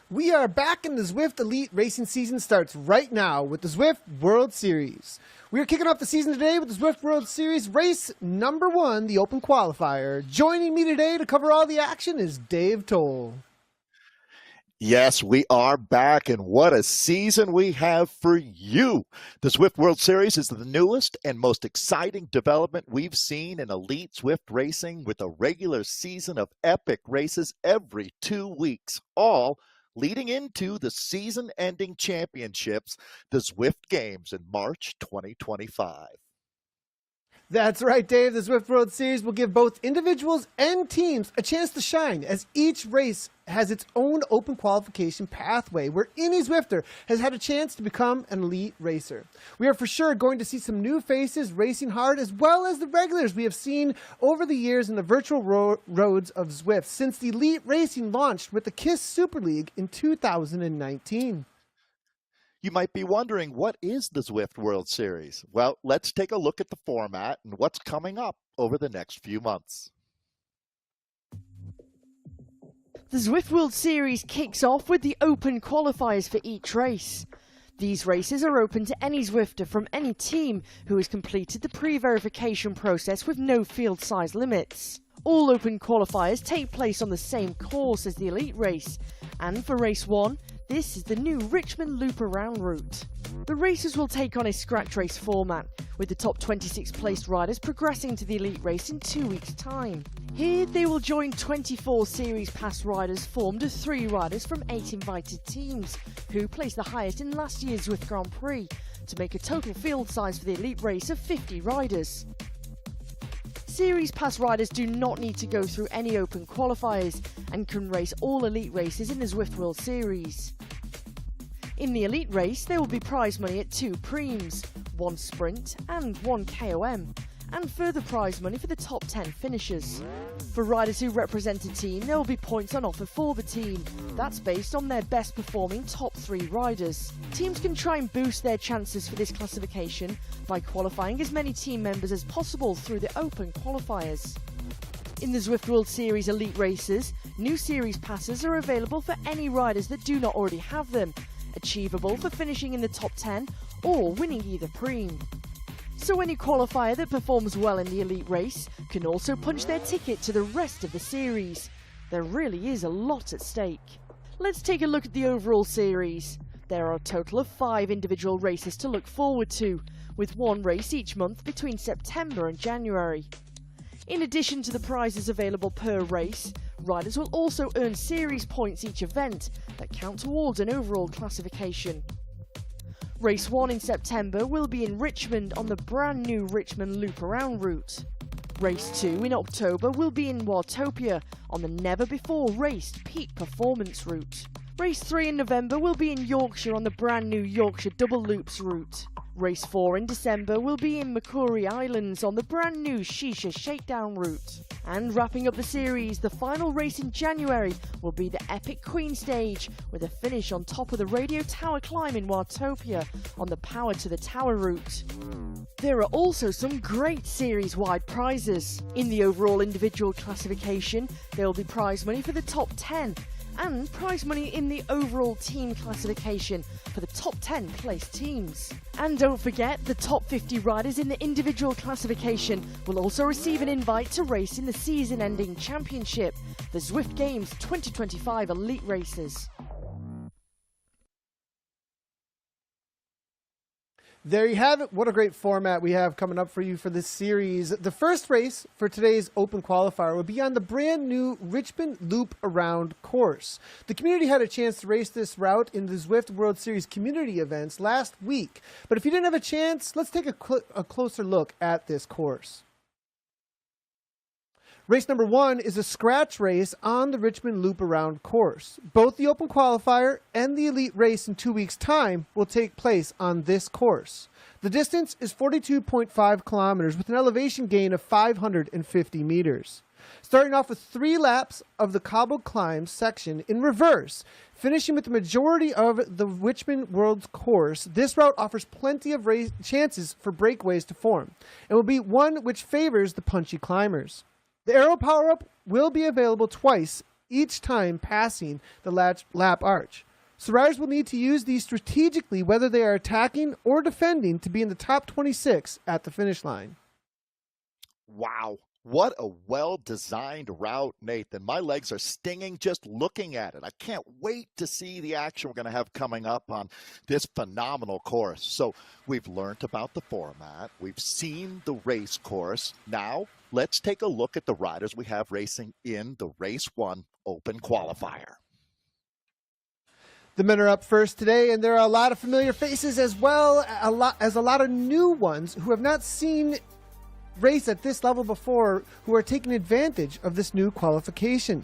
We are back, and the Zwift Elite racing season starts right now with the Zwift World Series. We are kicking off the season today with the Zwift World Series race number 1, the Open Qualifier. Joining me today to cover all the action is Dave Toll. Yes, we are back, and what a season we have for you. The Zwift World Series is the newest and most exciting development we've seen in elite Zwift racing, with a regular season of epic races every 2 weeks, all leading into the season-ending championships, the Zwift Games in March 2025. That's right, Dave. The Zwift World Series will give both individuals and teams a chance to shine, as each race has its own open qualification pathway where any Zwifter has had a chance to become an elite racer. We are for sure going to see some new faces racing hard, as well as the regulars we have seen over the years in the virtual roads of Zwift since the elite racing launched with the KISS Super League in 2019. You might be wondering, what is the Zwift World Series? Well, let's take a look at the format and what's coming up over the next few months. The Zwift World Series kicks off with the open qualifiers for each race. These races are open to any Zwifter from any team who has completed the pre-verification process with no field size limits. All open qualifiers take place on the same course as the elite race, and for race 1, this is the new Richmond Loop Around route. The races will take on a scratch race format, with the top 26 placed riders progressing to the elite race in 2 weeks' time. Here they will join 24 Series Pass riders formed of 3 riders from 8 invited teams, who placed the highest in last year's Zwift Grand Prix, to make a total field size for the elite race of 50 riders. Series Pass riders do not need to go through any open qualifiers and can race all elite races in the Zwift World Series. In the elite race, there will be prize money at 2 preems, 1 sprint and 1 KOM, and further prize money for the top 10 finishers. For riders who represent a team, there will be points on offer for the team. That's based on their best performing top 3 riders. Teams can try and boost their chances for this classification by qualifying as many team members as possible through the open qualifiers. In the Zwift World Series elite races, new series passes are available for any riders that do not already have them, achievable for finishing in the top 10 or winning either preem. So any qualifier that performs well in the elite race can also punch their ticket to the rest of the series. There really is a lot at stake. Let's take a look at the overall series. There are a total of 5 individual races to look forward to, with 1 race each month between September and January. In addition to the prizes available per race, riders will also earn series points each event that count towards an overall classification. Race 1 in September will be in Richmond on the brand new Richmond Loop Around route. Race 2 in October will be in Watopia on the never before raced Peak Performance route. Race 3 in November will be in Yorkshire on the brand new Yorkshire Double Loops route. Race 4 in December will be in Macquarie Islands on the brand new Shisha Shakedown route. And wrapping up the series, the final race in January will be the epic Queen Stage, with a finish on top of the Radio Tower climb in Watopia on the Power to the Tower route. There are also some great series-wide prizes. In the overall individual classification, there will be prize money for the top 10, and prize money in the overall team classification for the top 10 placed teams. And don't forget, the top 50 riders in the individual classification will also receive an invite to race in the season-ending championship, the Zwift Games 2025 Elite Races. There you have it. What a great format we have coming up for you for this series. The first race for today's open qualifier will be on the brand new Richmond Loop Around course. The community had a chance to race this route in the Zwift World Series community events last week. But if you didn't have a chance, let's take a closer look at this course. Race number 1 is a scratch race on the Richmond Loop Around course. Both the open qualifier and the elite race in 2 weeks' time will take place on this course. The distance is 42.5 kilometers with an elevation gain of 550 meters. Starting off with 3 laps of the cobbled climbs section in reverse, finishing with the majority of the Richmond World course, this route offers plenty of chances for breakaways to form, and will be one which favors the punchy climbers. The arrow power-up will be available twice each time passing the lap arch. So riders will need to use these strategically, whether they are attacking or defending, to be in the top 26 at the finish line. Wow. What a well-designed route, Nathan. My legs are stinging just looking at it. I can't wait to see the action we're going to have coming up on this phenomenal course. So we've learned about the format. We've seen the race course. Now let's take a look at the riders we have racing in the Race 1 Open Qualifier. The men are up first today, and there are a lot of familiar faces as well as a lot of new ones who have not seen race at this level before, who are taking advantage of this new qualification.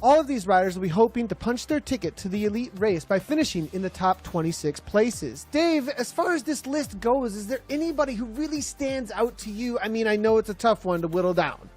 All of these riders will be hoping to punch their ticket to the elite race by finishing in the top 26 places. Dave, as far as this list goes, is there anybody who really stands out to you? I mean, I know it's a tough one to whittle down.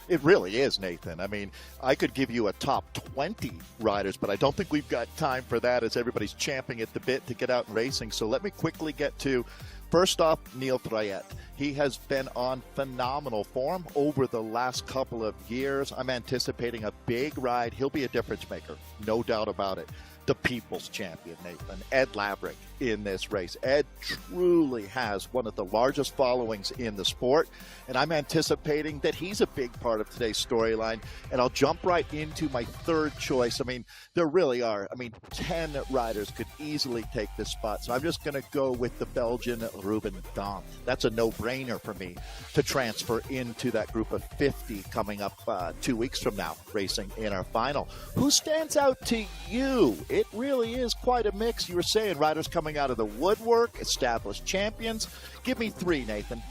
It really is, Nathan. I mean, I could give you a top 20 riders, but I don't think we've got time for that as everybody's champing at the bit to get out and racing. So let me quickly get to, first off, Neil Frayet. He has been on phenomenal form over the last couple of years. I'm anticipating a big ride. He'll be a difference maker, no doubt about it. The people's champion, Nathan, Ed Laverick, in this race. Ed truly has one of the largest followings in the sport, and I'm anticipating that he's a big part of today's storyline. And I'll jump right into my third choice. I mean, there really are. 10 riders could easily take this spot. So I'm just going to go with the Belgian Ruben Dant. That's a no-brainer for me to transfer into that group of 50 coming up 2 weeks from now, racing in our final. Who stands out to you? It really is quite a mix. You were saying riders coming out of the woodwork, established champions. Give me 3, Nathan.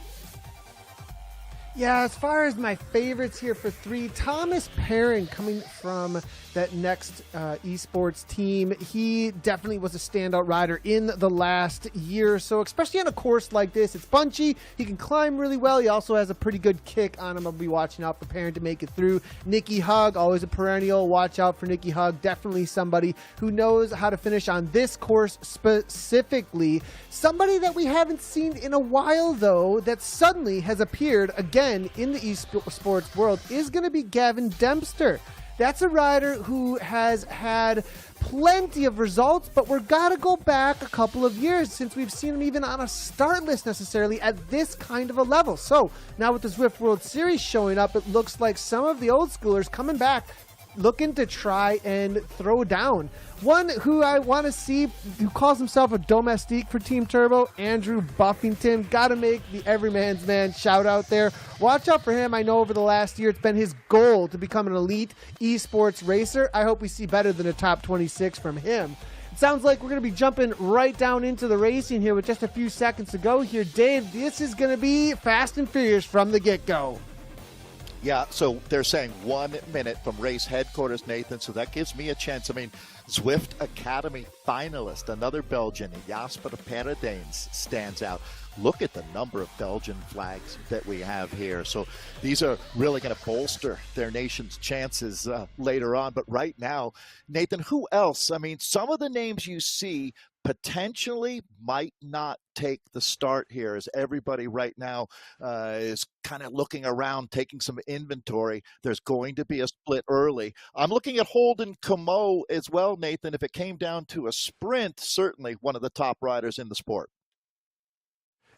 Yeah, as far as my favorites here for 3, Thomas Perrin coming from that next esports team. He definitely was a standout rider in the last year or so, especially on a course like this. It's punchy. He can climb really well. He also has a pretty good kick on him. I'll be watching out for Perrin to make it through. Nicky Hug, always a perennial. Watch out for Nicky Hug. Definitely somebody who knows how to finish on this course specifically. Somebody that we haven't seen in a while, though, that suddenly has appeared again in the esports world is going to be Gavin Dempster. That's a rider who has had plenty of results, but we're got to go back a couple of years since we've seen him even on a start list necessarily at this kind of a level. So now with the Zwift World Series showing up, it looks like some of the old schoolers coming back looking to try and throw down. One who I want to see, who calls himself a domestique for Team Turbo, Andrew Buffington. Got to make the everyman's man shout out there. Watch out for him. I know over the last year it's been his goal to become an elite esports racer. I hope we see better than a top 26 from him. It sounds like we're going to be jumping right down into the racing here with just a few seconds to go here. Dave, this is going to be fast and furious from the get-go. Yeah, so they're saying 1 minute from race headquarters, Nathan, so that gives me a chance. Zwift Academy finalist, another Belgian, Jasper Paradijns, stands out. Look at the number of Belgian flags that we have here. So these are really going to bolster their nation's chances later on. But right now, Nathan, who else? Some of the names you see potentially might not take the start here, as everybody right now is kind of looking around, taking some inventory. There's going to be a split early. I'm looking at Holden Comeau as well, Nathan. If it came down to a sprint, certainly one of the top riders in the sport.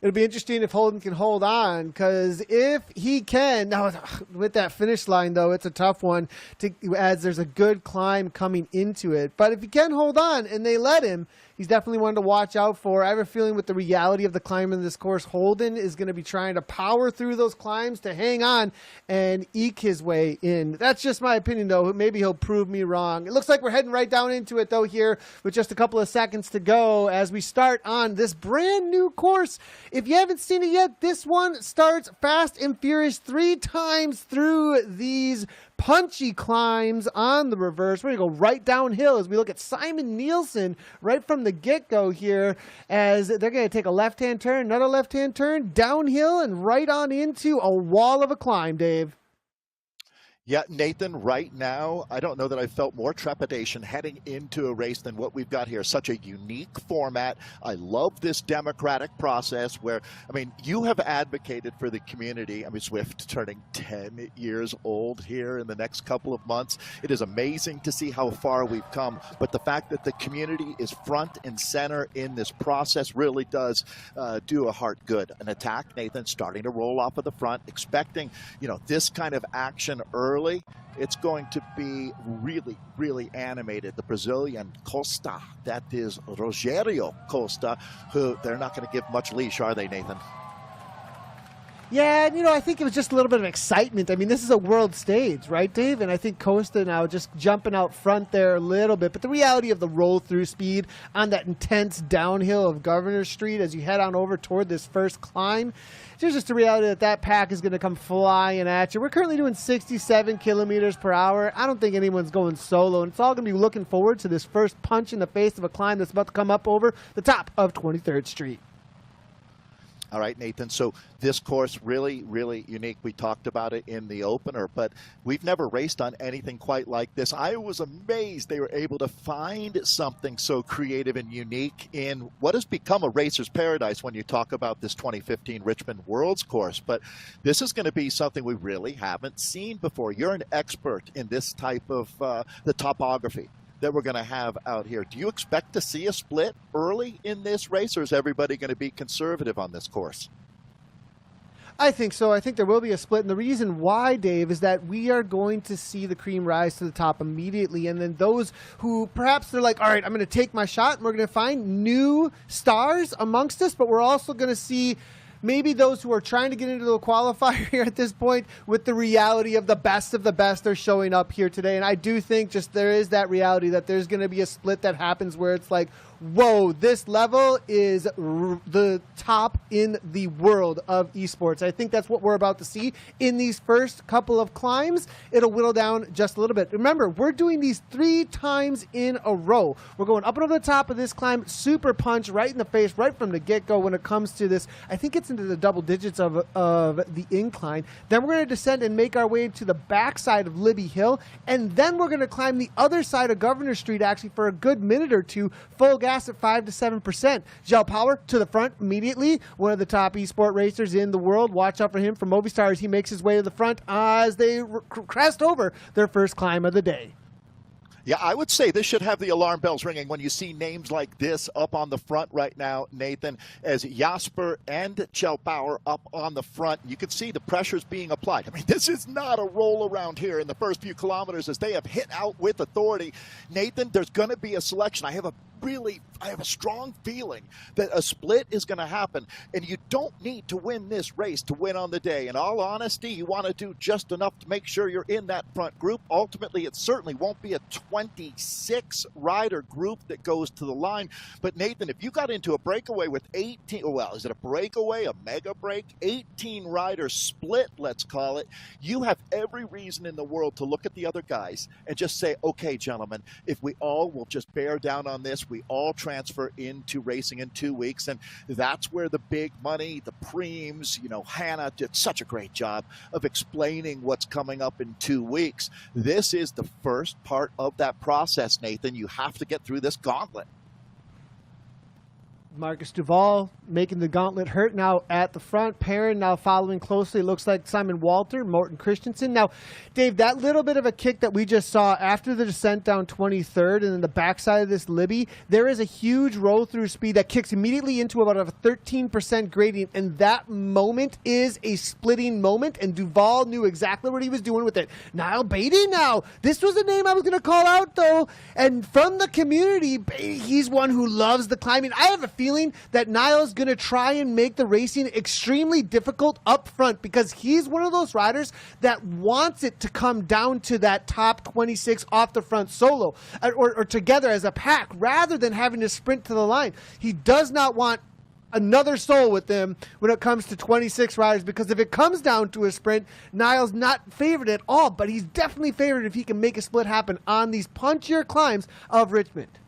It'll be interesting if Holden can hold on, because if he can, now with that finish line, though, it's a tough one as there's a good climb coming into it. But if he can hold on and they let him, he's definitely one to watch out for. I have a feeling with the reality of the climb in this course, Holden is going to be trying to power through those climbs to hang on and eke his way in. That's just my opinion, though. Maybe he'll prove me wrong. It looks like we're heading right down into it, though, here with just a couple of seconds to go as we start on this brand new course. If you haven't seen it yet, this one starts fast and furious 3 times through these punchy climbs on the reverse. We're going to go right downhill as we look at Simon Nielsen right from the get-go here, as they're going to take a left-hand turn, another left-hand turn, downhill, and right on into a wall of a climb, Dave. Yeah, Nathan, right now, I don't know that I've felt more trepidation heading into a race than what we've got here. Such a unique format. I love this democratic process where, I mean, you have advocated for the community. I mean, Zwift turning 10 years old here in the next couple of months. It is amazing to see how far we've come. But the fact that the community is front and center in this process really does do a heart good. An attack, Nathan, starting to roll off of the front, expecting, this kind of action early. It's going to be really, really animated. The Brazilian Costa, that is Rogério Costa, who they're not going to give much leash, are they, Nathan? Yeah, and I think it was just a little bit of excitement. I mean, this is a world stage, right, Dave? And I think Costa now just jumping out front there a little bit. But the reality of the roll-through speed on that intense downhill of Governor Street as you head on over toward this first climb, there's just the reality that pack is going to come flying at you. We're currently doing 67 kilometers per hour. I don't think anyone's going solo. And it's all going to be looking forward to this first punch in the face of a climb that's about to come up over the top of 23rd Street. All right, Nathan. So this course really, really unique. We talked about it in the opener, but we've never raced on anything quite like this. I was amazed they were able to find something so creative and unique in what has become a racer's paradise when you talk about this 2015 Richmond Worlds course. But this is going to be something we really haven't seen before. You're an expert in this type of the topography that we're going to have out here. Do you expect to see a split early in this race, or is everybody going to be conservative on this course? I think so. I think there will be a split. And the reason why, Dave, is that we are going to see the cream rise to the top immediately. And then those who perhaps they're like, all right, I'm going to take my shot and we're going to find new stars amongst us, but we're also going to see maybe those who are trying to get into the qualifier here at this point with the reality of the best are showing up here today. And I do think just there is that reality that there's going to be a split that happens where it's like, whoa, this level is the top in the world of esports. I think that's what we're about to see in these first couple of climbs. It'll whittle down just a little bit. Remember, we're doing these 3 times in a row. We're going up and over the top of this climb, super punch right in the face, right from the get-go when it comes to this. I think it's into the double digits of the incline. Then we're going to descend and make our way to the backside of Libby Hill, and then we're going to climb the other side of Governor Street actually for a good minute or two, full gas at 5 to 7%. Gel Power to the front immediately. One of the top esport racers in the world. Watch out for him from Movistar as he makes his way to the front as they crest over their first climb of the day. Yeah, I would say this should have the alarm bells ringing when you see names like this up on the front right now, Nathan, as Jasper and Gel Power up on the front. You can see the pressures being applied. I mean, this is not a roll around here in the first few kilometers as they have hit out with authority. Nathan, there's going to be a selection. I have a strong feeling that a split is going to happen, and you don't need to win this race to win on the day. In all honesty, you want to do just enough to make sure you're in that front group. Ultimately, it certainly won't be a 26 rider group that goes to the line. But Nathan, if you got into a breakaway with 18, well, is it a breakaway, a mega break, 18 rider split, let's call it, you have every reason in the world to look at the other guys and just say, okay, gentlemen, if we all will just bear down on this, we all transfer into racing in 2 weeks. And that's where the big money, the preems, Hannah did such a great job of explaining what's coming up in 2 weeks. This is the first part of that process, Nathan. You have to get through this gauntlet. Marcus Duval making the gauntlet hurt now at the front. Perrin now following closely. Looks like Simon Walter, Morten Christensen. Now, Dave, that little bit of a kick that we just saw after the descent down 23rd and then the backside of this Libby, there is a huge roll through speed that kicks immediately into about a 13% gradient, and that moment is a splitting moment, and Duval knew exactly what he was doing with it. Niall Beatty now. This was a name I was going to call out, though, and from the community, he's one who loves the climbing. I have a feeling that Niall's going to try and make the racing extremely difficult up front because he's one of those riders that wants it to come down to that top 26 off the front solo or together as a pack rather than having to sprint to the line. He does not want another soul with them when it comes to 26 riders, because if it comes down to a sprint, Niall's not favored at all, but he's definitely favored if he can make a split happen on these punchier climbs of Richmond.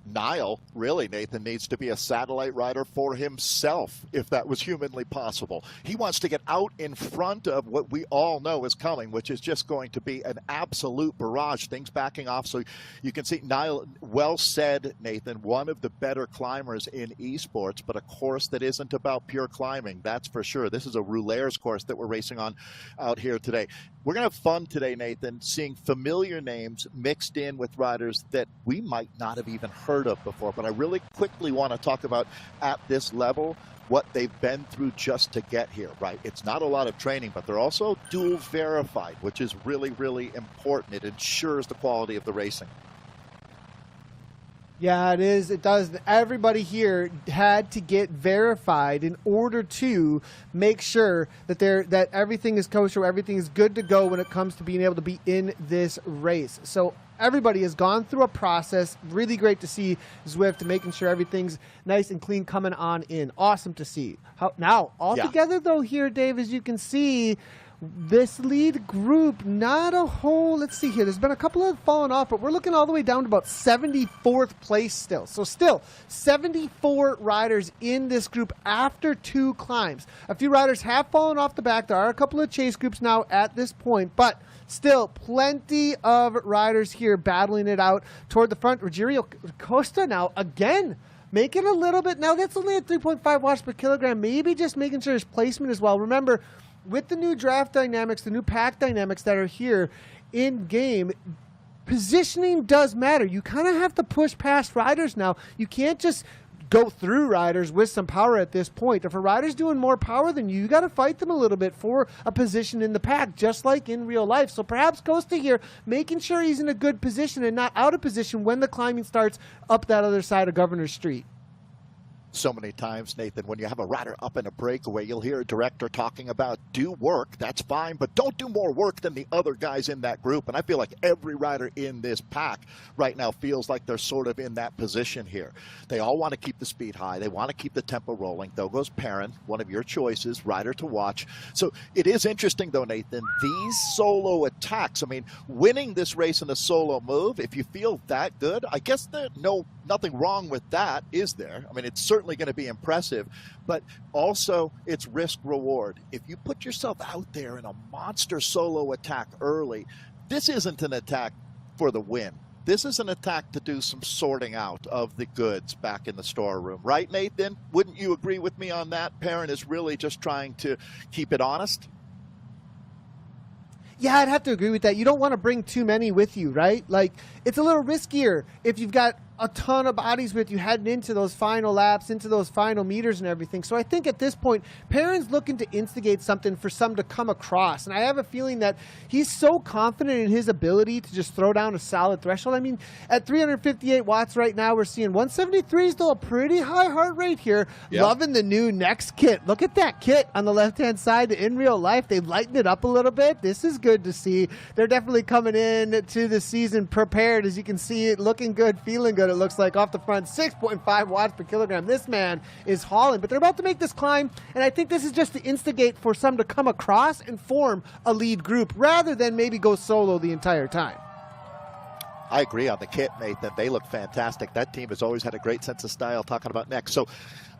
Niall, really, Nathan, needs to be a satellite rider for himself, if that was humanly possible. He wants to get out in front of what we all know is coming, which is just going to be an absolute barrage, things backing off. So you can see Niall, well said, Nathan, one of the better climbers in esports, but a course that isn't about pure climbing, that's for sure. This is a rouleurs course that we're racing on out here today. We're going to have fun today, Nathan, seeing familiar names mixed in with riders that we might not have even heard of before. But I really quickly want to talk about, at this level, what they've been through just to get here, right? It's not a lot of training, but they're also dual verified, which is really, really important. It ensures the quality of the racing. Yeah, it is. It does. Everybody here had to get verified in order to make sure that that everything is kosher, everything is good to go when it comes to being able to be in this race. So everybody has gone through a process. Really great to see Zwift making sure everything's nice and clean coming on in. Awesome to see. Now, all together though here, Dave, as you can see, this lead group, not a whole, let's see here, there's been a couple of fallen off, but we're looking all the way down to about 74th place still. So still 74 riders in this group after 2 climbs. A few riders have fallen off the back. There are a couple of chase groups now at this point, but still plenty of riders here battling it out toward the front. Rogério Costa now again make it a little bit, now that's only at 3.5 watts per kilogram, maybe just making sure his placement as well. Remember, with the new draft dynamics, the new pack dynamics that are here in game, positioning does matter. You kind of have to push past riders now. You can't just go through riders with some power at this point. If a rider's doing more power than you got to fight them a little bit for a position in the pack, just like in real life. So perhaps Costa here making sure he's in a good position and not out of position when the climbing starts up that other side of Governor Street. So many times, Nathan, when you have a rider up in a breakaway, you'll hear a director talking about do work, that's fine, but don't do more work than the other guys in that group. And I feel like every rider in this pack right now feels like they're sort of in that position here. They all want to keep the speed high. They want to keep the tempo rolling. Though goes Perrin, one of your choices, rider to watch. So it is interesting, though, Nathan, these solo attacks. I mean, winning this race in a solo move, if you feel that good, I guess there's nothing wrong with that, is there? I mean, it's certainly going to be impressive, but also it's risk reward. If you put yourself out there in a monster solo attack early, this isn't an attack for the win. This is an attack to do some sorting out of the goods back in the storeroom. Right, Nathan? Wouldn't you agree with me on that? Perrin is really just trying to keep it honest. Yeah, I'd have to agree with that. You don't want to bring too many with you, right? Like, it's a little riskier if you've got a ton of bodies with you heading into those final laps, into those final meters and everything. So I think at this point, Perrin's looking to instigate something for some to come across. And I have a feeling that he's so confident in his ability to just throw down a solid threshold. I mean, at 358 watts right now, we're seeing 173 is still a pretty high heart rate here. Yep. Loving the new Next kit. Look at that kit on the left-hand side. In real life, they've lightened it up a little bit. This is good to see. They're definitely coming in to the season prepared. As you can see, it looking good, feeling good. It looks like off the front, 6.5 watts per kilogram. This man is hauling, but they're about to make this climb, and I think this is just to instigate for some to come across and form a lead group rather than maybe go solo the entire time. I agree on the kit, Nathan. They look fantastic. That team has always had a great sense of style, talking about next. So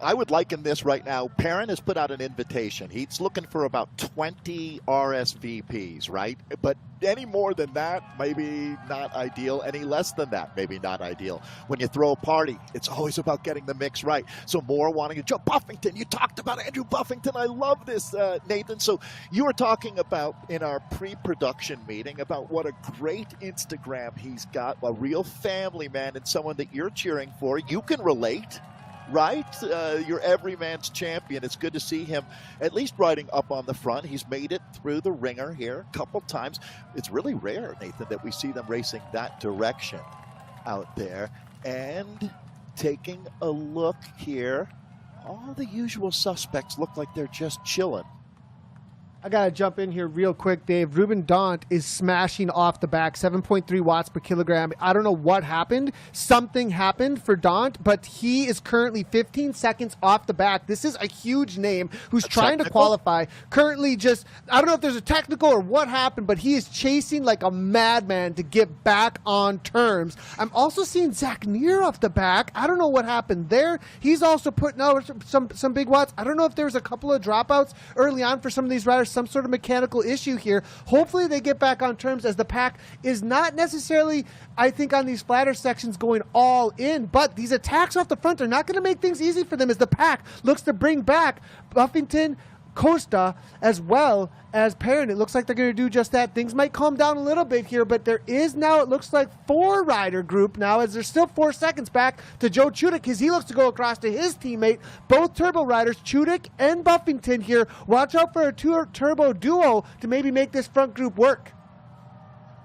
I would liken this right now. Perrin has put out an invitation. He's looking for about 20 RSVPs, right? But any more than that, maybe not ideal. Any less than that, maybe not ideal. When you throw a party, it's always about getting the mix right. So more wanting to jump. Buffington, you talked about Andrew Buffington. I love this, Nathan. So you were talking about in our pre-production meeting about what a great Instagram he's got, a real family man and someone that you're cheering for. You can relate. Right? You're every man's champion. It's good to see him at least riding up on the front. He's made it through the ringer here a couple times. It's really rare, Nathan, that we see them racing that direction out there. And taking a look here, all the usual suspects look like they're just chilling. I got to jump in here real quick, Dave. Ruben Daunt is smashing off the back, 7.3 watts per kilogram. I don't know what happened. Something happened for Daunt, but he is currently 15 seconds off the back. This is a huge name who's trying to qualify. Currently I don't know if there's a technical or what happened, but he is chasing like a madman to get back on terms. I'm also seeing Zach Neer off the back. I don't know what happened there. He's also putting out some big watts. I don't know if there was a couple of dropouts early on for some of these riders, some sort of mechanical issue here. Hopefully they get back on terms, as the pack is not necessarily, I think, on these flatter sections going all in, but these attacks off the front are not going to make things easy for them as the pack looks to bring back Buffington, Costa, as well as Perrin. It looks like they're going to do just that. Things might calm down a little bit here, but there is now, it looks like, 4-rider group now, as there's still 4 seconds back to Joe Chudik as he looks to go across to his teammate. Both turbo riders, Chudik and Buffington here. Watch out for a turbo duo to maybe make this front group work.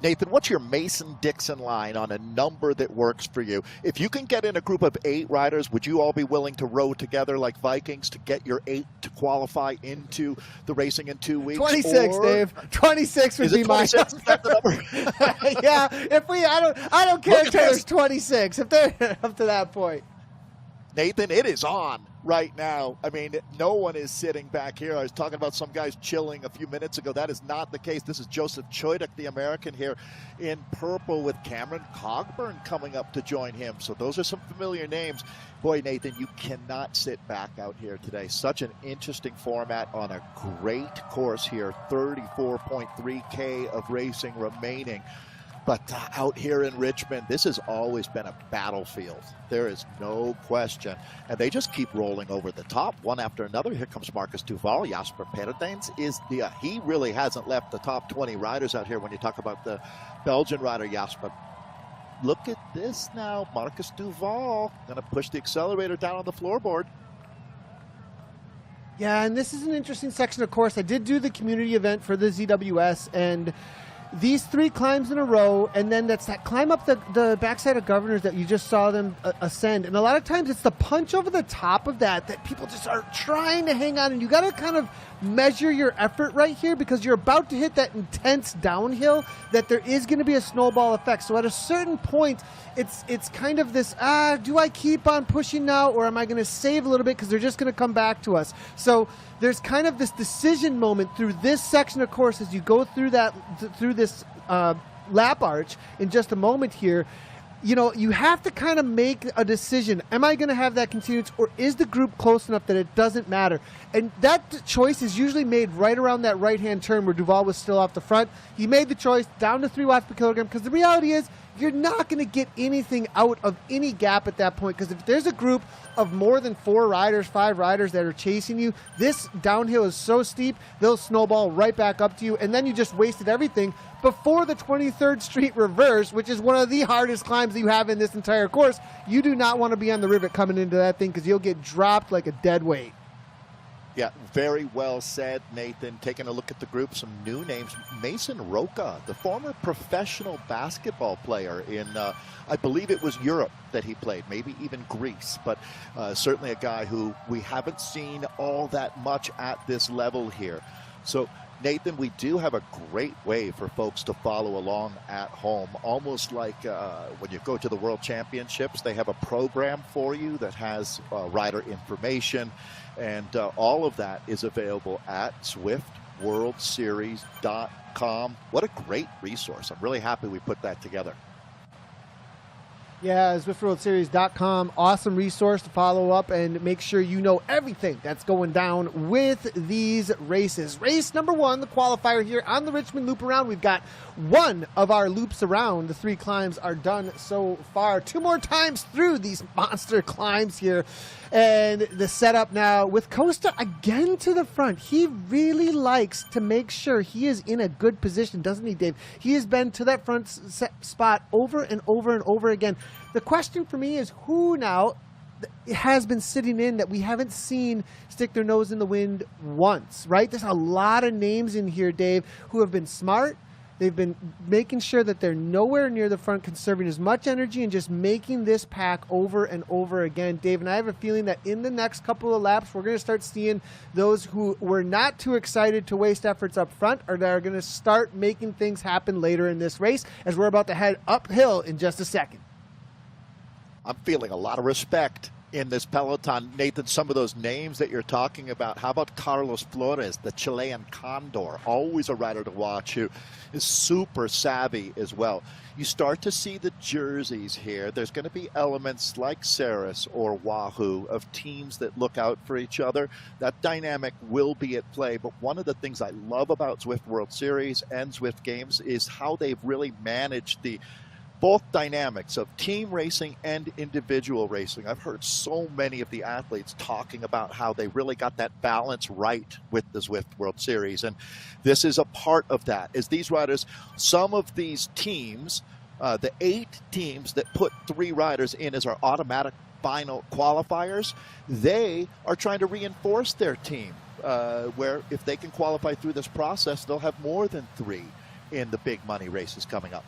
Nathan, what's your Mason-Dixon line on a number that works for you? If you can get in a group of 8 riders, would you all be willing to row together like Vikings to get your 8 to qualify into the racing in 2 weeks? 26, Dave. 26 would be my number. Yeah, I don't care if there's 26 if they're up to that point. Nathan, it is on right now. I mean, no one is sitting back here. I was talking about some guys chilling a few minutes ago. That is not the case. This is Joseph Choidik, the American, here in purple with Cameron Cogburn coming up to join him. So those are some familiar names. Boy, Nathan, you cannot sit back out here today. Such an interesting format on a great course here. 34.3K of racing remaining. But out here in Richmond, this has always been a battlefield. There is no question. And they just keep rolling over the top, one after another. Here comes Marcus Duval. Jasper Perdens he really hasn't left the top 20 riders out here when you talk about the Belgian rider, Jasper. Look at this now. Marcus Duval going to push the accelerator down on the floorboard. Yeah, and this is an interesting section of course. I did do the community event for the ZWS, and these 3 climbs in a row, and then that's that climb up the backside of Governors that you just saw them ascend. And a lot of times it's the punch over the top of that people just are trying to hang on. And you got to kind of measure your effort right here, because you're about to hit that intense downhill that there is going to be a snowball effect. So at a certain point, it's kind of this, do I keep on pushing now, or am I going to save a little bit because they're just going to come back to us? So there's kind of this decision moment through this section of course as you go through this lap arch in just a moment here. You know, you have to kind of make a decision. Am I going to have that continuance, or is the group close enough that it doesn't matter? And that choice is usually made right around that right-hand turn where Duval was still off the front. He made the choice down to 3 watts per kilogram, because the reality is you're not going to get anything out of any gap at that point, because if there's a group of more than 4 riders, 5 riders that are chasing you, this downhill is so steep, they'll snowball right back up to you, and then you just wasted everything before the 23rd Street reverse, which is one of the hardest climbs that you have in this entire course. You do not want to be on the rivet coming into that thing, because you'll get dropped like a dead weight. Yeah, very well said, Nathan. Taking a look at the group, some new names. Mason Roca, the former professional basketball player in, I believe it was Europe that he played, maybe even Greece, but certainly a guy who we haven't seen all that much at this level here. So, Nathan, we do have a great way for folks to follow along at home, almost like when you go to the World Championships, they have a program for you that has rider information, and all of that is available at ZwiftWorldSeries.com. What a great resource. I'm really happy we put that together. Yeah, ZwiftWorldSeries.com, awesome resource to follow up and make sure you know everything that's going down with these races. Race number 1, the qualifier here on the Richmond Loop Around. We've got one of our loops around. The 3 climbs are done so far. 2 more times through these monster climbs here. And the setup now with Costa again to the front. He really likes to make sure he is in a good position, doesn't he, Dave? He has been to that front spot over and over and over again. The question for me is who now has been sitting in that we haven't seen stick their nose in the wind once, right? There's a lot of names in here, Dave, who have been smart, They've been making sure that they're nowhere near the front, conserving as much energy and just making this pack over and over again, Dave. And I have a feeling that in the next couple of laps, we're going to start seeing those who were not too excited to waste efforts up front or that are going to start making things happen later in this race, as we're about to head uphill in just a second. I'm feeling a lot of respect in this peloton. Nathan, some of those names that you're talking about, how about Carlos Flores, the Chilean Condor, always a rider to watch who is super savvy as well. You start to see the jerseys here. There's going to be elements like Ceres or Wahoo of teams that look out for each other. That dynamic will be at play, but one of the things I love about Zwift World Series and Zwift Games is how they've really managed the both dynamics of team racing and individual racing. I've heard so many of the athletes talking about how they really got that balance right with the Zwift World Series. And this is a part of that. As these riders, some of these teams, the 8 teams that put 3 riders in as our automatic final qualifiers, they are trying to reinforce their team, where if they can qualify through this process, they'll have more than 3 in the big money races coming up.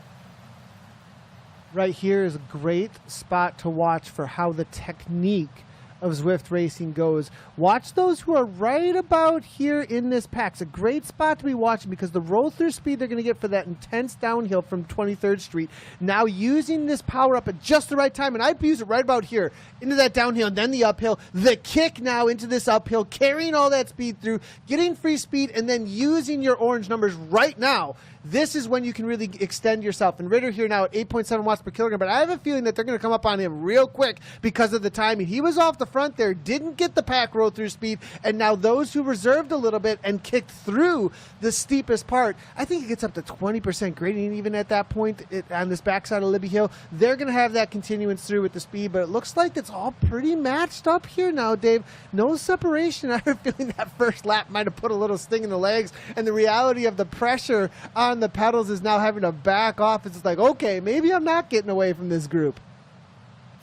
Right here is a great spot to watch for how the technique of Zwift racing goes. Watch those who are right about here in this pack. It's a great spot to be watching because the roll through speed they're going to get for that intense downhill from 23rd Street. Now using this power up at just the right time, and I use it right about here into that downhill and then the uphill. The kick now into this uphill, carrying all that speed through, getting free speed, and then using your orange numbers right now. This is when you can really extend yourself. And Ritter here now at 8.7 watts per kilogram, but I have a feeling that they're going to come up on him real quick because of the timing. He was off the front there, didn't get the pack roll through speed, and now those who reserved a little bit and kicked through the steepest part, I think it gets up to 20% gradient even at that point on this backside of Libby Hill. They're going to have that continuance through with the speed, but it looks like it's all pretty matched up here now, Dave. No separation. I have a feeling that first lap might have put a little sting in the legs, and the reality of the pressure on the pedals is now having to back off. It's just like, okay, maybe I'm not getting away from this group.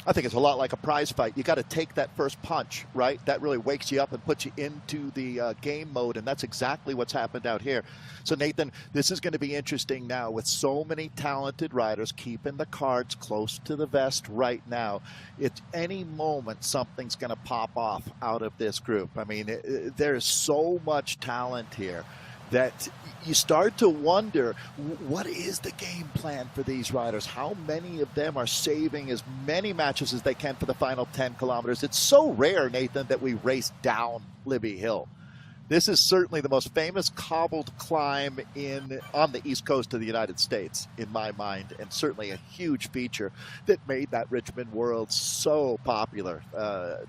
I think it's a lot like a prize fight. You got to take that first punch, right? That really wakes you up and puts you into the game mode, and that's exactly what's happened out here. So, Nathan, this is going to be interesting now with so many talented riders keeping the cards close to the vest right now. At any moment, something's going to pop off out of this group. I mean, there's so much talent here that you start to wonder, what is the game plan for these riders? How many of them are saving as many matches as they can for the final 10 kilometers? It's so rare, Nathan, that we race down Libby Hill. This is certainly the most famous cobbled climb on the east coast of the United States, in my mind, and certainly a huge feature that made that Richmond World so popular.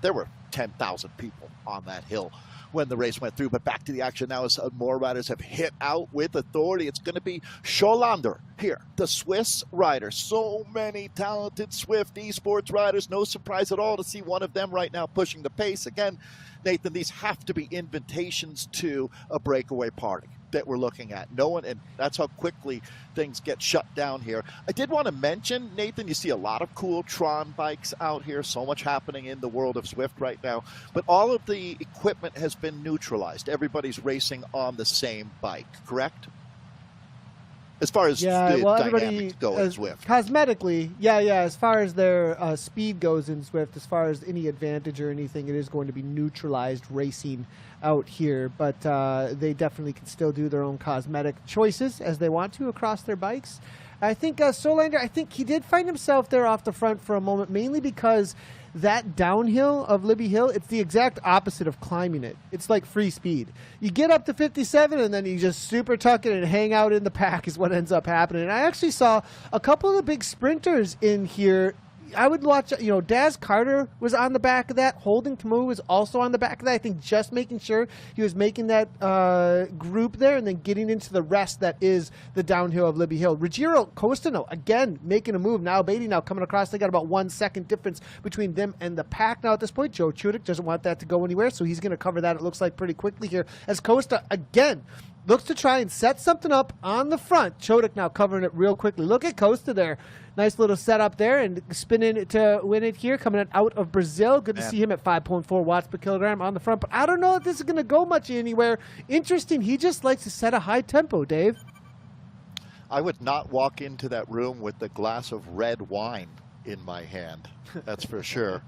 There were 10,000 people on that hill when the race went through. But back to the action now as more riders have hit out with authority. It's going to be Scholander here, the Swiss rider. So many talented Zwift esports riders. No surprise at all to see one of them right now pushing the pace. Again, Nathan, these have to be invitations to a breakaway party that we're looking at. No one, and that's how quickly things get shut down here. I did want to mention, Nathan, you see a lot of cool Tron bikes out here. So much happening in the world of Zwift right now. But all of the equipment has been neutralized. Everybody's racing on the same bike, correct? As far as the dynamics go in Zwift. Cosmetically, as far as their speed goes in Zwift, as far as any advantage or anything, it is going to be neutralized racing out here. But they definitely can still do their own cosmetic choices as they want to across their bikes. I think Solander, I think he did find himself there off the front for a moment, mainly because that downhill of Libby Hill, it's the exact opposite of climbing it. It's like free speed. You get up to 57 and then you just super tuck it and hang out in the pack is what ends up happening. And I actually saw a couple of the big sprinters in here. I would watch, Daz Carter was on the back of that. Holden Camus was also on the back of that. I think just making sure he was making that group there and then getting into the rest that is the downhill of Libby Hill. Ruggiero Costano, again, making a move. Now Beatty now coming across. They got about 1 second difference between them and the pack now at this point. Joe Chudik doesn't want that to go anywhere, so he's going to cover that, it looks like, pretty quickly here. As Costa, again, looks to try and set something up on the front. Chodik now covering it real quickly. Look at Costa there. Nice little setup there and spinning to win it here, coming out of Brazil. Good to see him at 5.4 watts per kilogram on the front. But I don't know if this is going to go much anywhere. Interesting. He just likes to set a high tempo, Dave. I would not walk into that room with the glass of red wine in my hand. That's for sure.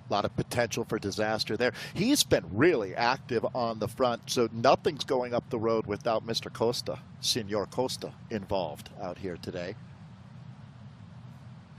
A lot of potential for disaster there. He's been really active on the front, so nothing's going up the road without Mr. Costa, Senor Costa, involved out here today.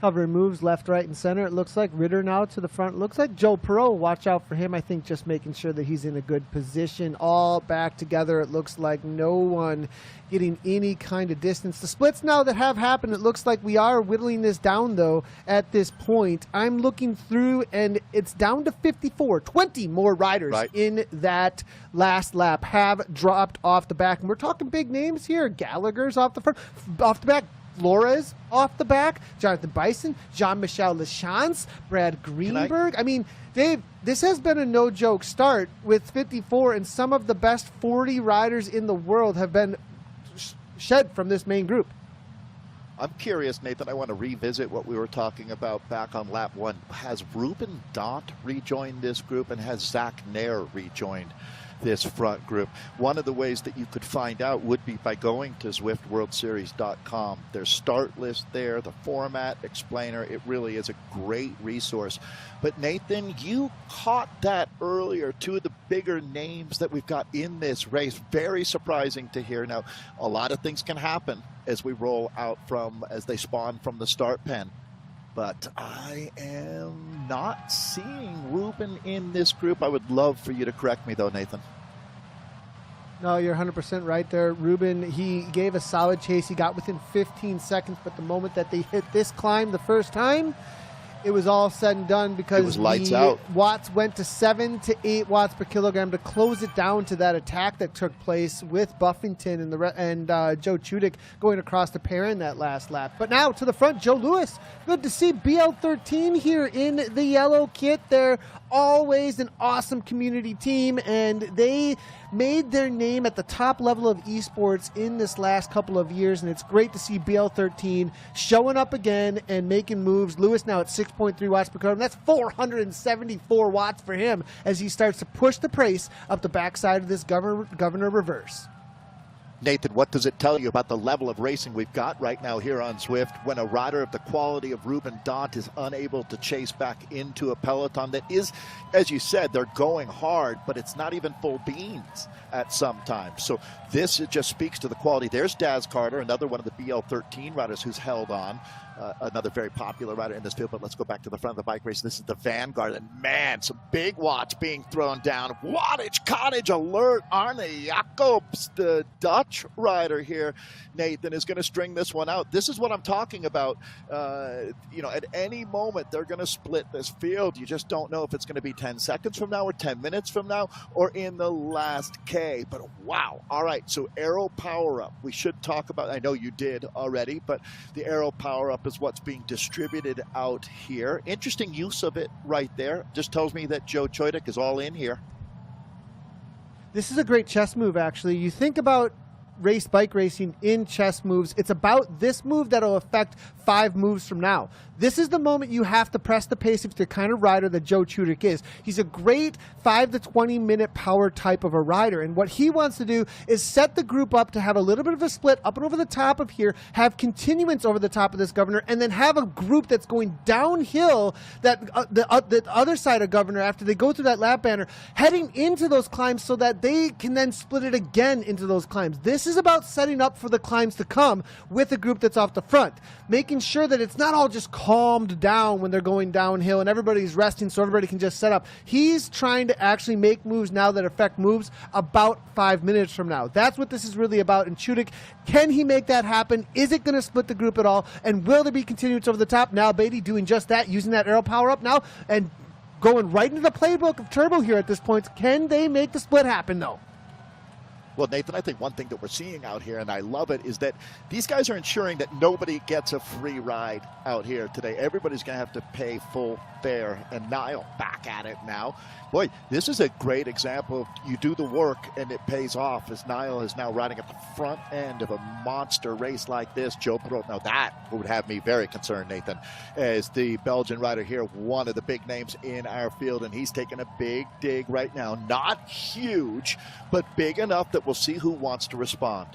Covering moves left, right, and center. It looks like Ritter now to the front. Looks like Joe Perot. Watch out for him. I think just making sure that he's in a good position. All back together. It looks like no one getting any kind of distance. The splits now that have happened, it looks like we are whittling this down, though, at this point. I'm looking through, and it's down to 54. 20 more riders in that last lap have dropped off the back. And we're talking big names here. Gallagher's off the front, off the back. Flores off the back, Jonathan Bison, Jean-Michel Lachance, Brad Greenberg. I mean, Dave, this has been a no-joke start with 54, and some of the best 40 riders in the world have been shed from this main group. I'm curious, Nathan, I want to revisit what we were talking about back on lap 1. Has Ruben Dont rejoined this group, and has Zach Nair rejoined this front group? One of the ways that you could find out would be by going to ZwiftWorldSeries.com. There's start list there, the format explainer. It really is a great resource. But Nathan, you caught that earlier. Two of the bigger names that we've got in this race. Very surprising to hear. Now, a lot of things can happen as we roll out as they spawn from the start pen. But I am not seeing Ruben in this group. I would love for you to correct me, though, Nathan. No, you're 100% right there. Ruben, he gave a solid chase. He got within 15 seconds, but the moment that they hit this climb the first time, it was all said and done because it was lights out. Watts went to 7 to 8 watts per kilogram to close it down to that attack that took place with Buffington and Joe Chudik going across the pair in that last lap. But now to the front, Joe Lewis. Good to see BL13 here in the yellow kit. They're always an awesome community team, and they made their name at the top level of esports in this last couple of years, and it's great to see BL13 showing up again and making moves. Lewis now at 6.3 watts per kilogram. That's 474 watts for him as he starts to push the pace up the backside of this governor reverse. Nathan, what does it tell you about the level of racing we've got right now here on Zwift when a rider of the quality of Ruben Dont is unable to chase back into a peloton that is, as you said, they're going hard, but it's not even full beans at some times. So this just speaks to the quality. There's Daz Carter, another one of the BL13 riders who's held on. Another very popular rider in this field, but let's go back to the front of the bike race. This is the Vanguard, and man, some big watts being thrown down. Wattage Cottage alert. Arne Jacobs, the Dutch rider here, Nathan, is going to string this one out. This is what I'm talking about. At any moment, they're going to split this field. You just don't know if it's going to be 10 seconds from now or 10 minutes from now or in the last K. But wow. All right, so Aero Power Up. We should talk about, I know you did already, but the Aero Power Up is what's being distributed out here. Interesting use of it right there. Just tells me that Joe Choidik is all in here. This is a great chess move, actually. You think about bike racing in chess moves. It's about this move that'll affect 5 moves from now. This is the moment you have to press the pace if you're the kind of rider that Joe Chudik is. He's a great 5 to 20 minute power type of a rider, and what he wants to do is set the group up to have a little bit of a split up and over the top of here, have continuance over the top of this governor, and then have a group that's going downhill that the other side of governor after they go through that lap banner, heading into those climbs so that they can then split it again into those climbs. This is about setting up for the climbs to come with a group that's off the front, making sure that it's not all just calmed down when they're going downhill and everybody's resting so everybody can just set up. He's trying to actually make moves now that affect moves about 5 minutes from now. That's what this is really about. And Chudik, can he make that happen? Is it going to split the group at all? And will there be continuance over the top? Now Beatty doing just that, using that Aero Power Up now and going right into the playbook of Turbo here at this point. Can they make the split happen though? Well, Nathan, I think one thing that we're seeing out here, and I love it, is that these guys are ensuring that nobody gets a free ride out here today. Everybody's going to have to pay full fare. And Niall back at it now. Boy, this is a great example of you do the work and it pays off, as Niall is now riding at the front end of a monster race like this. Joe Perot, now that would have me very concerned, Nathan, as the Belgian rider here, one of the big names in our field, and he's taking a big dig right now. Not huge, but big enough that we'll see who wants to respond.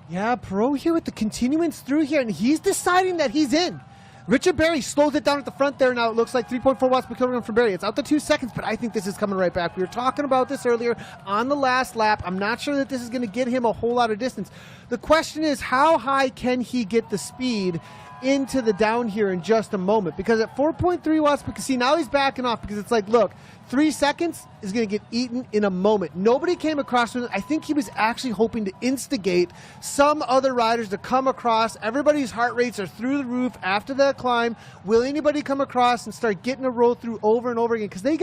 Yeah, Perot here with the continuance through here, and he's deciding that he's in. Richard Berry slows it down at the front there now. It looks like 3.4 watts per kilogram for Berry. It's out to 2 seconds, but I think this is coming right back. We were talking about this earlier on the last lap. I'm not sure that this is going to get him a whole lot of distance. The question is, how high can he get the speed into the down here in just a moment? Because at 4.3 watts per, see, now he's backing off because it's like, look, 3 seconds is going to get eaten in a moment. Nobody came across with it. I think he was actually hoping to instigate some other riders to come across. Everybody's heart rates are through the roof after that climb. Will anybody come across and start getting a roll through over and over again? Because you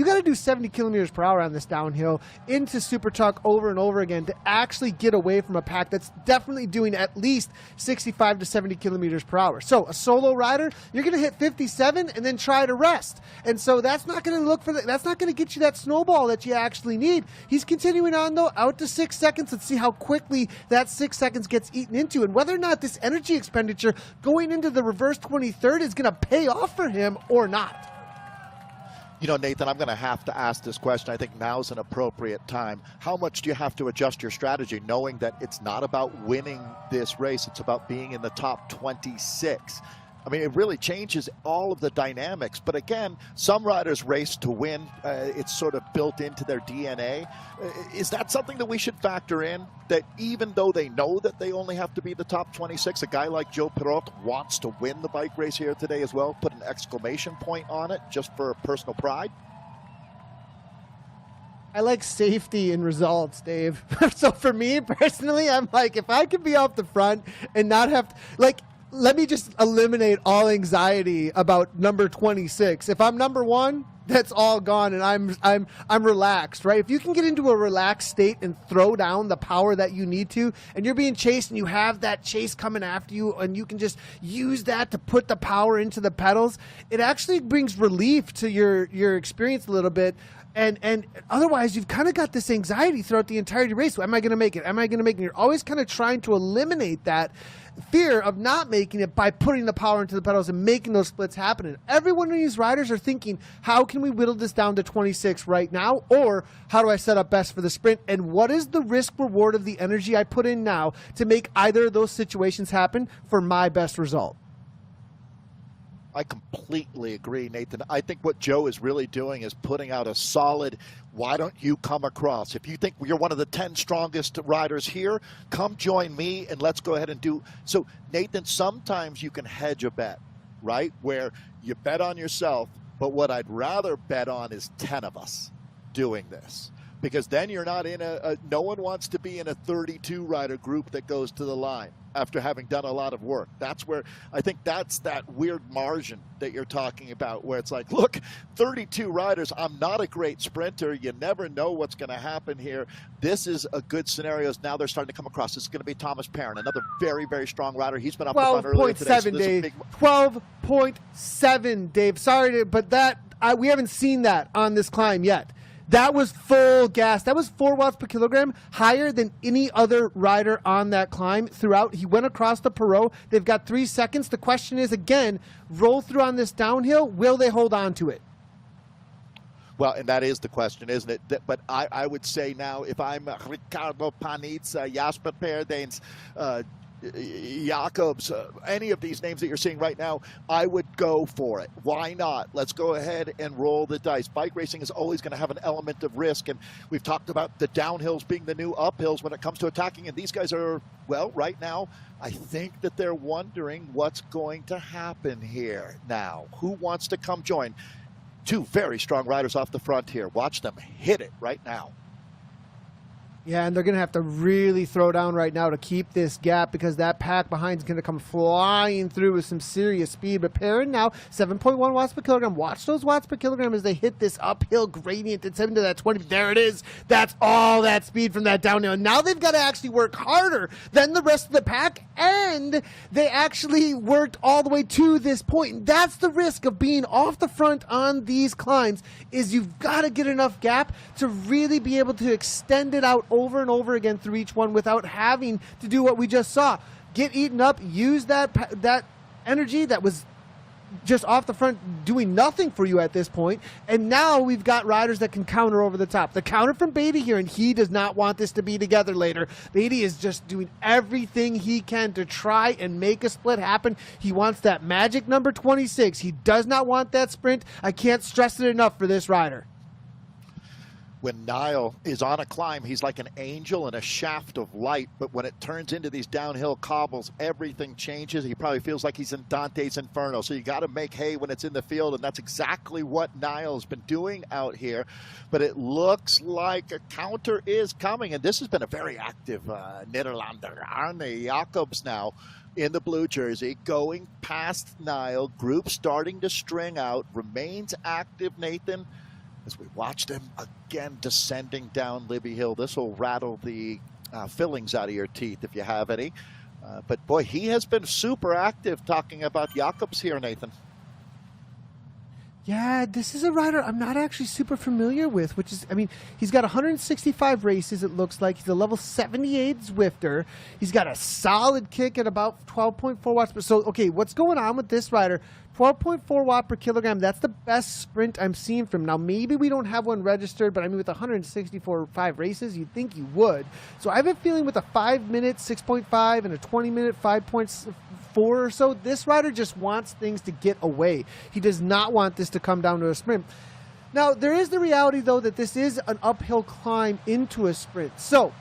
got to do 70 kilometers per hour on this downhill into Super Tuck over and over again to actually get away from a pack that's definitely doing at least 65 to 70 kilometers per hour. So a solo rider, you're going to hit 57 and then try to rest. And so that's not going to look for the, that's not going to get you that snowball that you actually need. He's continuing on, though, out to 6 seconds. Let's see how quickly that 6 seconds gets eaten into and whether or not this energy expenditure going into the reverse 23rd is going to pay off for him or not. You know, Nathan, I'm going to have to ask this question. I think now's an appropriate time. How much do you have to adjust your strategy, knowing that it's not about winning this race, it's about being in the top 26? I mean, it really changes all of the dynamics. But again, some riders race to win. It's sort of built into their DNA. Is that something that we should factor in? That even though they know that they only have to be the top 26, a guy like Joe Perot wants to win the bike race here today as well, put an exclamation point on it just for personal pride? I like safety in results, Dave. So for me personally, I'm like, if I could be off the front and not have to, like, let me just eliminate all anxiety about number 26. If I'm number 1, that's all gone, and I'm relaxed, right? If you can get into a relaxed state and throw down the power that you need to, and you're being chased and you have that chase coming after you, and you can just use that to put the power into the pedals, it actually brings relief to your experience a little bit. And otherwise, you've kind of got this anxiety throughout the entirety of the race. Am I going to make it? Am I going to make it? You're always kind of trying to eliminate that fear of not making it by putting the power into the pedals and making those splits happen. And every one of these riders are thinking, how can we whittle this down to 26 right now? Or how do I set up best for the sprint? And what is the risk reward of the energy I put in now to make either of those situations happen for my best result? I completely agree, Nathan. I think what Joe is really doing is putting out a solid, why don't you come across? If you think you're one of the 10 strongest riders here, come join me and let's go ahead and do. So, Nathan, sometimes you can hedge a bet, right? Where you bet on yourself, but what I'd rather bet on is 10 of us doing this. Because then you're not in no one wants to be in a 32 rider group that goes to the line after having done a lot of work. That's where I think that's that weird margin that you're talking about, where it's like, look, 32 riders, I'm not a great sprinter. You never know what's going to happen here. This is a good scenario. Now they're starting to come across. This is going to be Thomas Perrin, another very, very strong rider. He's been up the front earlier today. 12.7, Dave. 12.7, Dave. Sorry, but we haven't seen that on this climb yet. That was full gas. That was 4 watts per kilogram, higher than any other rider on that climb throughout. He went across the Perot. They've got 3 seconds. The question is, again, roll through on this downhill. Will they hold on to it? Well, and that is the question, isn't it? But I would say now, if I'm Ricardo Panizza, Jasper Perdens, Jacobs, any of these names that you're seeing right now, I would go for it. Why not? Let's go ahead and roll the dice. Bike racing is always going to have an element of risk, and we've talked about the downhills being the new uphills when it comes to attacking, and these guys are, well, right now, I think that they're wondering what's going to happen here now. Who wants to come join? 2 very strong riders off the front here. Watch them hit it right now. Yeah, and they're going to have to really throw down right now to keep this gap, because that pack behind is going to come flying through with some serious speed. But Perrin now, 7.1 watts per kilogram. Watch those watts per kilogram as they hit this uphill gradient. It's into that 20. There it is. That's all that speed from that downhill. And now they've got to actually work harder than the rest of the pack, and they actually worked all the way to this point. And that's the risk of being off the front on these climbs, is you've got to get enough gap to really be able to extend it out over and over again through each one without having to do what we just saw. Get eaten up, use that energy that was just off the front doing nothing for you at this point. And now we've got riders that can counter over the top. The counter from Beatty here, and he does not want this to be together later. Beatty is just doing everything he can to try and make a split happen. He wants that magic number 26. He does not want that sprint. I can't stress it enough for this rider. When Niall is on a climb, he's like an angel in a shaft of light. But when it turns into these downhill cobbles, everything changes. He probably feels like he's in Dante's Inferno. So you got to make hay when it's in the field, and that's exactly what Niall's been doing out here. But it looks like a counter is coming, and this has been a very active Nederlander. Arne Jacobs now in the blue jersey, going past Niall. Group starting to string out, remains active, Nathan, as we watched him again descending down Libby Hill. This will rattle the fillings out of your teeth if you have any. But boy, he has been super active. Talking about Jacobs here, Nathan. Yeah, this is a rider I'm not actually super familiar with, which is, I mean, he's got 165 races, it looks like. He's a level 78 Zwifter. He's got a solid kick at about 12.4 watts. So, okay, what's going on with this rider? 12.4 watt per kilogram, that's the best sprint I'm seeing from him. Now, maybe we don't have one registered, but I mean, with 164 5 races, you'd think you would. So I have a feeling with a 5-minute 6.5 and a 20-minute 5.4 or so, this rider just wants things to get away. He does not want this to come down to a sprint. Now, there is the reality, though, that this is an uphill climb into a sprint. So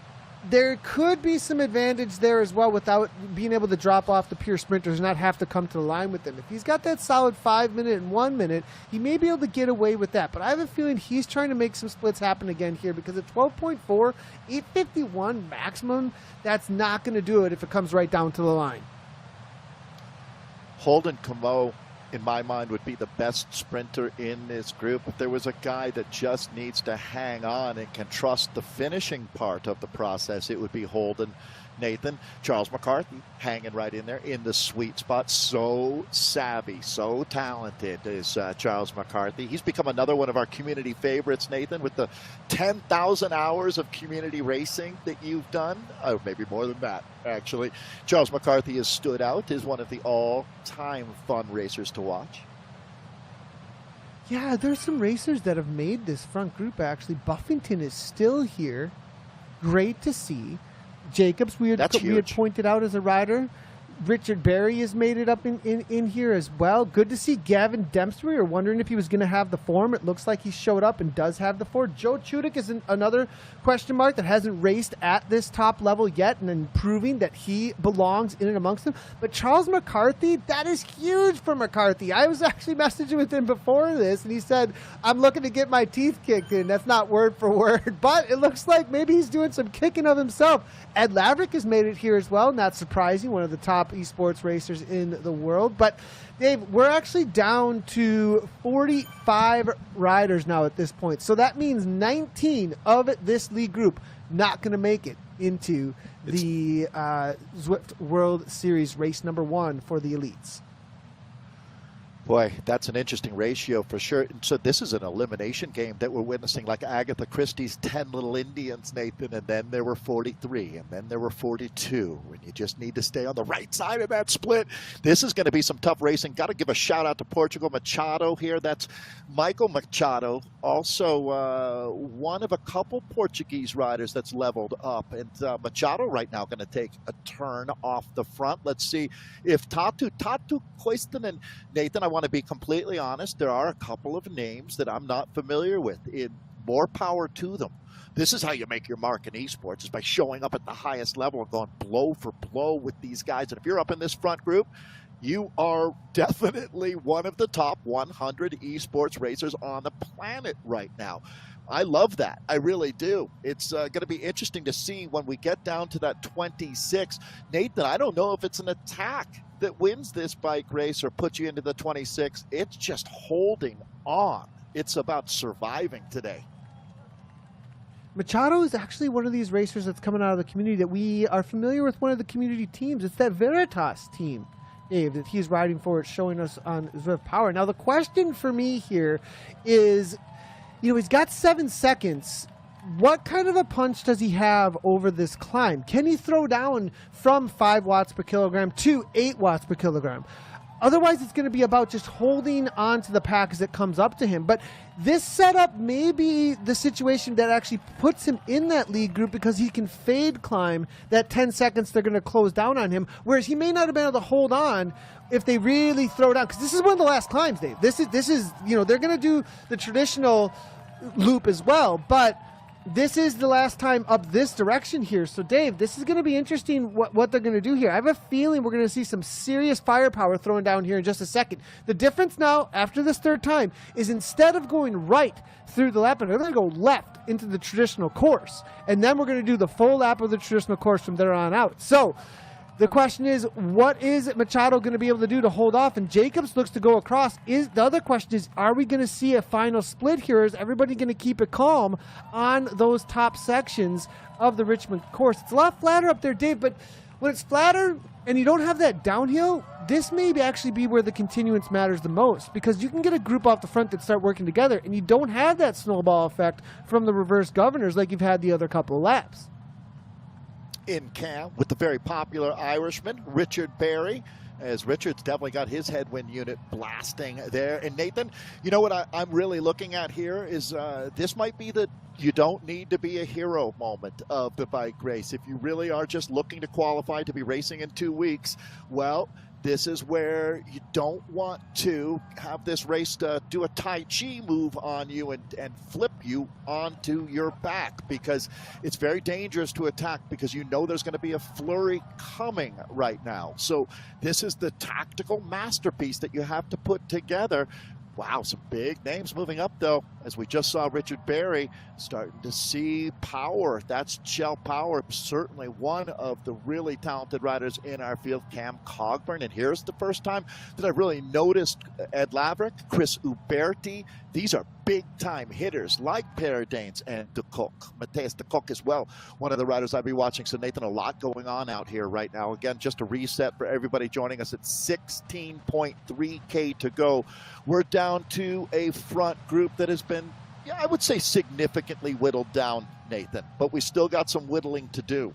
there could be some advantage there as well without being able to drop off the pure sprinters and not have to come to the line with them. If he's got that solid 5-minute and 1 minute, he may be able to get away with that. But I have a feeling he's trying to make some splits happen again here, because at 12.4, 851 maximum, that's not going to do it if it comes right down to the line. Holden Comeau, in my mind, would be the best sprinter in this group. If there was a guy that just needs to hang on and can trust the finishing part of the process, it would be Holden, Nathan. Charles McCarthy hanging right in there in the sweet spot. So savvy, so talented is Charles McCarthy. He's become another one of our community favorites, Nathan, with the 10,000 hours of community racing that you've done. Oh, maybe more than that, actually. Charles McCarthy has stood out as one of the all-time fun racers to watch. Yeah, there's some racers that have made this front group, actually. Buffington is still here. Great to see. Jacobs, we had pointed out as a rider. Richard Berry has made it up in here as well. Good to see Gavin Dempsey. We were wondering if he was going to have the form. It looks like he showed up and does have the form. Joe Chudik is another question mark that hasn't raced at this top level yet, and then proving that he belongs in and amongst them. But Charles McCarthy, that is huge for McCarthy. I was actually messaging with him before this, and he said, I'm looking to get my teeth kicked in. That's not word for word, but it looks like maybe he's doing some kicking of himself. Ed Laverick has made it here as well. Not surprising, one of the top esports racers in the world. But Dave, we're actually down to 45 riders now at this point. So that means 19 of this league group not going to make it into the Zwift World Series race number 1 for the elites. Boy, that's an interesting ratio for sure. So this is an elimination game that we're witnessing, like Agatha Christie's 10 Little Indians, Nathan, and then there were 43, and then there were 42, and you just need to stay on the right side of that split. This is going to be some tough racing. Got to give a shout out to Portugal Machado here. That's Michael Machado, also one of a couple Portuguese riders that's leveled up, and Machado right now going to take a turn off the front. Let's see if Tatu Koisten and Nathan, I want to be completely honest, there are a couple of names that I'm not familiar with. More power to them. This is how you make your mark in esports, is by showing up at the highest level and going blow for blow with these guys. And if you're up in this front group, you are definitely one of the top 100 esports racers on the planet right now. I love that. I really do. It's going to be interesting to see when we get down to that 26. Nathan, I don't know if it's an attack that wins this bike race or puts you into the 26. It's just holding on. It's about surviving today. Machado is actually one of these racers that's coming out of the community that we are familiar with. One of the community teams. It's that Veritas team, Dave, that he's riding for. It's showing us on Zwift Power. Now, the question for me here is, you know, he's got 7 seconds. What kind of a punch does he have over this climb? Can he throw down from 5 watts per kilogram to 8 watts per kilogram? Otherwise, it's going to be about just holding on to the pack as it comes up to him. But this setup may be the situation that actually puts him in that lead group because he can fade climb that 10 seconds they're going to close down on him, whereas he may not have been able to hold on if they really throw down. Because this is one of the last climbs, Dave. This is they're going to do the traditional loop as well, but this is the last time up this direction here. So, Dave, this is going to be interesting what they're going to do here. I have a feeling we're going to see some serious firepower thrown down here in just a second. The difference now, after this third time, is instead of going right through the lap, they're going to go left into the traditional course. And then we're going to do the full lap of the traditional course from there on out. So, the question is, what is Machado going to be able to do to hold off? And Jacobs looks to go across. The other question is, are we going to see a final split here? Is everybody going to keep it calm on those top sections of the Richmond course? It's a lot flatter up there, Dave, but when it's flatter and you don't have that downhill, this may actually be where the continuance matters the most, because you can get a group off the front that start working together, and you don't have that snowball effect from the reverse governors like you've had the other couple of laps. In camp with the very popular Irishman, Richard Berry, as Richard's definitely got his headwind unit blasting there. And Nathan, you know what I'm really looking at here is this might be the you don't need to be a hero moment of the bike race. If you really are just looking to qualify to be racing in 2 weeks, well, this is where you don't want to have this race do a Tai Chi move on you and flip you onto your back, because it's very dangerous to attack, because you know there's going to be a flurry coming right now. So this is the tactical masterpiece that you have to put together. Wow, some big names moving up, though, as we just saw Richard Berry starting to see power. That's Shell Power, certainly one of the really talented riders in our field, Cam Cogburn. And here's the first time that I really noticed Ed Laverick, Chris Uberti. These are big-time hitters like Paradanes and De Kock. Matthias De Kock as well, one of the riders I'd be watching. So, Nathan, a lot going on out here right now. Again, just a reset for everybody joining us at 16.3K to go. We're down to a front group that has been, I would say, significantly whittled down, Nathan. But we still got some whittling to do.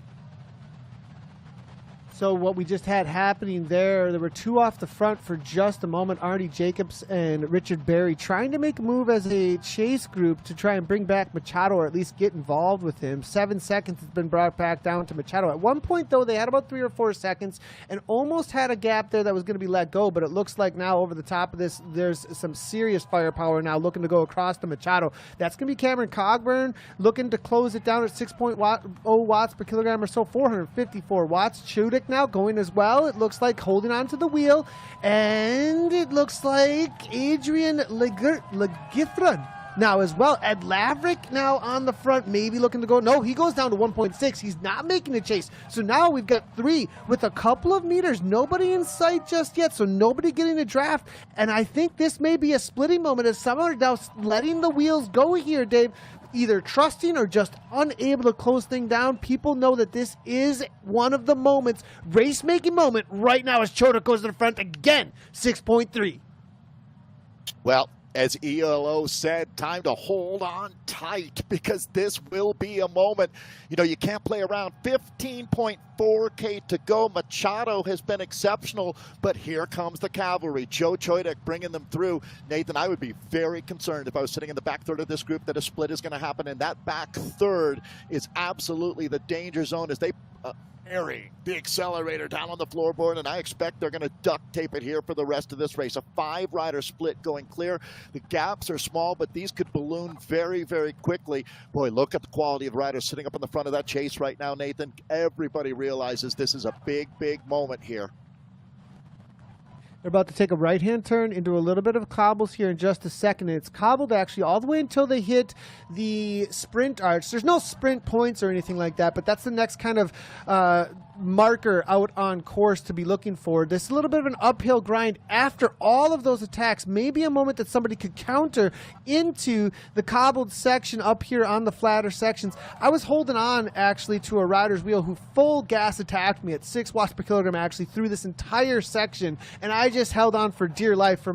So what we just had happening there were two off the front for just a moment. Arnie Jacobs and Richard Berry trying to make a move as a chase group to try and bring back Machado, or at least get involved with him. 7 seconds has been brought back down to Machado. At one point, though, they had about 3 or 4 seconds and almost had a gap there that was going to be let go, but it looks like now over the top of this, there's some serious firepower now looking to go across to Machado. That's going to be Cameron Cogburn looking to close it down at 6.0 watts per kilogram or so, 454 watts. Chudik now going as well. It looks like holding on to the wheel, and it looks like Adrian Legithran now as well. Ed Laverick now on the front, maybe looking to go. No, he goes down to 1.6. He's not making a chase. So now we've got 3 with a couple of meters. Nobody in sight just yet, so nobody getting a draft. And I think this may be a splitting moment as some are now letting the wheels go here, Dave, either trusting or just unable to close things down. People know that this is one of the moments, race-making moment right now as Chota goes to the front again, 6.3. Well, as ELO said, time to hold on tight, because this will be a moment. You know, you can't play around. 15.4K to go. Machado has been exceptional, but here comes the cavalry. Joe Choitek bringing them through. Nathan, I would be very concerned if I was sitting in the back third of this group that a split is going to happen, and that back third is absolutely the danger zone as they bury the accelerator down on the floorboard, and I expect they're going to duct tape it here for the rest of this race. A 5-rider split going clear. The gaps are small, but these could balloon very, very quickly. Boy, look at the quality of riders sitting up in the front of that chase right now, Nathan. Everybody realizes this is a big, big moment here. They're about to take a right-hand turn into a little bit of cobbles here in just a second. And it's cobbled actually all the way until they hit the sprint arch. There's no sprint points or anything like that, but that's the next kind of marker out on course to be looking for. This is a little bit of an uphill grind after all of those attacks. Maybe a moment that somebody could counter into the cobbled section up here on the flatter sections. I was holding on actually to a rider's wheel who full gas attacked me at 6 watts per kilogram actually through this entire section, and I just held on for dear life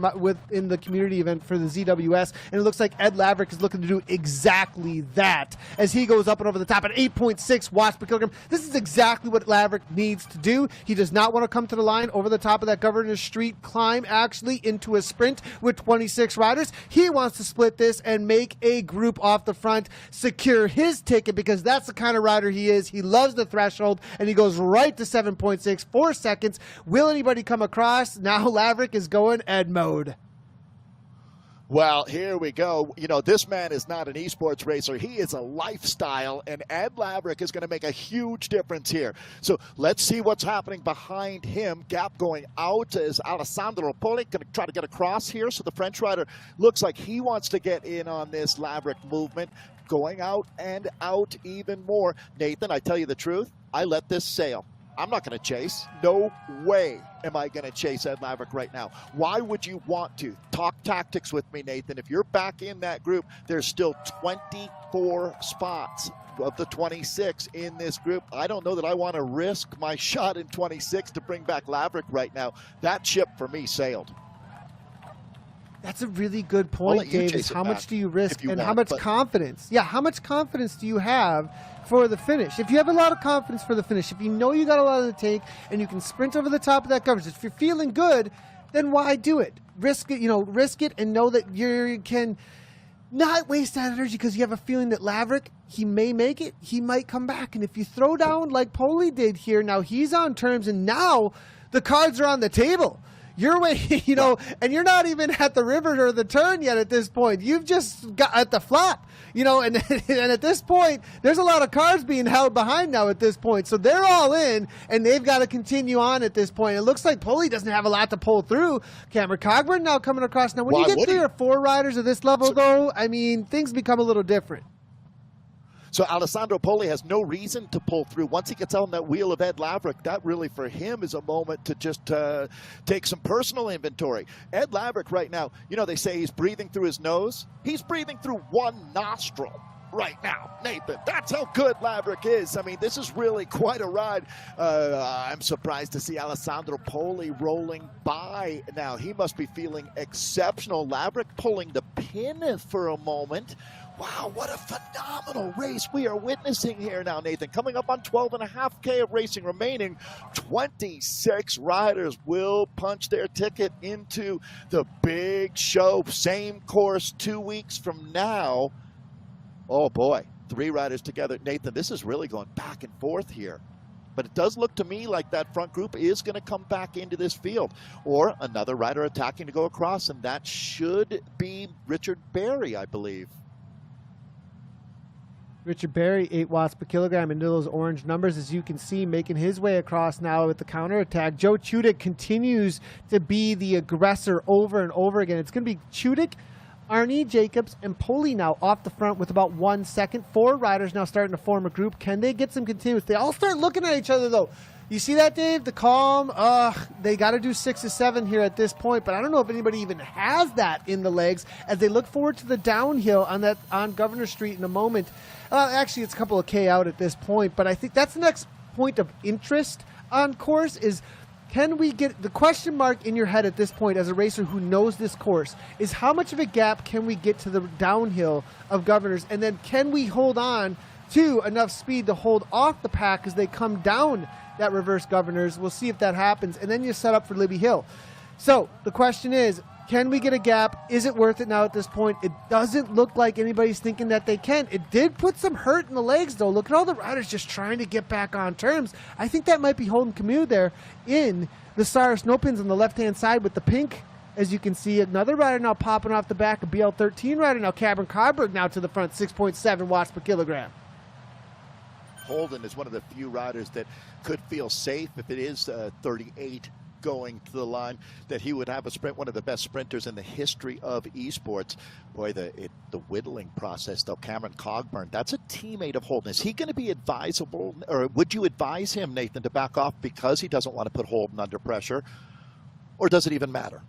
in the community event for the ZWS, and it looks like Ed Laverick is looking to do exactly that as he goes up and over the top at 8.6 watts per kilogram. This is exactly what Laverick needs to do. He does not want to come to the line over the top of that Governor's Street climb actually into a sprint with 26 riders. He wants to split this and make a group off the front, secure his ticket, because that's the kind of rider he is. He loves the threshold, and he goes right to 7.6, 4 seconds. Will anybody come across? Now Laverick is going Ed mode. Well, here we go. You know, this man is not an esports racer. He is a lifestyle, and Ed Laverick is going to make a huge difference here. So let's see what's happening behind him. Gap going out as Alessandro Poli going to try to get across here. So the French rider looks like he wants to get in on this Laverick movement, going out and out even more. Nathan, I tell you the truth, I let this sail. I'm not going to chase. No way am I going to chase Ed Laverick right now. Why would you want to? Talk tactics with me, Nathan. If you're back in that group, there's still 24 spots of the 26 in this group. I don't know that I want to risk my shot in 26 to bring back Laverick right now. That ship for me sailed. That's a really good point, Dave. Is how much do you risk and how much confidence? Yeah, how much confidence do you have for the finish? If you have a lot of confidence for the finish, if you know you got a lot of the tank and you can sprint over the top of that coverage, if you're feeling good, then why do it? Risk it, risk it and know that you can not waste that energy because you have a feeling that Laverick, he may make it, he might come back. And if you throw down like Poli did here, now he's on terms and now the cards are on the table. You're waiting, and you're not even at the river or the turn yet at this point. You've just got at the flap, and at this point, there's a lot of cards being held behind now at this point. So they're all in, and they've got to continue on at this point. It looks like Poli doesn't have a lot to pull through. Cameron Cogburn now coming across. Now, when you get 3 or 4 riders of this level, though, I mean, things become a little different. So Alessandro Poli has no reason to pull through. Once he gets on that wheel of Ed Laverick, that really for him is a moment to just take some personal inventory. Ed Laverick right now, they say he's breathing through his nose. He's breathing through one nostril right now, Nathan. That's how good Laverick is. I mean, this is really quite a ride. I'm surprised to see Alessandro Poli rolling by now. He must be feeling exceptional. Laverick pulling the pin for a moment. Wow, what a phenomenal race we are witnessing here now, Nathan. Coming up on 12.5K of racing remaining, 26 riders will punch their ticket into the big show. Same course 2 weeks from now. Oh, boy, 3 riders together. Nathan, this is really going back and forth here. But it does look to me like that front group is going to come back into this field. Or another rider attacking to go across, and that should be Richard Berry, I believe. Richard Berry, 8 watts per kilogram into those orange numbers, as you can see, making his way across now with the counterattack. Joe Chudik continues to be the aggressor over and over again. It's going to be Chudik, Arnie, Jacobs, and Poli now off the front with about 1 second. 4 riders now starting to form a group. Can they get some continuous? They all start looking at each other, though. You see that, Dave? The calm. They got to do 6 or 7 here at this point, but I don't know if anybody even has that in the legs as they look forward to the downhill on Governor Street in a moment. Actually, it's a couple of K out at this point, but I think that's the next point of interest on course is can we get the question mark in your head at this point as a racer who knows this course is how much of a gap can we get to the downhill of Governors, and then can we hold on to enough speed to hold off the pack as they come down that reverse Governors. We'll see if that happens, and then you set up for Libby Hill. So the question is, can we get a gap? Is it worth it now at this point? It doesn't look like anybody's thinking that they can. It did put some hurt in the legs, though. Look at all the riders just trying to get back on terms. I think that might be holding Camus there in the Star Snow Pins on the left-hand side with the pink. As you can see, another rider now popping off the back, a BL13 rider now, Cameron Carberg now to the front, 6.7 watts per kilogram. Holden is one of the few riders that could feel safe if it is 38 going to the line, that he would have a sprint, one of the best sprinters in the history of esports. Boy, the whittling process, though, Cameron Cogburn, that's a teammate of Holden. Is he going to be advisable, or would you advise him, Nathan, to back off because he doesn't want to put Holden under pressure, or does it even matter?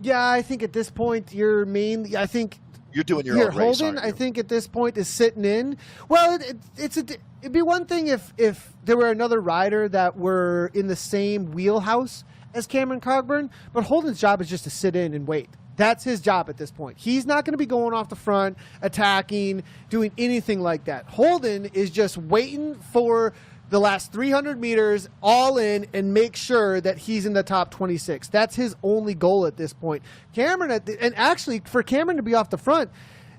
Yeah, I think at this point, you're doing your own race, Holden, I think at this point is sitting in. Well, it'd be one thing if there were another rider that were in the same wheelhouse as Cameron Cogburn, but Holden's job is just to sit in and wait. That's his job at this point. He's not going to be going off the front, attacking, doing anything like that. Holden is just waiting for the last 300 meters all in and make sure that he's in the top 26. That's his only goal at this point. Cameron, and actually for Cameron to be off the front,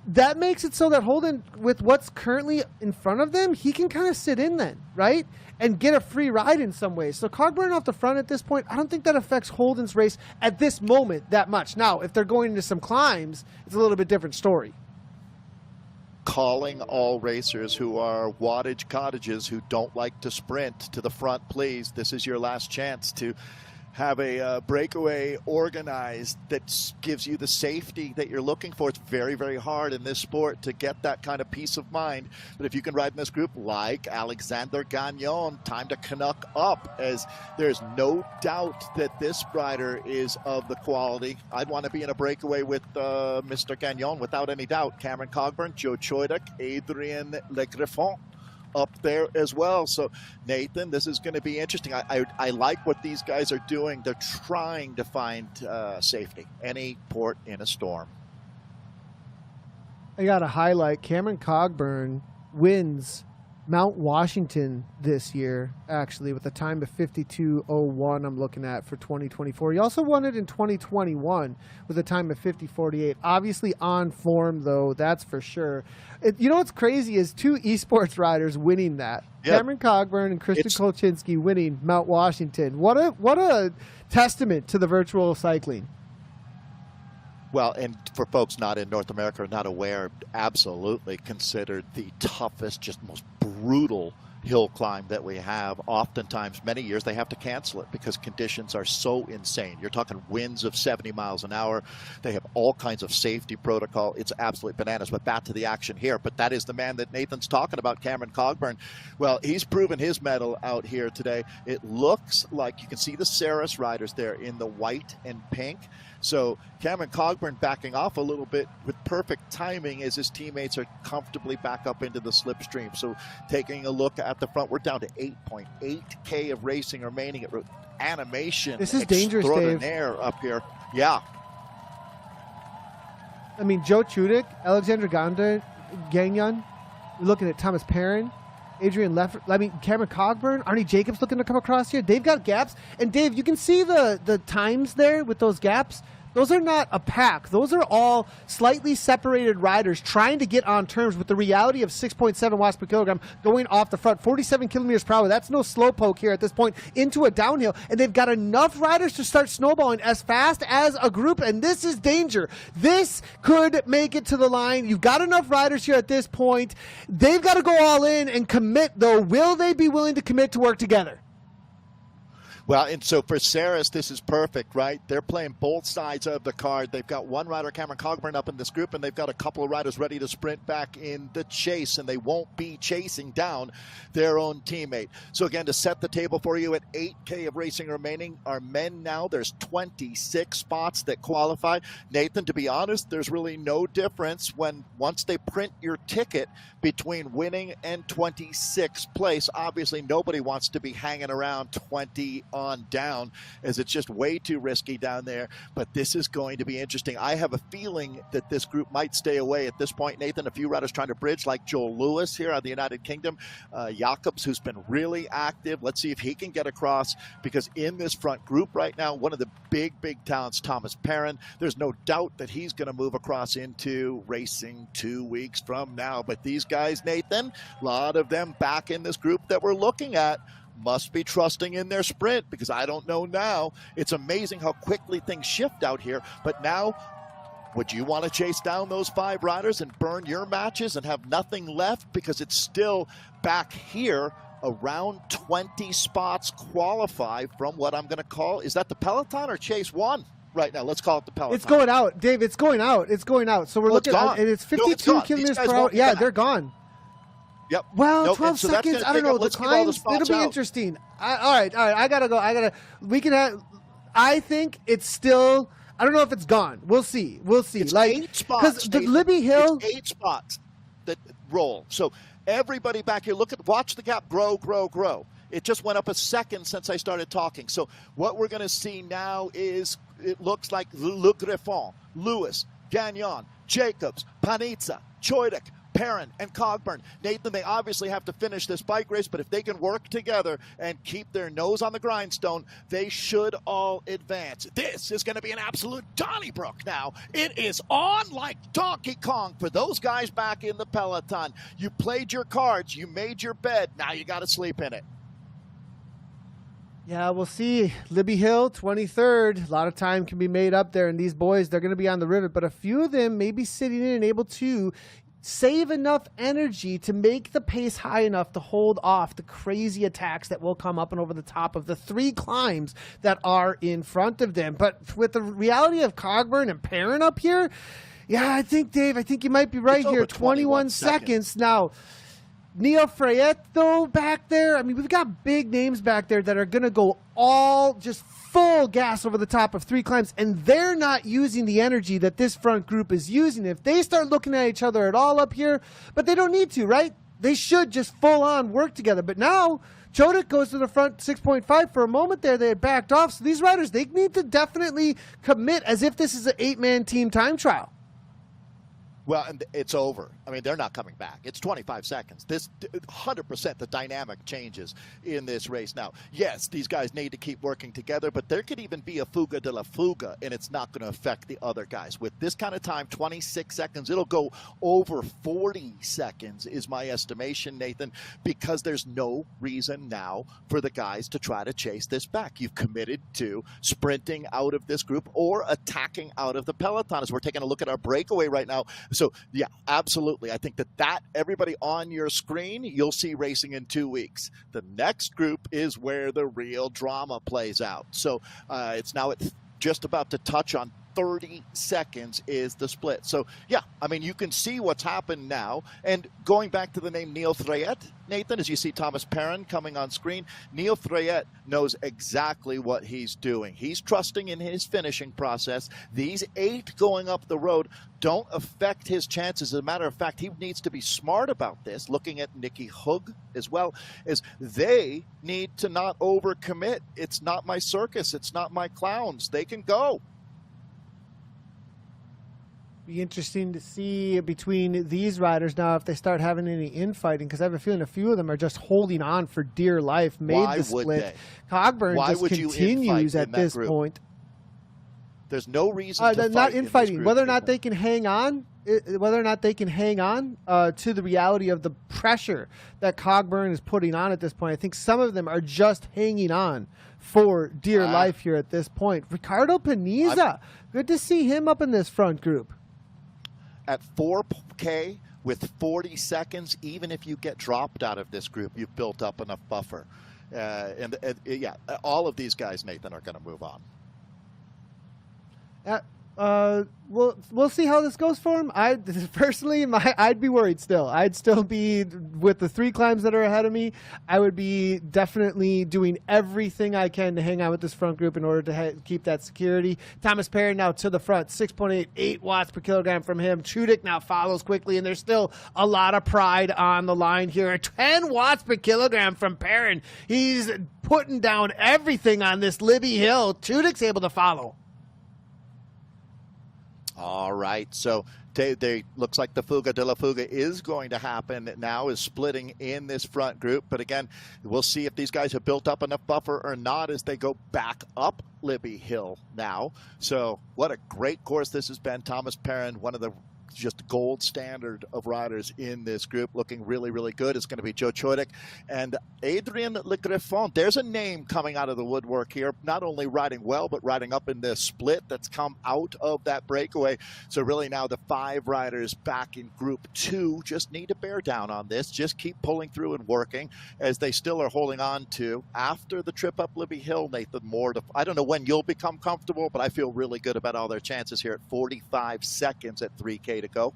that makes it so that Holden, with what's currently in front of them, he can kind of sit in then, right? And get a free ride in some ways. So Cogburn off the front at this point, I don't think that affects Holden's race at this moment that much. Now, if they're going into some climbs, it's a little bit different story. Calling all racers who are wattage cottages who don't like to sprint to the front, please. This is your last chance to have a breakaway organized that gives you the safety that you're looking for. It's very, very hard in this sport to get that kind of peace of mind. But if you can ride in this group like Alexander Gagnon, time to Canuck up, as there's no doubt that this rider is of the quality. I'd want to be in a breakaway with Mr. Gagnon without any doubt. Cameron Cogburn, Joe Choidak, Adrien Legriffon up there as well. So Nathan, this is going to be interesting. I like what these guys are doing. They're trying to find safety, any port in a storm. I got to highlight Cameron Cogburn wins Mount Washington this year, actually, with a time of 52:01 I'm looking at for 2024. He also won it in 2021 with a time of 50:48. Obviously on form, though, that's for sure. You know what's crazy is two esports riders winning that. Yep. Cameron Cogburn and Kristen Kolchinski winning Mount Washington. What a testament to the virtual cycling. Well, and for folks not in North America or not aware, absolutely considered the toughest, just most brutal hill climb that we have. Oftentimes, many years, they have to cancel it because conditions are so insane. You're talking winds of 70 miles an hour. They have all kinds of safety protocol. It's absolutely bananas. But back to the action here. But that is the man that Nathan's talking about, Cameron Cogburn. Well, he's proven his mettle out here today. It looks like you can see the Ceres riders there in the white and pink. So Cameron Cogburn backing off a little bit with perfect timing as his teammates are comfortably back up into the slipstream. So taking a look at the front, we're down to 8.8K of racing remaining at animation. This is dangerous, Dave. Up here. Yeah. I mean, Joe Chudik, Alexander Gagnon, we're looking at Thomas Perrin, Adrian Leffert, Cameron Cogburn, Arnie Jacobs looking to come across here. They've got gaps. And Dave, you can see the times there with those gaps. Those are not a pack. Those are all slightly separated riders trying to get on terms with the reality of 6.7 watts per kilogram going off the front, 47 kilometers per hour. That's no slow poke here at this point into a downhill. And they've got enough riders to start snowballing as fast as a group. And this is danger. This could make it to the line. You've got enough riders here at this point. They've got to go all in and commit, though. Will they be willing to commit to work together? Well, and so for Ceres, this is perfect, right? They're playing both sides of the card. They've got one rider, Cameron Cogburn, up in this group, and they've got a couple of riders ready to sprint back in the chase, and they won't be chasing down their own teammate. So again, to set the table for you, at 8K of racing remaining, our men now, there's 26 spots that qualify. Nathan, to be honest, there's really no difference once they print your ticket between winning and 26th place. Obviously, nobody wants to be hanging around 20 on down, as it's just way too risky down there. But this is going to be interesting. I have a feeling that this group might stay away at this point. Nathan, a few riders trying to bridge, like Joel Lewis here out of the United Kingdom. Jacobs, who's been really active. Let's see if he can get across, because in this front group right now, one of the big talents, Thomas Perrin, there's no doubt that he's going to move across into racing 2 weeks from now. But these guys, Nathan, a lot of them back in this group that we're looking at, must be trusting in their sprint, because I don't know now. It's amazing how quickly things shift out here. But now, would you want to chase down those 5 riders and burn your matches and have nothing left? Because it's still back here, around 20 spots qualify from what I'm going to call, is that the peloton or Chase 1? Right now, let's call it the peloton. It's going out, Dave. It's going out. It's going out. So we're looking at, and it's 52 kilometers per hour. Yeah, they're gone. Yep. Well, 12 seconds. I don't know. The climbs, it'll be interesting. All right. I gotta go. We can have. I think it's still. I don't know if it's gone. We'll see. It's 8 spots. Because the Libby Hill. It's 8 spots that roll. So everybody back here, watch the gap grow. It just went up a second since I started talking. So what we're going to see now is it looks like Le Griffon, Lewis, Gagnon, Jacobs, Panizza, Choidik, Perrin, and Cogburn. Nathan, they obviously have to finish this bike race, but if they can work together and keep their nose on the grindstone, they should all advance. This is going to be an absolute Donnybrook now. It is on like Donkey Kong for those guys back in the peloton. You played your cards, you made your bed, now you got to sleep in it. Yeah, we'll see. Libby Hill, 23rd. A lot of time can be made up there, and these boys, they're going to be on the rivet, but a few of them may be sitting in and able to save enough energy to make the pace high enough to hold off the crazy attacks that will come up and over the top of the 3 climbs that are in front of them. But with the reality of Cogburn and Perrin up here, yeah, I think, Dave, you might be right here. 21 seconds. Now, Neil Freyet, though, back there, I mean, we've got big names back there that are going to go all just full gas over the top of 3 climbs, and they're not using the energy that this front group is using. If they start looking at each other at all up here, but they don't need to, right? They should just full on work together. But now Chodik goes to the front 6.5 for a moment there. They had backed off. So these riders, they need to definitely commit as if this is an 8-man team time trial. Well, and it's over. I mean, they're not coming back. It's 25 seconds. This 100% the dynamic changes in this race. Now, yes, these guys need to keep working together, but there could even be a fuga de la fuga, and it's not going to affect the other guys. With this kind of time, 26 seconds, it'll go over 40 seconds is my estimation, Nathan, because there's no reason now for the guys to try to chase this back. You've committed to sprinting out of this group or attacking out of the peloton. As we're taking a look at our breakaway right now, so, yeah, absolutely. I think that everybody on your screen, you'll see racing in 2 weeks. The next group is where the real drama plays out. So it's now just about to touch on 30 seconds is the split. So, yeah, I mean, you can see what's happened now. And going back to the name Neil Freyet, Nathan, as you see Thomas Perrin coming on screen, Neil Freyet knows exactly what he's doing. He's trusting in his finishing process. These 8 going up the road don't affect his chances. As a matter of fact, he needs to be smart about this, looking at Nicky Hug as well, as they need to not overcommit. It's not my circus. It's not my clowns. They can go. Be interesting to see between these riders now if they start having any infighting, because I have a feeling a few of them are just holding on for dear life. Made the split. Cogburn just continues at this point. There's no reason to not infighting. Whether or not they can hang on, to the reality of the pressure that Cogburn is putting on at this point. I think some of them are just hanging on for dear life here at this point. Ricardo Panizza, good to see him up in this front group. At 4K with 40 seconds, even if you get dropped out of this group, you've built up enough buffer. Yeah, all of these guys, Nathan, are going to move on. We'll see how this goes for him. I'd be worried still. I'd still be with the 3 climbs that are ahead of me. I would be definitely doing everything I can to hang on with this front group in order to keep that security. Thomas Perrin now to the front, 6.8, 8 watts per kilogram from him. Chodik now follows quickly, and there's still a lot of pride on the line here. 10 watts per kilogram from Perrin. He's putting down everything on this Libby Hill. Chudik's able to follow. All right, so they looks like the fuga de la fuga is going to happen now, is splitting in this front group. But again, we'll see if these guys have built up enough buffer or not as they go back up Libby Hill now. So what a great course this has been. Thomas Perrin, one of the just gold standard of riders in this group, looking really, really good. It's going to be Joe Choidik and Adrien Le Griffon. There's a name coming out of the woodwork here, not only riding well, but riding up in the split that's come out of that breakaway. So really now the 5 riders back in group 2 just need to bear down on this, just keep pulling through and working as they still are holding on to, after the trip up Libby Hill, Nathan, more to, I don't know when you'll become comfortable, but I feel really good about all their chances here at 45 seconds at 3K to go.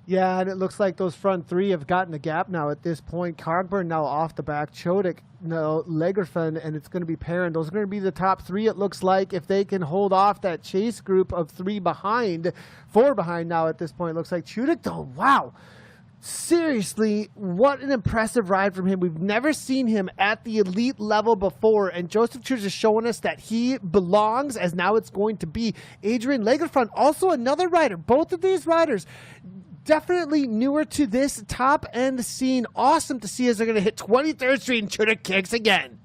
Yeah, and it looks like those front 3 have gotten a gap now at this point. Cogburn now off the back. Chodik, no, Le Griffon, and it's going to be Perrin. Those are going to be the top 3, it looks like, if they can hold off that chase group of 3 behind. 4 behind now at this point. It looks like Chodik, though, wow. Seriously, what an impressive ride from him. We've never seen him at the elite level before, and Joseph Church is showing us that he belongs, as now it's going to be Adrian Lagerfront, also another rider. Both of these riders definitely newer to this top end scene. Awesome to see as they're going to hit 23rd Street and Church kicks again.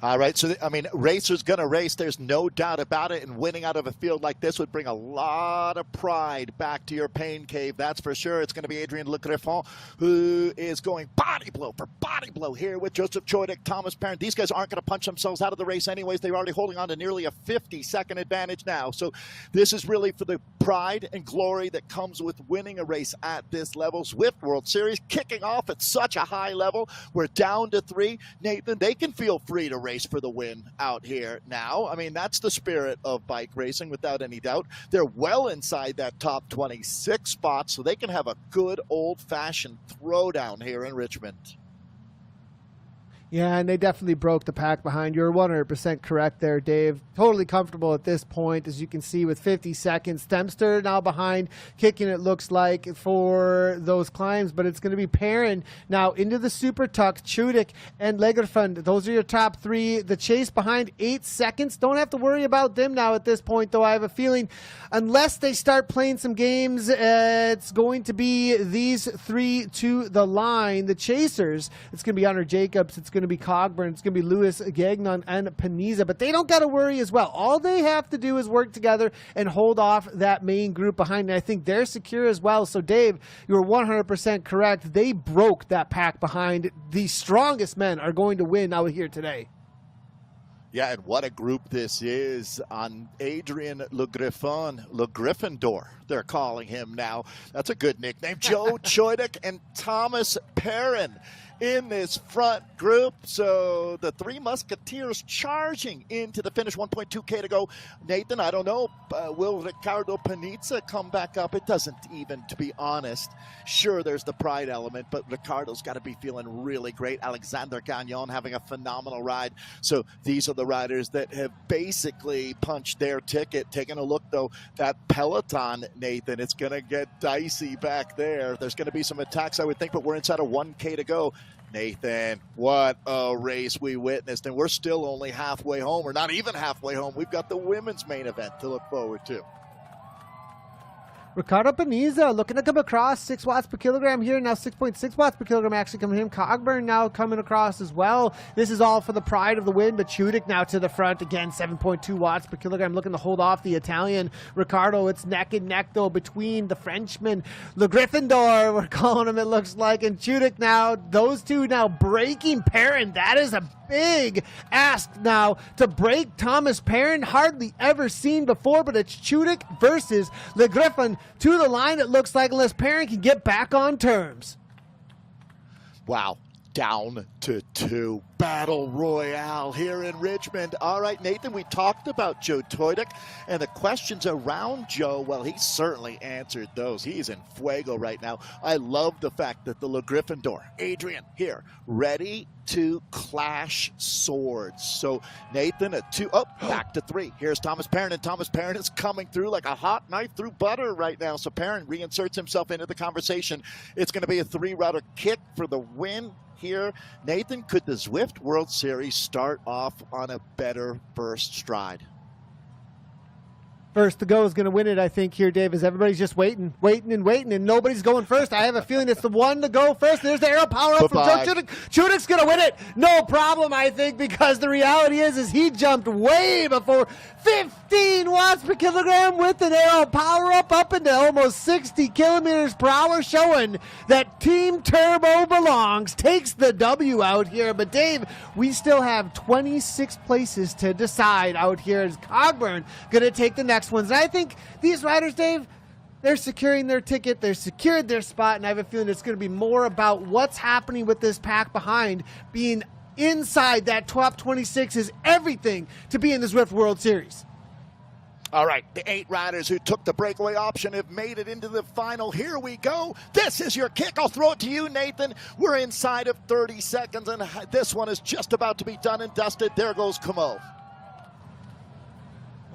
All right, so, I mean, racers going to race. There's no doubt about it, and winning out of a field like this would bring a lot of pride back to your pain cave, that's for sure. It's going to be Adrian Le Griffon, who is going body blow for body blow here with Joseph Choidik, Thomas Parent. These guys aren't going to punch themselves out of the race anyways. They're already holding on to nearly a 50-second advantage now. So this is really for the pride and glory that comes with winning a race at this level. Zwift World Series kicking off at such a high level. We're down to 3. Nathan, they can feel free to race for the win out here now. I mean, that's the spirit of bike racing without any doubt. They're well inside that top 26 spot, so they can have a good old-fashioned throwdown here in Richmond. Yeah, and they definitely broke the pack behind. You're 100% correct there, Dave. Totally comfortable at this point, as you can see, with 50 seconds. Dempster now behind, kicking it looks like for those climbs, but it's going to be Perrin now into the Super Tuck, Chudik and Lagerfund. Those are your top 3. The chase behind 8 seconds. Don't have to worry about them now at this point, though. I have a feeling, unless they start playing some games, it's going to be these 3 to the line. The chasers, it's going to be Hunter Jacobs, it's going to be Cogburn, it's going to be Lewis Gagnon and Paniza, but they don't got to worry as well. All they have to do is work together and hold off that main group behind, and I think they're secure as well. So Dave, you were 100% correct. They broke that pack behind. The strongest men are going to win out here today. Yeah, and what a group this is on Adrian Le Griffon, Le Gryffindor, they're calling him now. That's a good nickname. Joe Choidik and Thomas Perrin in this front group. So the 3 Musketeers charging into the finish. 1.2K to go. Nathan, I don't know. Will Ricardo Panizza come back up? It doesn't even, to be honest. Sure, there's the pride element, but Ricardo's got to be feeling really great. Alexander Gagnon having a phenomenal ride. So these are the riders that have basically punched their ticket. Taking a look, though, that peloton, Nathan, it's going to get dicey back there. There's going to be some attacks, I would think, but we're inside of 1K to go. Nathan, what a race we witnessed, and we're still only halfway home, or not even halfway home. We've got the women's main event to look forward to. Ricardo Paniza looking to come across 6 watts per kilogram here. Now 6.6 watts per kilogram actually coming in. Cogburn now coming across as well. This is all for the pride of the win, but Chudik now to the front again. 7.2 watts per kilogram looking to hold off the Italian Ricardo. It's neck and neck though between the Frenchman, Le Gryffindor, we're calling him, it looks like, and Chudik now. Those two now breaking Perrin. That is a big ask now to break Thomas Perrin. Hardly ever seen before, but it's Chudik versus Le Griffin to the line, it looks like, unless Perrin can get back on terms. Wow. Down to 2. Battle Royale here in Richmond. All right, Nathan, we talked about Joe Choidik and the questions around Joe. Well, he certainly answered those. He's in fuego right now. I love the fact that the Le Gryffindor, Adrian, here, ready to clash swords. So, Nathan, a 2. Oh, back to 3. Here's Thomas Perrin, and Thomas Perrin is coming through like a hot knife through butter right now. So, Perrin reinserts himself into the conversation. It's going to be a 3-router kick for the win here. Nathan, could the Zwift World Series start off on a better first stride? First to go is going to win it, I think, here, Dave, as everybody's just waiting, and nobody's going first. I have a feeling it's the one to go first. There's the arrow power up from Joe Chudik. Chudik's going to win it. No problem, I think, because the reality is he jumped way before 15 watts per kilogram with an arrow power up into almost 60 kilometers per hour, showing that Team Turbo belongs. Takes the W out here. But, Dave, we still have 26 places to decide out here. As Cogburn going to take the next ones. And I think these riders, Dave, they're securing their ticket, they're secured their spot, and I have a feeling it's going to be more about what's happening with this pack behind. Being inside that top 26 is everything to be in the Zwift World Series. All right, the 8 riders who took the breakaway option have made it into the final. Here we go. This is your kick. I'll throw it to you, Nathan. We're inside of 30 seconds, and this one is just about to be done and dusted. There goes Camo.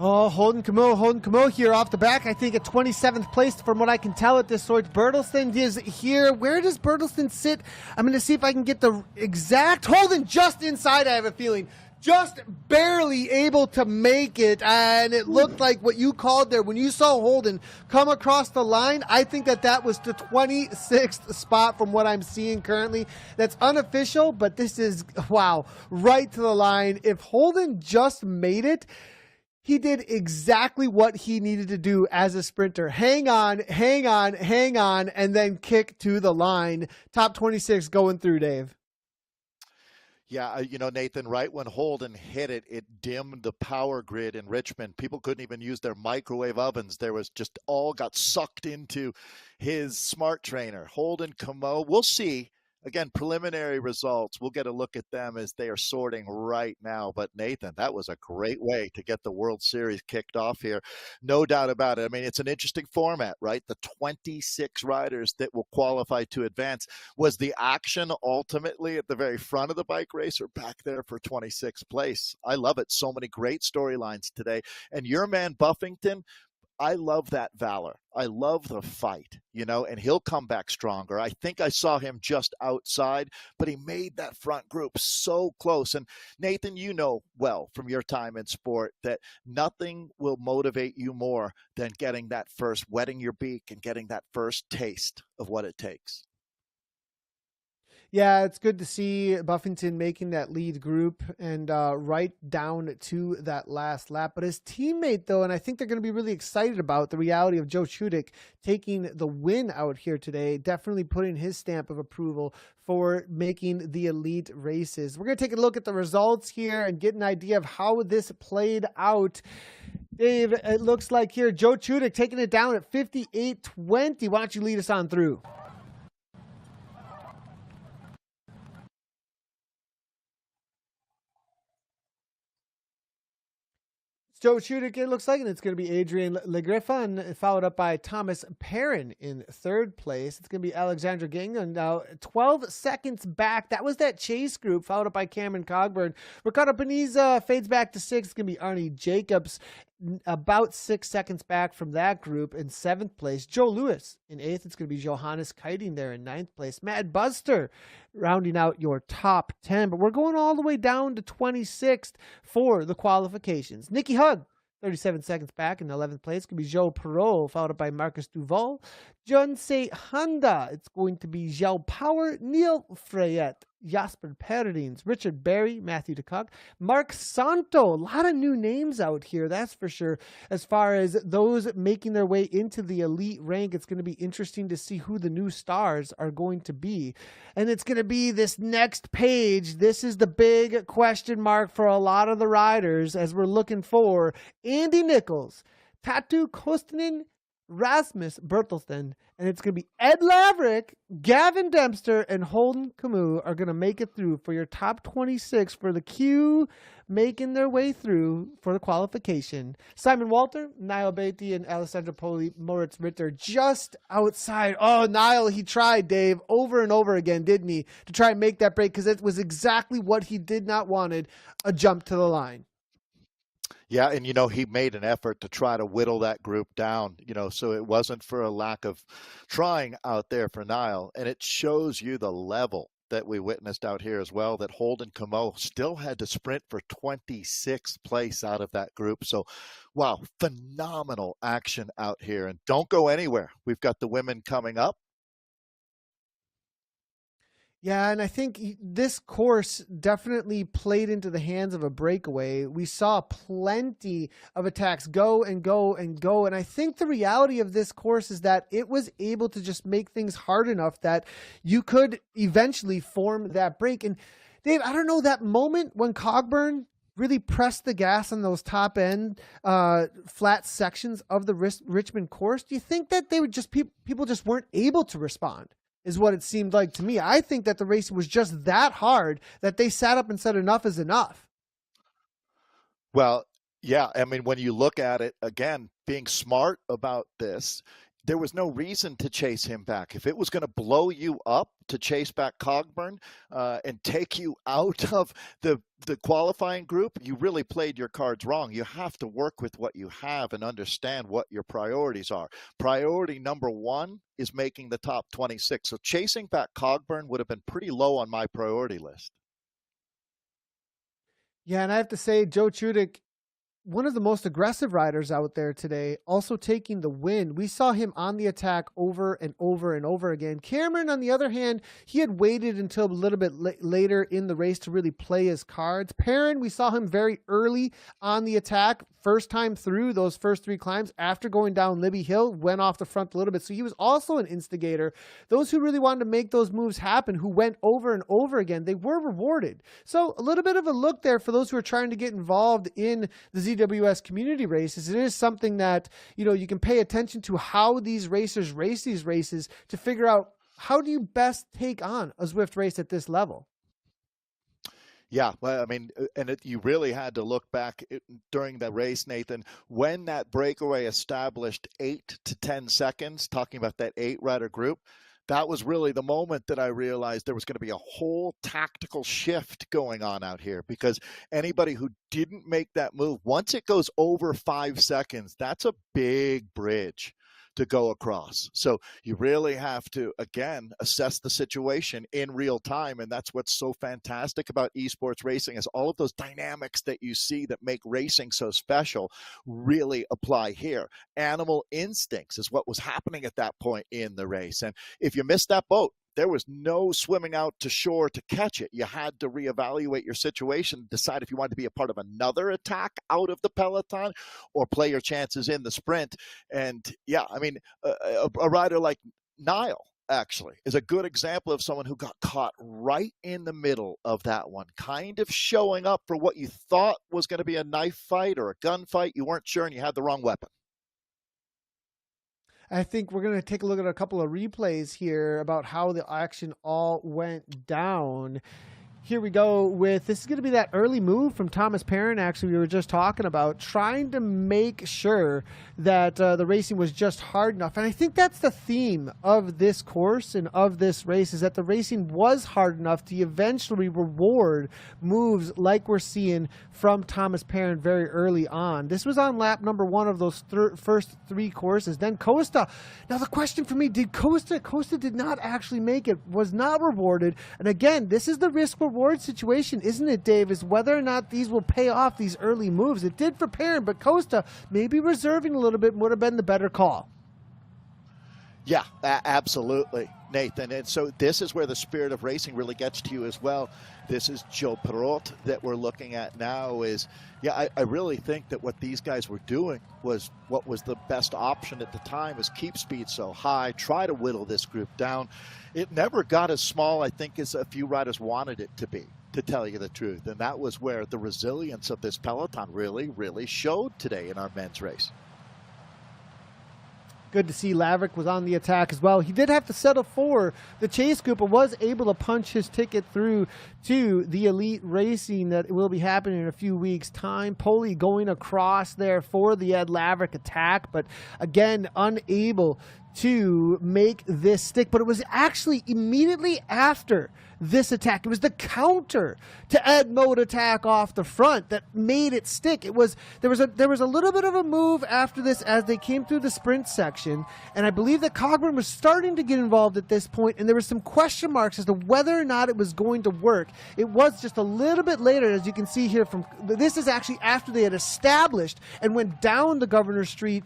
Oh, Holden Camo here off the back. I think at 27th place from what I can tell at this sort. Bertelston is here. Where does Bertelston sit? I'm going to see if I can get the exact. Holden just inside, I have a feeling. Just barely able to make it, and it looked like what you called there when you saw Holden come across the line. I think that was the 26th spot from what I'm seeing currently. That's unofficial, but this is, wow, right to the line. If Holden just made it, he did exactly what he needed to do as a sprinter. Hang on, and then kick to the line. Top 26 going through, Dave. Yeah, Nathan, right when Holden hit it, it dimmed the power grid in Richmond. People couldn't even use their microwave ovens. There was just all got sucked into his smart trainer. Holden Camo, we'll see. Again, preliminary results. We'll get a look at them as they are sorting right now. But Nathan, that was a great way to get the World Series kicked off here. No doubt about it. I mean, it's an interesting format, right? The 26 riders that will qualify to advance. Was the action ultimately at the very front of the bike race or back there for 26th place? I love it. So many great storylines today. And your man Buffington, I love that valor. I love the fight, and he'll come back stronger. I think I saw him just outside, but he made that front group so close. And Nathan, you know well from your time in sport that nothing will motivate you more than getting that first, wetting your beak and getting that first taste of what it takes. Yeah, it's good to see Buffington making that lead group and right down to that last lap. But his teammate, though, and I think they're going to be really excited about the reality of Joe Chudik taking the win out here today, definitely putting his stamp of approval for making the elite races. We're going to take a look at the results here and get an idea of how this played out. Dave, it looks like here Joe Chudik taking it down at 58.20. Why don't you lead us on through? Joe Chudik, it looks like, and it's going to be Adrian Legriffon, followed up by Thomas Perrin in third place. It's going to be Alexandra Gagnon now 12 seconds back. That was that chase group, followed up by Cameron Cogburn. Ricardo Paniza fades back to sixth. It's going to be Arnie Jacobs, about 6 seconds back from that group in seventh place. Joe Lewis in eighth. It's going to be Johannes Kiting there in ninth place. Matt Buster rounding out your top 10, but we're going all the way down to 26th for the qualifications. Nikki Hug, 37 seconds back in 11th place. It's going to be Joe Perot, followed up by Marcus Duval. Junsei Honda, it's going to be Zhao Power, Neil Freyet, Jasper Perrins, Richard Berry, Matthew DeCock, Mark Santo. A lot of new names out here, that's for sure. As far as those making their way into the elite rank, it's going to be interesting to see who the new stars are going to be. And it's going to be this next page. This is the big question mark for a lot of the riders as we're looking for Andy Nichols, Tatu Kostanen, Rasmus Bertelston, and it's going to be Ed Laverick, Gavin Dempster, and Holden Camus are going to make it through for your top 26 for the queue, making their way through for the qualification. Simon Walter, Niall Beatty, and Alessandro Poli, Moritz Ritter just outside. Oh, Niall, he tried, Dave, over and over again, didn't he, to try and make that break, because it was exactly what he did not wanted, a jump to the line. Yeah, and he made an effort to try to whittle that group down, so it wasn't for a lack of trying out there for Niall. And it shows you the level that we witnessed out here as well, that Holden Camo still had to sprint for 26th place out of that group. So, wow, phenomenal action out here. And don't go anywhere. We've got the women coming up. Yeah, and I think this course definitely played into the hands of a breakaway. We saw plenty of attacks go and go and go. And I think the reality of this course is that it was able to just make things hard enough that you could eventually form that break. And Dave, I don't know, that moment when Cogburn really pressed the gas on those top end flat sections of the Richmond course, do you think that they would just people just weren't able to respond? Is what it seemed like to me. I think that the race was just that hard that they sat up and said enough is enough. Well, yeah, I mean, when you look at it, again, being smart about this, there was no reason to chase him back. If it was going to blow you up to chase back Cogburn and take you out of the qualifying group, you really played your cards wrong. You have to work with what you have and understand what your priorities are. Priority number one is making the top 26. So chasing back Cogburn would have been pretty low on my priority list. Yeah, and I have to say, Joe Chudik, one of the most aggressive riders out there today, also taking the win. We saw him on the attack over and over and over again. Cameron, on the other hand, he had waited until a little bit later in the race to really play his cards. Perrin, we saw him very early on the attack, first time through those first three climbs after going down Libby Hill, went off the front a little bit. So he was also an instigator. Those who really wanted to make those moves happen, who went over and over again, they were rewarded. So a little bit of a look there for those who are trying to get involved in the ZWS community races. It is something that, you can pay attention to how these racers race these races to figure out how do you best take on a Zwift race at this level. Yeah, well, I mean, you really had to look back during the race, Nathan, when that breakaway established 8 to 10 seconds, talking about that 8-rider group. That was really the moment that I realized there was going to be a whole tactical shift going on out here, because anybody who didn't make that move, once it goes over 5 seconds, that's a big bridge to go across. So you really have to, again, assess the situation in real time. And that's what's so fantastic about esports racing, is all of those dynamics that you see that make racing so special really apply here. Animal instincts is what was happening at that point in the race. And if you missed that boat, there was no swimming out to shore to catch it. You had to reevaluate your situation, decide if you wanted to be a part of another attack out of the peloton or play your chances in the sprint. And yeah, I mean, a rider like Niall actually is a good example of someone who got caught right in the middle of that one, kind of showing up for what you thought was going to be a knife fight or a gunfight. You weren't sure and you had the wrong weapon. I think we're going to take a look at a couple of replays here about how the action all went down. Here we go with, this is going to be that early move from Thomas Perrin, actually, we were just talking about, trying to make sure that the racing was just hard enough. And I think that's the theme of this course and of this race, is that the racing was hard enough to eventually reward moves like we're seeing from Thomas Perrin very early on. This was on lap number 1 of those first 3 courses. Then Costa. Now the question for me, did Costa did not actually make it, was not rewarded. And again, this is the risk-reward situation, isn't it, Dave, is whether or not these will pay off, these early moves. It did for Perrin, but Costa maybe reserving a little bit would have been the better call. Yeah, absolutely, Nathan. And so this is where the spirit of racing really gets to you as well. This is Joe Perot that we're looking at now. I really think that what these guys were doing was what was the best option at the time, is keep speed so high, try to whittle this group down. It never got as small, I think, as a few riders wanted it to be, to tell you the truth. And that was where the resilience of this peloton really, really showed today in our men's race. Good to see Laverick was on the attack as well. He did have to settle for the chase group, but was able to punch his ticket through to the elite racing that will be happening in a few weeks' time. Poli going across there for the Ed Laverick attack, but again, unable to make this stick. But it was actually immediately after this attack, it was the counter to Ed Mode attack off the front that made it stick. There was a little bit of a move after this as they came through the sprint section, and I believe that Cogburn was starting to get involved at this point, and there were some question marks as to whether or not it was going to work. It was just a little bit later, as you can see here. This is actually after they had established and went down the Governor Street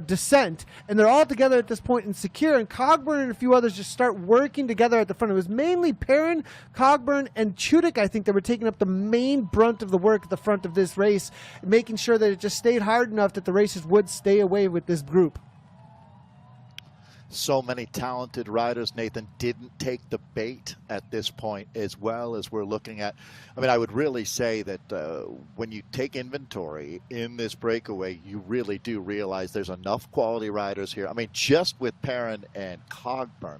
descent, and they're all together at this point and secure, and Cogburn and a few others just start working together at the front. It was mainly Perrin, Cogburn, and Chudik, I think, that were taking up the main brunt of the work at the front of this race, making sure that it just stayed hard enough that the racers would stay away with this group. So many talented riders, Nathan, didn't take the bait at this point, as well as we're looking at. I mean, I would really say that when you take inventory in this breakaway, you really do realize there's enough quality riders here. I mean, just with Perrin and Cogburn,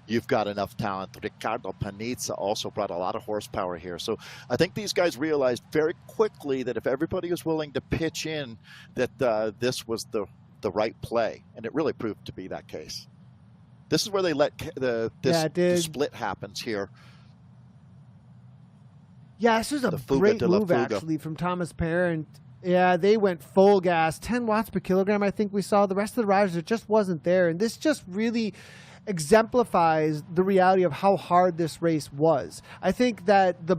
you've got enough talent. Ricardo Panizza also brought a lot of horsepower here. So I think these guys realized very quickly that if everybody was willing to pitch in, that this was the the right play, and it really proved to be that case. This is where they let the split happens here. Yeah, this was a great move, actually, from Thomas Parent. Yeah, they went full gas, 10 watts per kilogram, I think we saw. The rest of the riders, it just wasn't there. And this just really exemplifies the reality of how hard this race was. I think that the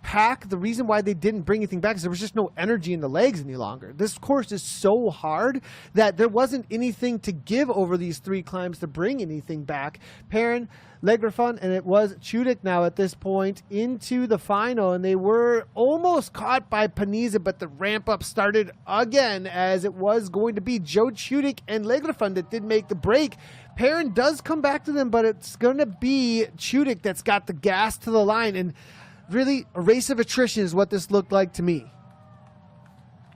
pack, the reason why they didn't bring anything back is there was just no energy in the legs any longer. This course is so hard that there wasn't anything to give over these 3 climbs to bring anything back. Perrin, Legrafun, and it was Chudik now at this point into the final, and they were almost caught by Paniza, but the ramp up started again as it was going to be Joe Chudik and Legrafun that did make the break. Perrin does come back to them, but it's going to be Chudik that's got the gas to the line, and really a race of attrition is what this looked like to me.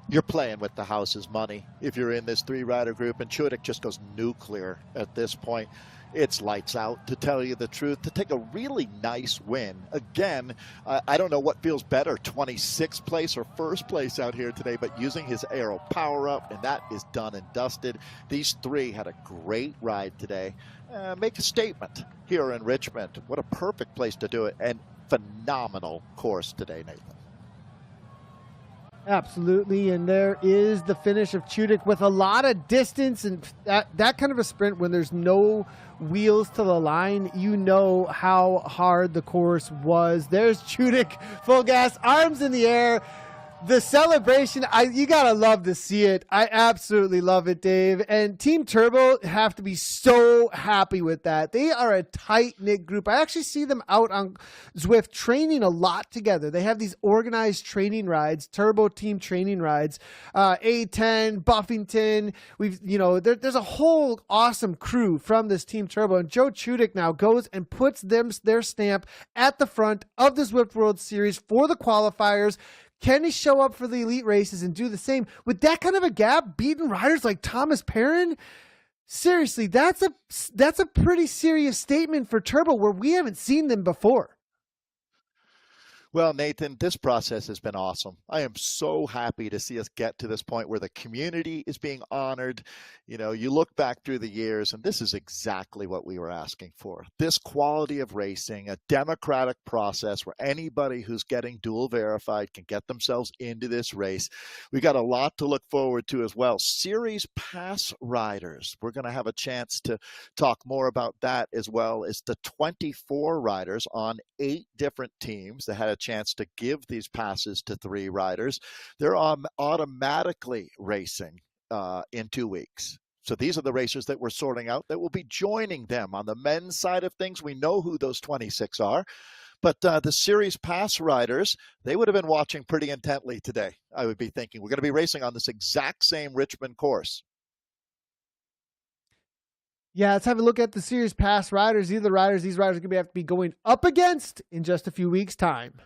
You're playing with the house's money if you're in this 3-rider group, and Chudik just goes nuclear at this point. It's lights out, to tell you the truth, to take a really nice win. Again, I don't know what feels better, 26th place or first place out here today, but using his aero power-up, and that is done and dusted. These 3 had a great ride today. Make a statement here in Richmond. What a perfect place to do it, and phenomenal course today, Nathan. Absolutely, and there is the finish of Chudik with a lot of distance, and that kind of a sprint when there's no wheels to the line, you know how hard the course was. There's Chudik, full gas, arms in the air. The celebration, you gotta love to see it. I absolutely love it, Dave. And Team Turbo have to be so happy with that. They are a tight-knit group. I actually see them out on Zwift training a lot together. They have these organized training rides, Turbo team training rides. A10, Buffington. There's a whole awesome crew from this Team Turbo. And Joe Chudik now goes and puts their stamp at the front of the Zwift World Series for the qualifiers. Can he show up for the elite races and do the same with that kind of a gap, beating riders like Thomas Perrin? Seriously, that's a pretty serious statement for Turbo, where we haven't seen them before. Well, Nathan, this process has been awesome. I am so happy to see us get to this point where the community is being honored. You look back through the years, and this is exactly what we were asking for. This quality of racing, a democratic process where anybody who's getting dual verified can get themselves into this race. We got a lot to look forward to as well. Series pass riders. We're going to have a chance to talk more about that, as well as the 24 riders on 8 different teams that had a chance to give these passes to 3 riders. They're automatically racing in 2 weeks. So these are the racers that we're sorting out that will be joining them on the men's side of things. We know who those 26 are, but the series pass riders, they would have been watching pretty intently today. I would be thinking we're going to be racing on this exact same Richmond course. Yeah, let's have a look at the series pass riders. These riders are going to have to be going up against in just a few weeks' time.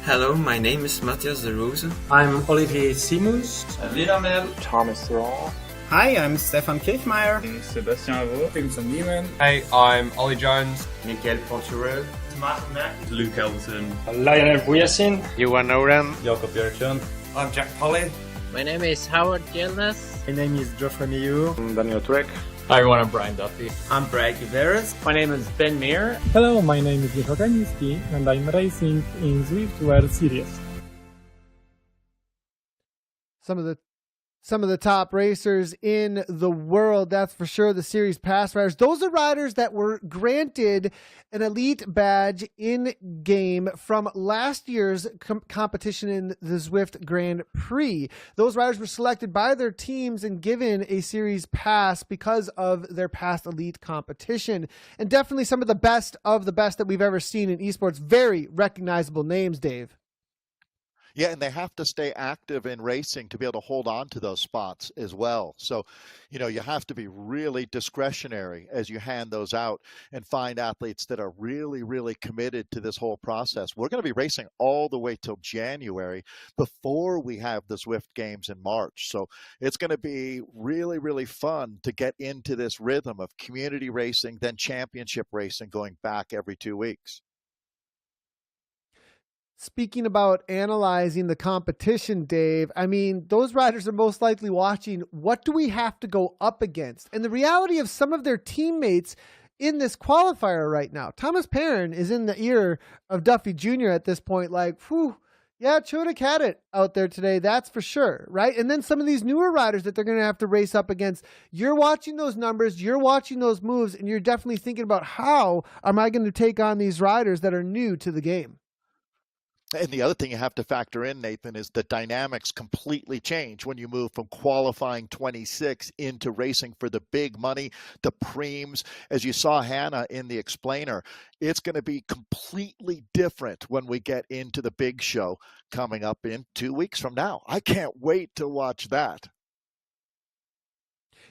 Hello, my name is Matthias de Rose. I'm Olivier Simus. Liramel. Thomas Raw. Hi, I'm Stefan Kirchmeier. Sébastien Avaux. Vincent Neiman. Hey, I'm Ollie Jones. Miguel Pontureau. Martin Mack. Luke Elton. Lionel Bouyassine. Johan Oren. Jakob Björkön. I'm Jack Polly. My name is Howard Gilness. My name is Geoffrey Miu. I'm Daniel Trek. Hi everyone, I'm Brian Duffy. I'm Brad Guveras. My name is Ben Meir. Hello, my name is Michał Kaniński and I'm racing in Zwift World Series. Some of the top racers in the world, that's for sure, the series pass riders. Those are riders that were granted an elite badge in game from last year's competition in the Zwift Grand Prix. Those riders were selected by their teams and given a series pass because of their past elite competition. And definitely some of the best that we've ever seen in esports. Very recognizable names, Dave. Yeah, and they have to stay active in racing to be able to hold on to those spots as well. So, you have to be really discretionary as you hand those out and find athletes that are really, really committed to this whole process. We're going to be racing all the way till January before we have the Zwift Games in March. So it's going to be really, really fun to get into this rhythm of community racing, then championship racing going back every 2 weeks. Speaking about analyzing the competition, Dave, I mean, those riders are most likely watching, what do we have to go up against? And the reality of some of their teammates in this qualifier right now. Thomas Perrin is in the ear of Duffy Jr. at this point, like, whew, yeah, Chodak had it out there today, that's for sure, right? And then some of these newer riders that they're going to have to race up against, you're watching those numbers, you're watching those moves, and you're definitely thinking about, how am I going to take on these riders that are new to the game? And the other thing you have to factor in, Nathan, is the dynamics completely change when you move from qualifying 26 into racing for the big money, the preems. As you saw Hannah in the explainer, it's going to be completely different when we get into the big show coming up in 2 weeks from now. I can't wait to watch that.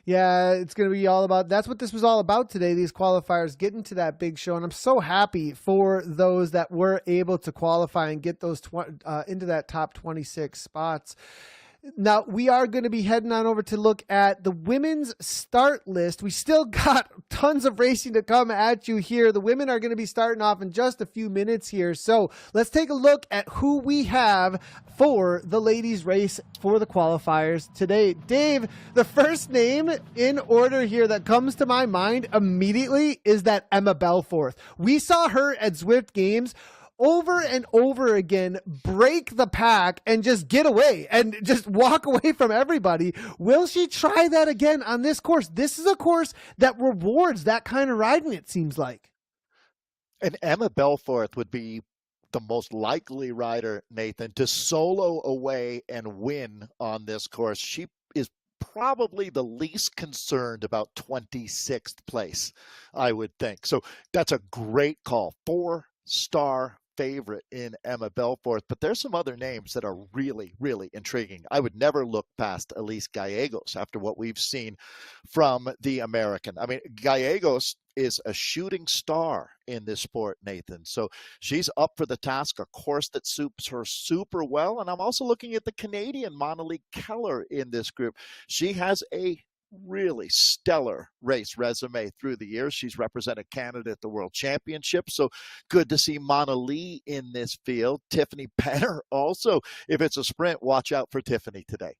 Yeah, it's going to be all about, that's what this was all about today, these qualifiers getting to that big show. And I'm so happy for those that were able to qualify and get those into that top 26 spots. Now, we are going to be heading on over to look at the women's start list. We still got tons of racing to come at you here. The women are going to be starting off in just a few minutes here. So let's take a look at who we have for the ladies' race for the qualifiers today. Dave, the first name in order here that comes to my mind immediately is that Emma Belforth. We saw her at Zwift Games over and over again break the pack and just get away and just walk away from everybody. Will she try that again on this course? This is a course that rewards that kind of riding, it seems like. And Emma Belforth would be the most likely rider, Nathan, to solo away and win on this course. She is probably the least concerned about 26th place, I would think. So that's a great call. 4-star favorite in Emma Belforth, but there's some other names that are really, really intriguing. I would never look past Elise Gallegos after what we've seen from the American. I mean, Gallegos is a shooting star in this sport, Nathan. So she's up for the task, a course that suits her super well. And I'm also looking at the Canadian Monalique Keller in this group. She has a really stellar race resume through the years. She's represented Canada at the World Championship, so good to see Mona Lee in this field. Tiffany Penner also. If it's a sprint, watch out for Tiffany today.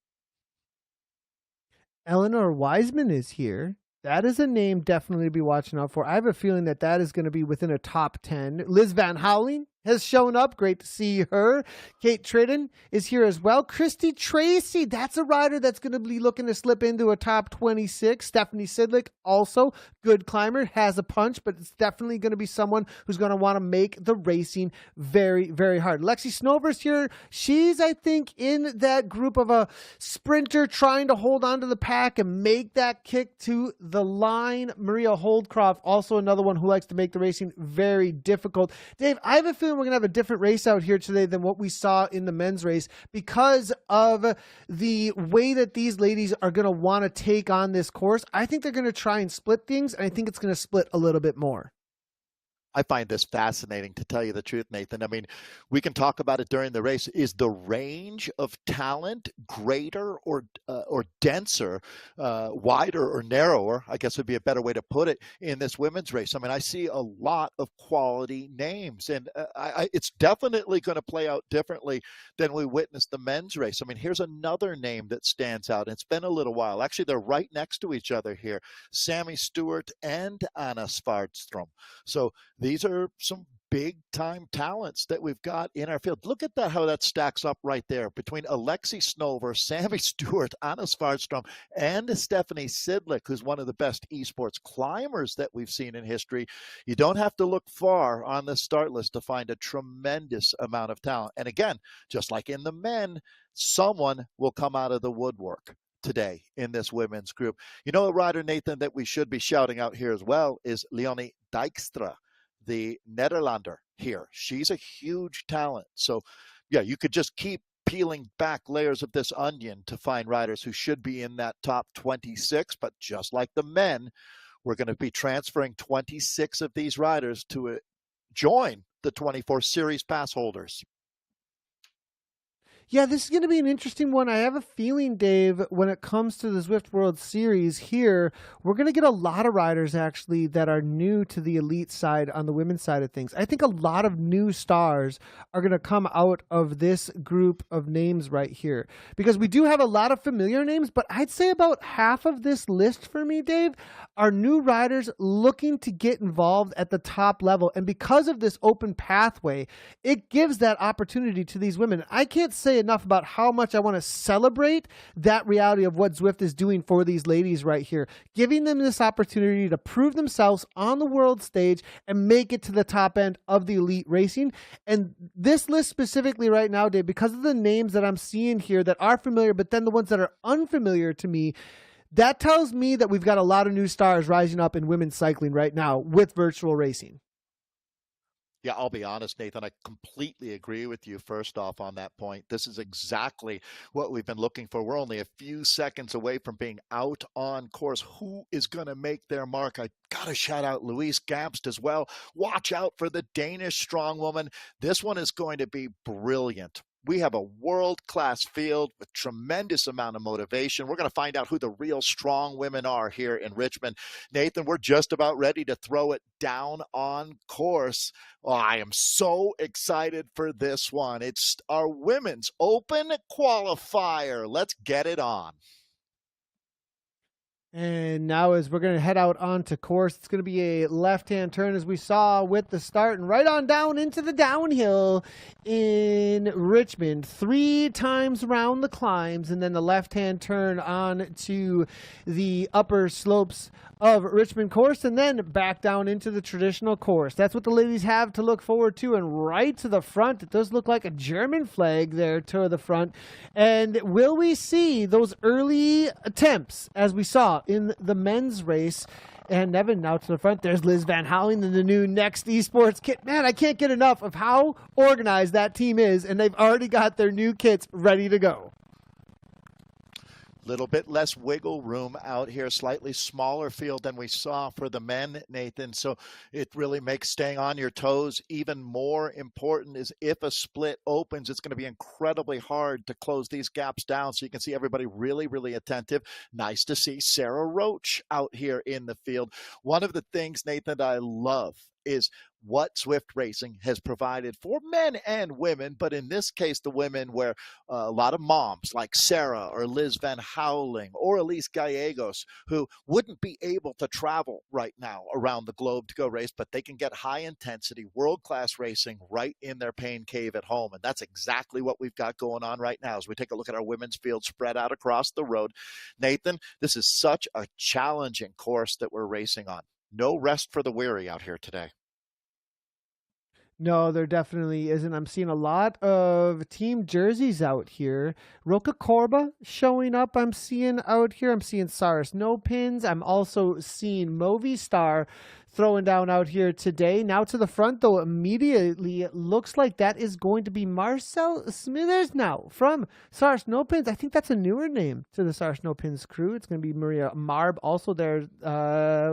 Eleanor Wiseman is here. That is a name definitely to be watching out for. I have a feeling that that is going to be within a top 10. Liz Van Houweling has shown up. Great to see her. Kate Tridden is here as well. Christy Tracy, that's a rider that's going to be looking to slip into a top 26. Stephanie Sidlick, also good climber, has a punch, but it's definitely going to be someone who's going to want to make the racing very, very hard. Lexi Snover's here. She's, I think, in that group of a sprinter trying to hold on to the pack and make that kick to the line. Maria Holdcroft, also another one who likes to make the racing very difficult. Dave, I have a feeling we're going to have a different race out here today than what we saw in the men's race because of the way that these ladies are going to want to take on this course. I think they're going to try and split things, and I think it's going to split a little bit more. I find this fascinating, to tell you the truth, Nathan. I mean, we can talk about it during the race. Is the range of talent greater or denser, wider or narrower, I guess would be a better way to put it, in this women's race? I mean, I see a lot of quality names, and it's definitely going to play out differently than we witnessed the men's race. I mean, here's another name that stands out. It's been a little while. Actually, they're right next to each other here, Sammy Stewart and Anna Svartstrom. So these are some big-time talents that we've got in our field. Look at that, how that stacks up right there between Alexi Snover, Sammy Stewart, Anna Svartstrom, and Stephanie Sidlick, who's one of the best esports climbers that we've seen in history. You don't have to look far on the start list to find a tremendous amount of talent. And again, just like in the men, someone will come out of the woodwork today in this women's group. You know, a rider, Nathan, that we should be shouting out here as well is Leonie Dijkstra, the Netherlander here. She's a huge talent. So, yeah, you could just keep peeling back layers of this onion to find riders who should be in that top 26. But just like the men, we're going to be transferring 26 of these riders to join the 24 Series pass holders. Yeah, this is going to be an interesting one. I have a feeling, Dave, when it comes to the Zwift World Series here, we're going to get a lot of riders actually that are new to the elite side on the women's side of things. I think a lot of new stars are going to come out of this group of names right here because we do have a lot of familiar names, but I'd say about half of this list for me, Dave, are new riders looking to get involved at the top level. And because of this open pathway, it gives that opportunity to these women. I can't say enough about how much I want to celebrate that reality of what Zwift is doing for these ladies right here, giving them this opportunity to prove themselves on the world stage and make it to the top end of the elite racing. And this list specifically right now, Dave, because of the names that I'm seeing here that are familiar, but then the ones that are unfamiliar to me, that tells me that we've got a lot of new stars rising up in women's cycling right now with virtual racing. Yeah, I'll be honest, Nathan. I completely agree with you first off on that point. This is exactly what we've been looking for. We're only a few seconds away from being out on course. Who is going to make their mark? I got to shout out Louise Gabst as well. Watch out for the Danish strongwoman. This one is going to be brilliant. We have a world-class field with tremendous amount of motivation. We're going to find out who the real strong women are here in Richmond. Nathan, we're just about ready to throw it down on course. Oh, I am so excited for this one. It's our women's open qualifier. Let's get it on. And now as we're going to head out onto course, it's going to be a left-hand turn as we saw with the start and right on down into the downhill in Richmond. 3 times around the climbs and then the left-hand turn on to the upper slopes of Richmond course and then back down into the traditional course. That's what the ladies have to look forward to. And right to the front, it does look like a German flag there to the front. And will we see those early attempts as we saw in the men's race? And Nevin now to the front. There's Liz Van Houweling in the new Next Esports kit. Man, I can't get enough of how organized that team is. And they've already got their new kits ready to go. Little bit less wiggle room out here, slightly smaller field than we saw for the men, Nathan. So it really makes staying on your toes even more important. Is if a split opens, it's going to be incredibly hard to close these gaps down. So you can see everybody really, really attentive. Nice to see Sarah Roach out here in the field. One of the things, Nathan, that I love is what Zwift Racing has provided for men and women, but in this case, the women, where a lot of moms like Sarah or Liz Van Houweling or Elise Gallegos, who wouldn't be able to travel right now around the globe to go race, but they can get high intensity, world-class racing right in their pain cave at home. And that's exactly what we've got going on right now as we take a look at our women's field spread out across the road. Nathan, this is such a challenging course that we're racing on. No rest for the weary out here today. No, there definitely isn't. I'm seeing a lot of team jerseys out here. Roka Korba showing up. I'm seeing out here. I'm seeing Saris No Pins. I'm also seeing Movistar throwing down out here today. Now to the front, though, immediately it looks like that is going to be Marcel Smithers now from Saris No Pins. I think that's a newer name to the Saris No Pins crew. It's going to be Maria Marb also there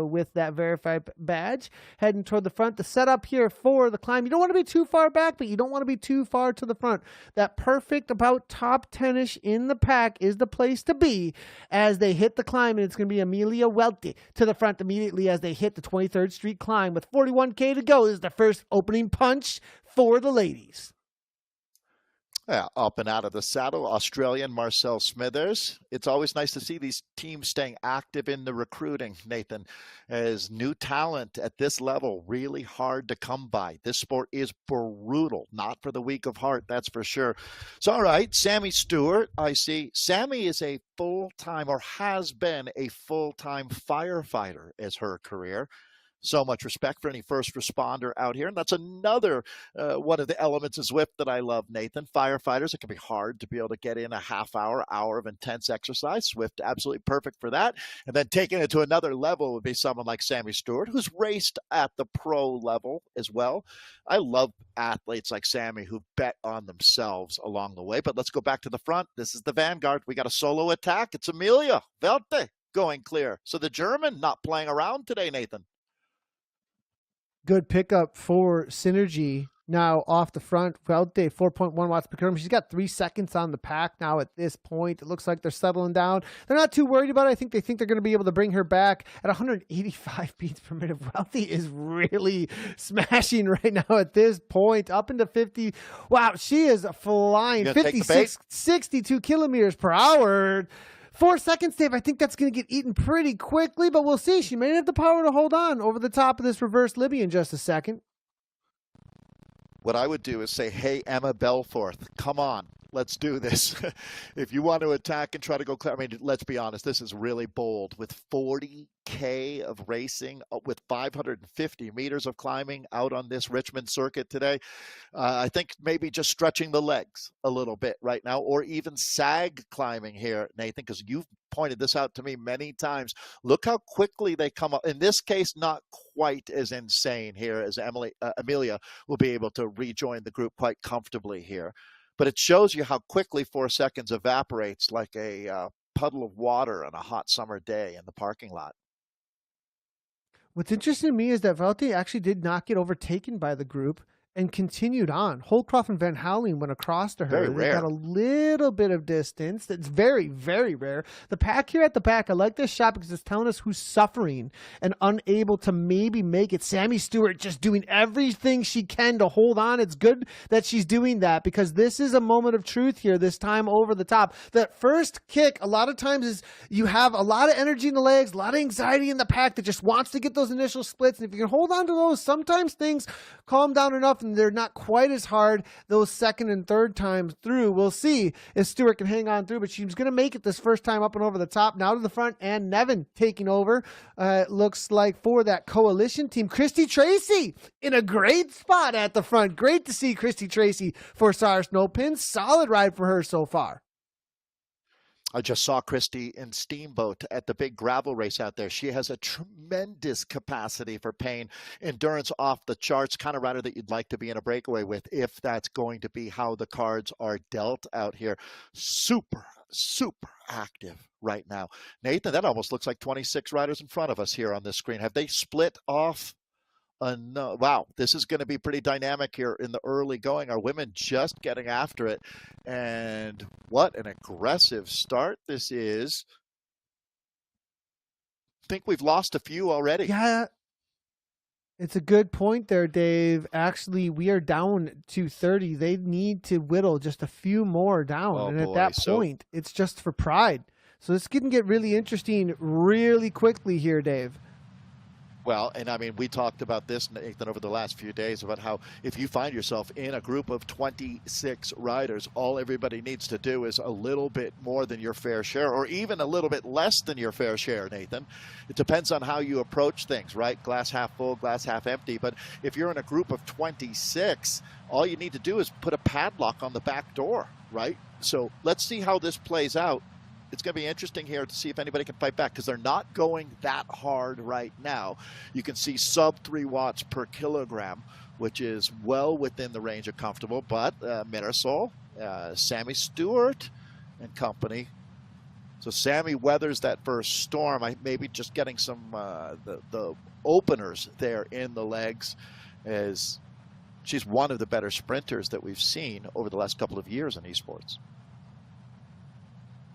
with that verified badge heading toward the front. The setup here for the climb. You don't want to be too far back, but you don't want to be too far to the front. That perfect about top 10-ish in the pack is the place to be as they hit the climb, and it's going to be Amelia Welty to the front immediately as they hit the 23rd Street climb with 41K to go. This is the first opening punch for the ladies. Yeah, up and out of the saddle, Australian Marcel Smithers. It's always nice to see these teams staying active in the recruiting, Nathan, as new talent at this level, really hard to come by. This sport is brutal, not for the weak of heart, that's for sure. So, all right, Sammy Stewart, I see. Sammy is a full-time, or has been a full-time firefighter as her career. So much respect for any first responder out here. And that's another one of the elements of Zwift that I love, Nathan. Firefighters, it can be hard to be able to get in a half hour of intense exercise. Zwift, absolutely perfect for that. And then taking it to another level would be someone like Sammy Stewart, who's raced at the pro level as well. I love athletes like Sammy who bet on themselves along the way. But let's go back to the front. This is the vanguard. We got a solo attack. It's Amelia Welte going clear. So the German not playing around today, Nathan. Good pickup for Synergy now off the front. Velte, 4.1 watts per kilometer. She's got 3 seconds on the pack now at this point. It looks like they're settling down. They're not too worried about it. I think they think they're going to be able to bring her back at 185 beats per minute. Velte is really smashing right now at this point, up into 50. Wow, she is flying 56, 62 kilometers per hour. 4 seconds, Dave. I think that's going to get eaten pretty quickly, but we'll see. She may have the power to hold on over the top of this reverse Libby in just a second. What I would do is say, hey, Emma Belforth, come on, let's do this. If you want to attack and try to go clear, I mean, let's be honest, this is really bold. With 40K of racing, with 550 meters of climbing out on this Richmond circuit today, I think maybe just stretching the legs a little bit right now, or even sag climbing here, Nathan, because you've pointed this out to me many times. Look how quickly they come up. In this case, not quite as insane here as Amelia will be able to rejoin the group quite comfortably here. But it shows you how quickly 4 seconds evaporates like a puddle of water on a hot summer day in the parking lot. What's interesting to me is that Velte actually did not get overtaken by the group and continued on. Holcroft and Van Houweling went across to her. Very They rare. got a little bit of distance. That's very, very rare. The pack here at the back, I like this shot because it's telling us who's suffering and unable to maybe make it. Sammy Stewart just doing everything she can to hold on. It's good that she's doing that because this is a moment of truth here, this time over the top. That first kick, a lot of times, is you have a lot of energy in the legs, a lot of anxiety in the pack that just wants to get those initial splits. And if you can hold on to those, sometimes things calm down enough and they're not quite as hard those second and third times through. We'll see if Stewart can hang on through, but she's going to make it this first time up and over the top. Now to the front, and Nevin taking over. Looks like for that coalition team. Christy Tracy in a great spot at the front. Great to see Christy Tracy for Sars No Pins. Solid ride for her so far. I just saw Christy in Steamboat at the big gravel race out there. She has a tremendous capacity for pain, endurance off the charts, kind of rider that you'd like to be in a breakaway with if that's going to be how the cards are dealt out here. Super, super active right now. Nathan, that almost looks like 26 riders in front of us here on this screen. Have they split off? No. Wow, this is going to be pretty dynamic here in the early going. Our women just getting after it. And what an aggressive start this is. I think we've lost a few already. Yeah, it's a good point there, Dave. Actually, we are down to 30. They need to whittle just a few more down. Oh, and boy. at that point, it's just for pride. So this can get really interesting really quickly here, Dave. Well, and I mean, we talked about this, Nathan, over the last few days about how if you find yourself in a group of 26 riders, all everybody needs to do is a little bit more than your fair share, or even a little bit less than your fair share, Nathan. It depends on how you approach things, right? Glass half full, glass half empty. But if you're in a group of 26, all you need to do is put a padlock on the back door, right? So let's see how this plays out. It's going to be interesting here to see if anybody can fight back because they're not going that hard right now. You can see sub 3 watts per kilogram, which is well within the range of comfortable. But Mirasol, Sammy Stewart and company. So Sammy weathers that first storm. Maybe just getting some the openers there in the legs, as she's one of the better sprinters that we've seen over the last couple of years in esports.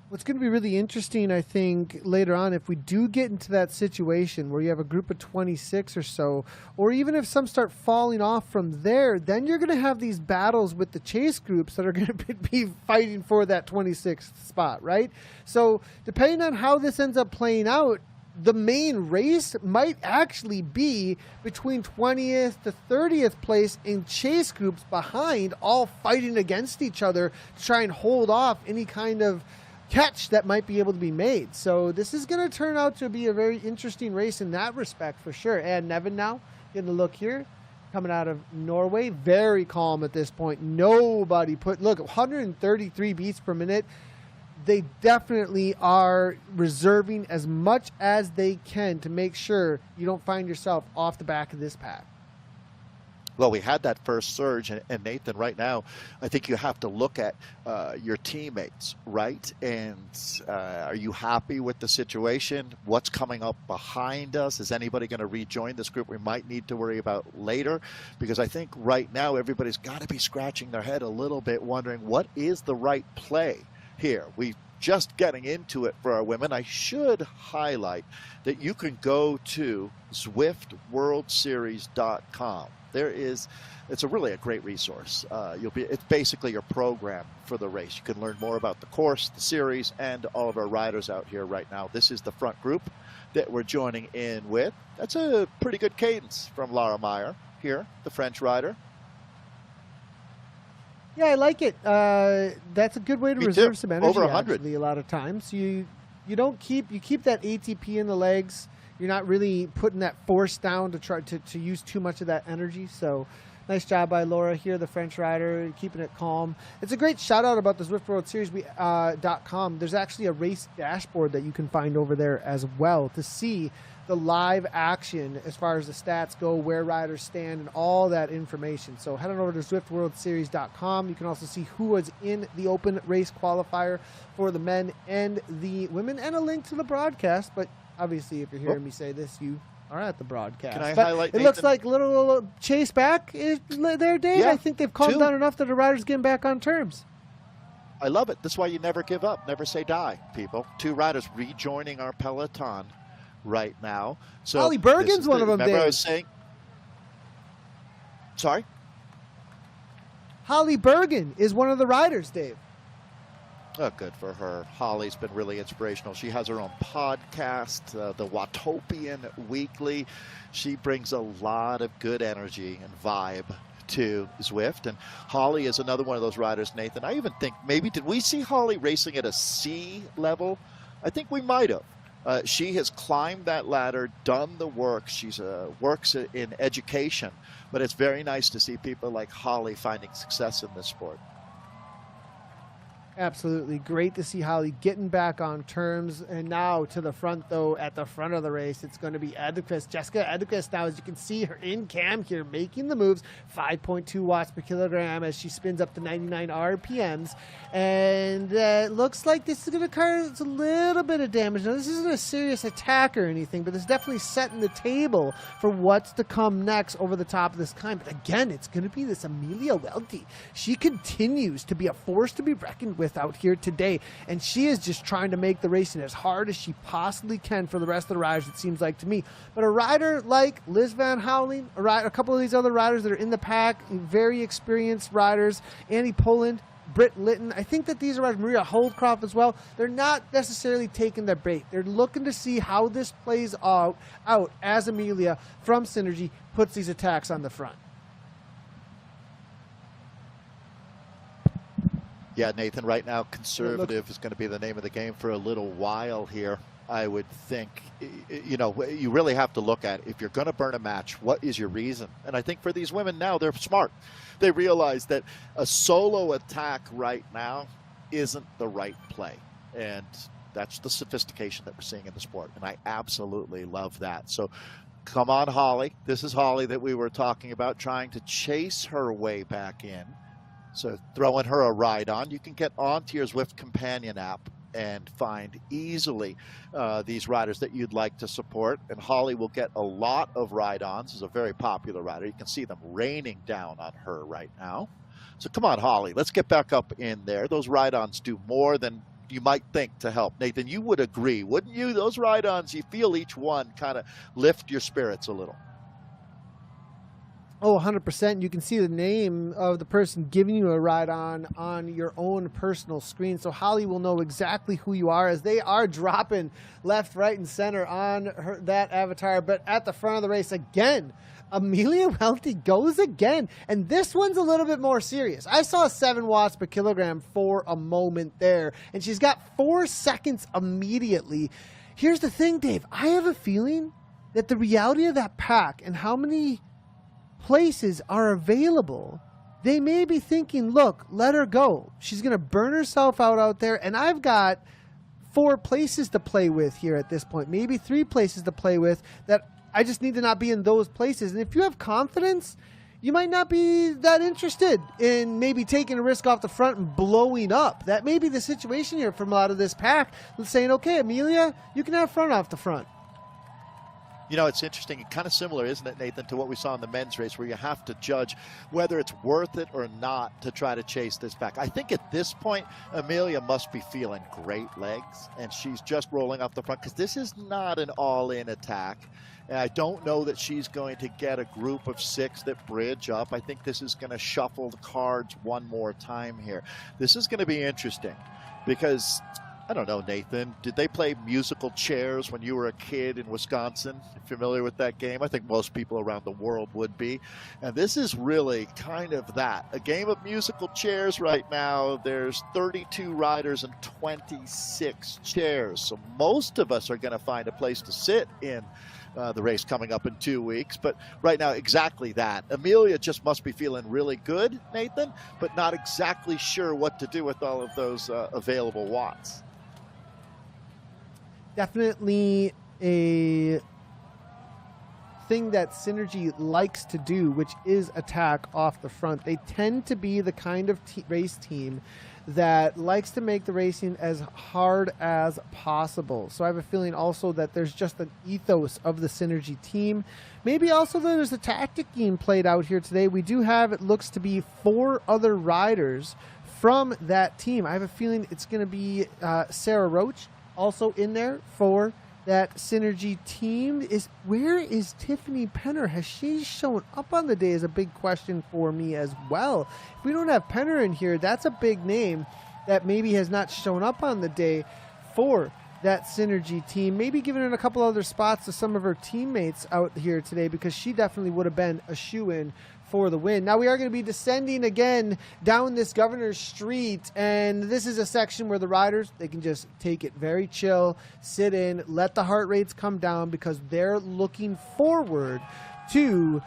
What's going to be really interesting, I think, later on, if we do get into that situation where you have a group of 26 or so, or even if some start falling off from there, then you're going to have these battles with the chase groups that are going to be fighting for that 26th spot, right? So depending on how this ends up playing out, the main race might actually be between 20th to 30th place in chase groups behind, all fighting against each other to try and hold off any kind of catch that might be able to be made. So this is going to turn out to be a very interesting race in that respect for sure. And Nevin now getting a look here, coming out of Norway, very calm at this point. Nobody look, 133 beats per minute. They definitely are reserving as much as they can to make sure you don't find yourself off the back of this pack. Well, we had that first surge, and Nathan, right now, I think you have to look at your teammates, right? And are you happy with the situation? What's coming up behind us? Is anybody going to rejoin this group we might need to worry about later? Because I think right now everybody's got to be scratching their head a little bit, wondering what is the right play here. We just getting into it for our women. I should highlight that you can go to ZwiftWorldSeries.com. It's really a great resource. It's basically your program for the race. You can learn more about the course, the series, and all of our riders out here right now. This is the front group that we're joining in with. That's a pretty good cadence from Lara Meyer here, the French rider. Yeah, I like it. That's a good way to reserve some energy. Over 100. Actually, a lot of times you keep that ATP in the legs. You're not really putting that force down to try to use too much of that energy. So nice job by Laura here, the French rider, keeping it calm. It's a great shout out about the Zwift World Series .com. There's actually a race dashboard that you can find over there as well to see the live action as far as the stats go, where riders stand, and all that information. So head on over to ZwiftWorldSeries.com. You can also see who was in the open race qualifier for the men and the women, and a link to the broadcast. But obviously, if you're hearing me say this, you are at the broadcast. Can I highlight, it looks like a little chase back is there, Dave. Yeah, I think they've calmed down enough that the riders getting back on terms. I love it. That's why you never give up. Never say die, people. 2 riders rejoining our peloton right now. So Holly Bergen's one of them, remember Dave. I was saying... Sorry? Holly Bergen is one of the riders, Dave. Oh, good for her. Holly's been really inspirational. She has her own podcast, the Watopian Weekly. She brings a lot of good energy and vibe to Zwift. And Holly is another one of those riders, Nathan. I even think did we see Holly racing at a C level? I think we might have. She has climbed that ladder, done the work. She's works in education, but it's very nice to see people like Holly finding success in this sport. Absolutely. Great to see Holly getting back on terms. And now to the front, though, at the front of the race, it's going to be Edquist. Jessica Edquist now, as you can see her in cam here, making the moves. 5.2 watts per kilogram as she spins up to 99 RPMs. And it looks like this is going to cause a little bit of damage. Now, this isn't a serious attack or anything, but it's definitely setting the table for what's to come next over the top of this climb. But again, it's going to be this Amelia Welty. She continues to be a force to be reckoned with out here today, and she is just trying to make the racing as hard as she possibly can for the rest of the riders, it seems like to me. But a rider like Liz Van Houweling, a couple of these other riders that are in the pack, very experienced riders, Annie Poland, Britt Litton, I think that these are riders, Maria Holdcroft as well, they're not necessarily taking their bait. They're looking to see how this plays out as Amelia from Synergy puts these attacks on the front. Yeah, Nathan, right now, conservative is going to be the name of the game for a little while here, I would think. You know, you really have to look at, if you're going to burn a match, what is your reason? And I think for these women now, they're smart. They realize that a solo attack right now isn't the right play. And that's the sophistication that we're seeing in the sport. And I absolutely love that. So come on, Holly. This is Holly that we were talking about, trying to chase her way back in. So throwing her a ride on. You can get onto your Zwift Companion app and find easily these riders that you'd like to support. And Holly will get a lot of ride-ons. She's a very popular rider. You can see them raining down on her right now. So come on, Holly, let's get back up in there. Those ride-ons do more than you might think to help. Nathan, you would agree, wouldn't you? Those ride-ons, you feel each one kind of lift your spirits a little. Oh, 100%. You can see the name of the person giving you a ride on your own personal screen. So Holly will know exactly who you are as they are dropping left, right, and center on that avatar. But at the front of the race again, Amelia Welty goes again. And this one's a little bit more serious. I saw 7 watts per kilogram for a moment there. And she's got 4 seconds immediately. Here's the thing, Dave. I have a feeling that the reality of that pack and how many places are available, they may be thinking, look, let her go. She's going to burn herself out there, and I've got 4 places to play with here at this point, maybe 3 places to play with that I just need to not be in those places. And if you have confidence, you might not be that interested in maybe taking a risk off the front and blowing up. That may be the situation here from a lot of this pack, saying, okay, Amelia, you can have front off the front. You know, it's interesting and kind of similar, isn't it, Nathan, to what we saw in the men's race, where you have to judge whether it's worth it or not to try to chase this back. I think at this point, Amelia must be feeling great legs, and she's just rolling off the front, because this is not an all-in attack. And I don't know that she's going to get a group of 6 that bridge up. I think this is going to shuffle the cards one more time here. This is going to be interesting because, I don't know, Nathan, did they play musical chairs when you were a kid in Wisconsin? Familiar with that game? I think most people around the world would be. And this is really kind of that. A game of musical chairs right now. There's 32 riders and 26 chairs. So most of us are going to find a place to sit in the race coming up in 2 weeks. But right now, exactly that. Amelia just must be feeling really good, Nathan, but not exactly sure what to do with all of those available watts. Definitely a thing that Synergy likes to do, which is attack off the front. They tend to be the kind of race team that likes to make the racing as hard as possible. So I have a feeling also that there's just an ethos of the Synergy team. Maybe also there's a tactic game played out here today. We do have, it looks to be 4 other riders from that team. I have a feeling it's going to be Sarah Roach also in there for that Synergy team. Where is Tiffany Penner? Has she shown up on the day is a big question for me as well. If we don't have Penner in here, that's a big name that maybe has not shown up on the day for that Synergy team. Maybe giving it a couple other spots to some of her teammates out here today, because she definitely would have been a shoe-in for the win. Now we are going to be descending again down this Governor's Street, and this is a section where the riders, they can just take it very chill, sit in, let the heart rates come down, because they're looking forward to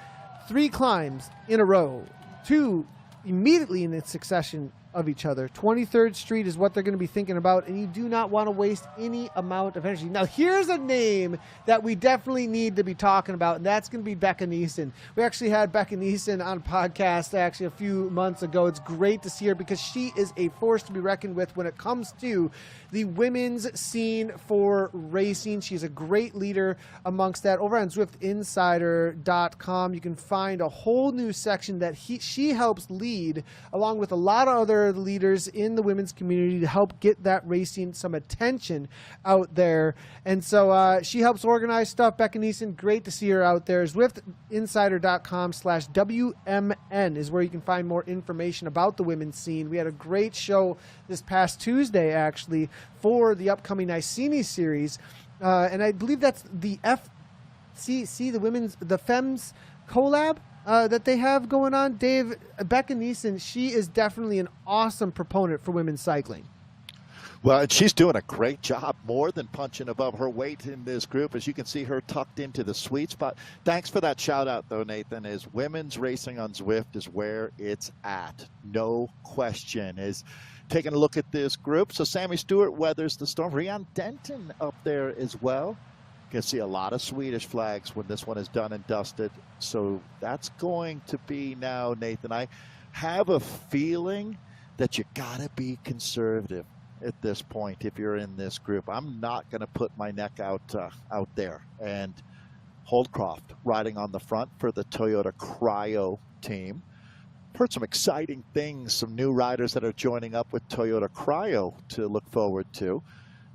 3 climbs in a row, 2 immediately in succession of each other. 23rd Street is what they're going to be thinking about, and you do not want to waste any amount of energy. Now, here's a name that we definitely need to be talking about, and that's going to be Becca Neeson. We actually had Becca Neeson on a podcast actually a few months ago. It's great to see her because she is a force to be reckoned with when it comes to the women's scene for racing. She's a great leader amongst that. Over on ZwiftInsider.com, you can find a whole new section that she helps lead, along with a lot of other leaders in the women's community, to help get that racing some attention out there. And so she helps organize stuff. Becca Neeson, great to see her out there. ZwiftInsider.com/WMN is where you can find more information about the women's scene. We had a great show this past Tuesday, actually, for the upcoming Iceni series. And I believe that's the FCC, the Femmes collab that they have going on. Dave, Becca Neeson, she is definitely an awesome proponent for women's cycling. Well, and she's doing a great job, more than punching above her weight in this group. As you can see her tucked into the sweet spot. Thanks for that shout out, though, Nathan. Is women's racing on Zwift is where it's at. No question. Is taking a look at this group. So Sammy Stewart weathers the storm. Rianne Denton up there as well. You can see a lot of Swedish flags when this one is done and dusted. So that's going to be now, Nathan. I have a feeling that you got to be conservative at this point if you're in this group. I'm not going to put my neck out there. And Holdcroft riding on the front for the Toyota Cryo team. Heard some exciting things, some new riders that are joining up with Toyota Cryo to look forward to.